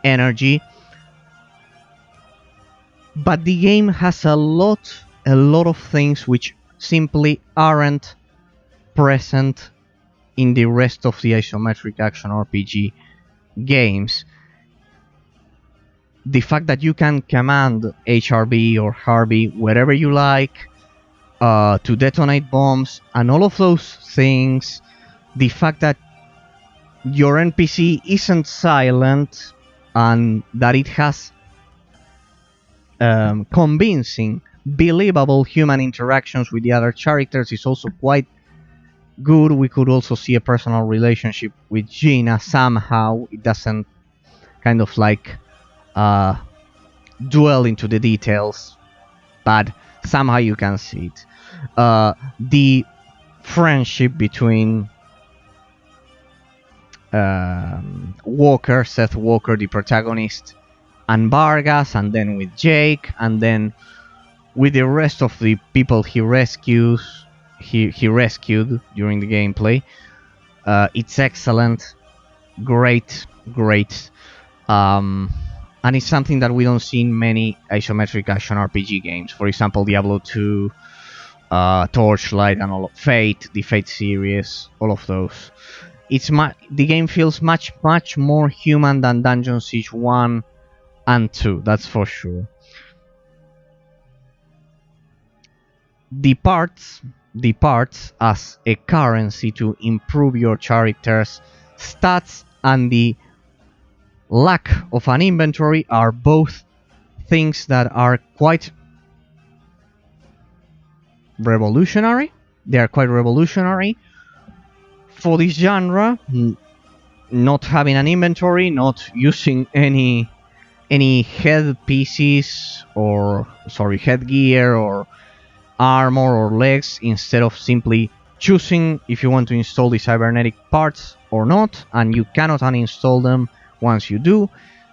A: energy. But the game has a lot of things which simply aren't present in the rest of the isometric action RPG games. The fact that you can command HRB or Harvey, wherever you like, to detonate bombs, and all of those things. The fact that your NPC isn't silent, and that it has convincing, believable human interactions with the other characters is also quite good. We could also see a personal relationship with Gina somehow. It doesn't kind of like dwell into the details, but somehow you can see it. The friendship between Seth Walker, the protagonist, and Vargas, and then with Jake, and then with the rest of the people he rescued during the gameplay. It's excellent, great, and it's something that we don't see in many isometric action RPG games. For example, Diablo 2, Torchlight, and all of Fate, the Fate series, all of those. The game feels much more human than Dungeon Siege 1 and 2, that's for sure. The parts as a currency to improve your character's stats and the lack of an inventory are both things that are quite revolutionary. They are quite revolutionary for this genre. Not having an inventory, not using any headpieces headgear or armor or legs, instead of simply choosing if you want to install the cybernetic parts or not, and you cannot uninstall them once you do,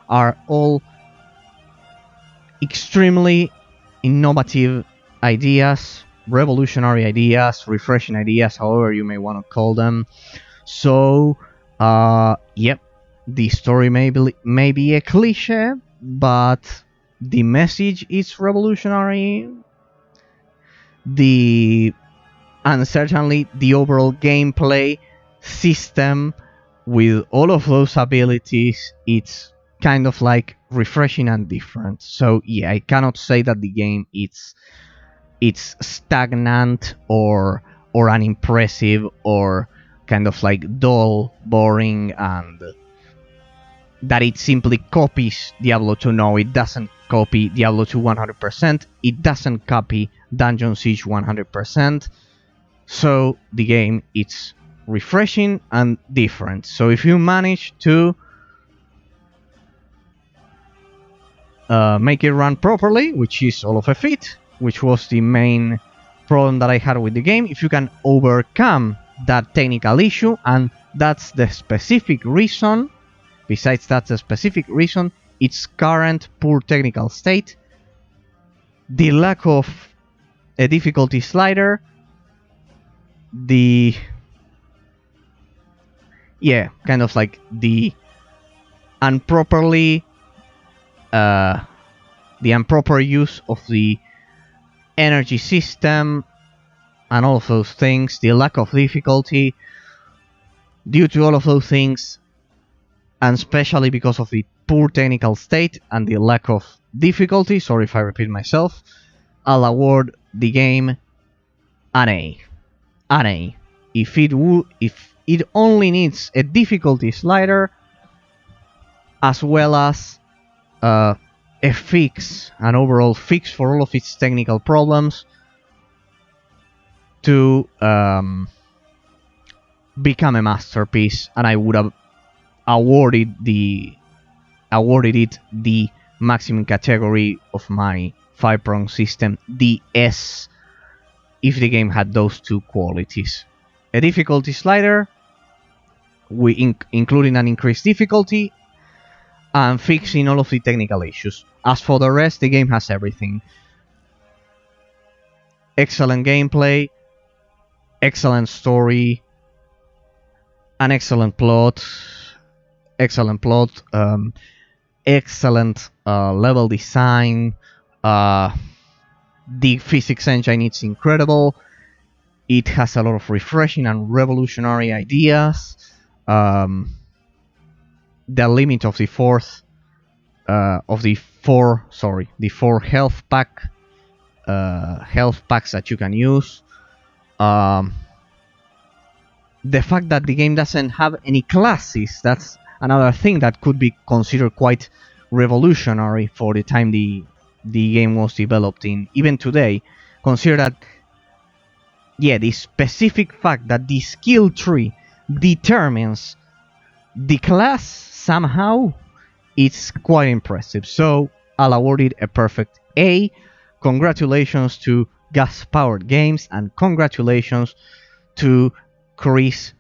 A: are all extremely innovative ideas, revolutionary ideas, refreshing ideas, however you may want to call them. So, yep, the story may be a cliche, but the message is revolutionary. And certainly the overall gameplay system with all of those abilities, it's kind of like refreshing and different. So yeah, I cannot say that the game it's stagnant or unimpressive or kind of like dull, boring, and that it simply copies Diablo 2. No, it doesn't copy Diablo 2 100%. It doesn't copy Dungeon Siege 100%. So the game it's refreshing and different. So if you manage to make it run properly, which is all of a feat, which was the main problem that I had with the game, if you can overcome that technical issue, and that's the specific reason, besides that's the specific reason, its current poor technical state, the lack of a difficulty slider, kind of like the improperly the improper use of the energy system and all of those things, the lack of difficulty. Due to all of those things, and especially because of the poor technical state and the lack of difficulty, sorry if I repeat myself, I'll award the game an A. An A. If it only needs a difficulty slider as well as a fix, an overall fix for all of its technical problems to become a masterpiece, and I would have awarded it the maximum category of my 5-prong system, the S, if the game had those two qualities. A difficulty slider, including an increased difficulty, and fixing all of the technical issues. As for the rest, the game has everything. Excellent gameplay, excellent story, an excellent plot, excellent level design, the physics engine is incredible, it has a lot of refreshing and revolutionary ideas, the limit of the four health packs that you can use, the fact that the game doesn't have any classes, that's another thing that could be considered quite revolutionary for the time the game was developed in. Even today, consider that, the specific fact that the skill tree determines the class somehow, it's quite impressive. So I'll award it a perfect A. Congratulations to Gas Powered Games, and congratulations to Chris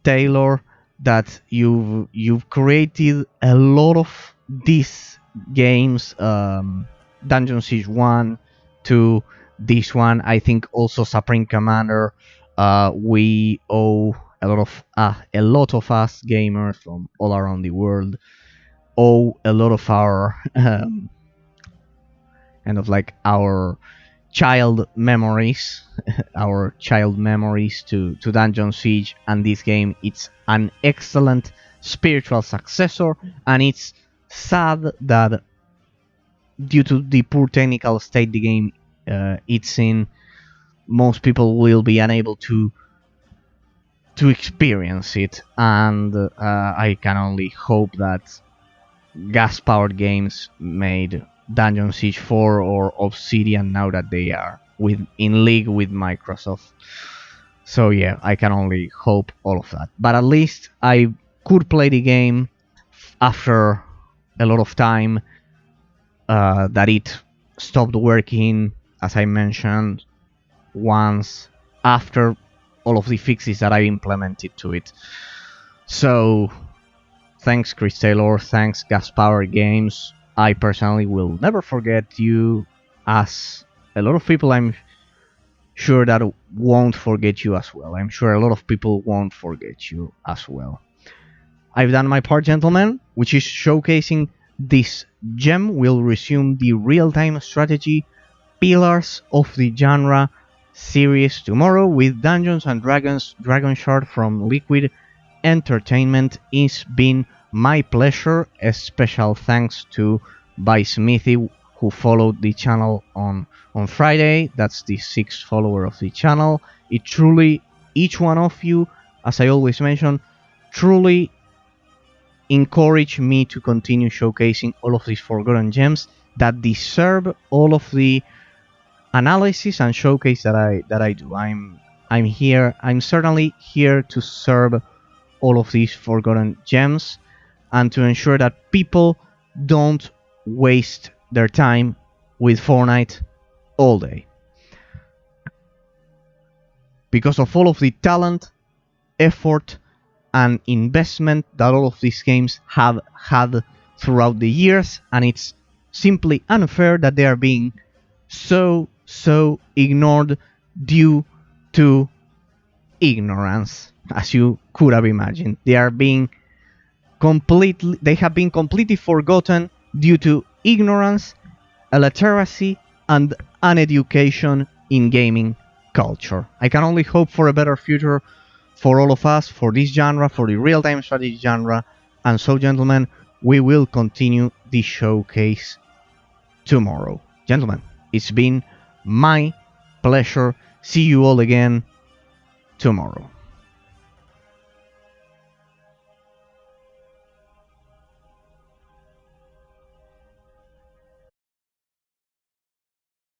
A: Taylor, that you've created a lot of these games, Dungeon Siege 1 to this one. I think also Supreme Commander, we owe a lot of us gamers from all around the world owe a lot of our kind of like our child memories to Dungeon Siege, and this game, it's an excellent spiritual successor, and it's sad that due to the poor technical state the game it's in, most people will be unable to experience it, and I can only hope that Gas Powered Games made Dungeon Siege 4 or Obsidian, now that they are in league with Microsoft. So yeah, I can only hope all of that. But at least I could play the game after a lot of time that it stopped working, as I mentioned, once after all of the fixes that I implemented to it. So, thanks Chris Taylor, thanks Gas Power Games. I personally will never forget you, as a lot of people I'm sure that won't forget you as well. I'm sure a lot of people won't forget you as well. I've done my part, gentlemen, which is showcasing this gem. Will resume the real-time strategy pillars of the genre series tomorrow with Dungeons and Dragons Dragon Shard from Liquid Entertainment. It's been my pleasure. A special thanks to by Smithy, who followed the channel on Friday. That's the 6th follower of the channel. It truly, each one of you, as I always mention, truly encourage me to continue showcasing all of these forgotten gems that deserve all of the analysis and showcase that I do. I'm here. I'm certainly here to serve all of these forgotten gems and to ensure that people don't waste their time with Fortnite all day. Because of all of the talent, effort, and investment that all of these games have had throughout the years, and it's simply unfair that they are being so ignored due to ignorance, as you could have imagined. They have been completely forgotten due to ignorance, illiteracy, and uneducation in gaming culture. I can only hope for a better future for all of us, for this genre, for the real-time strategy genre. And so, gentlemen, we will continue the showcase tomorrow. Gentlemen, it's been my pleasure. See you all again tomorrow.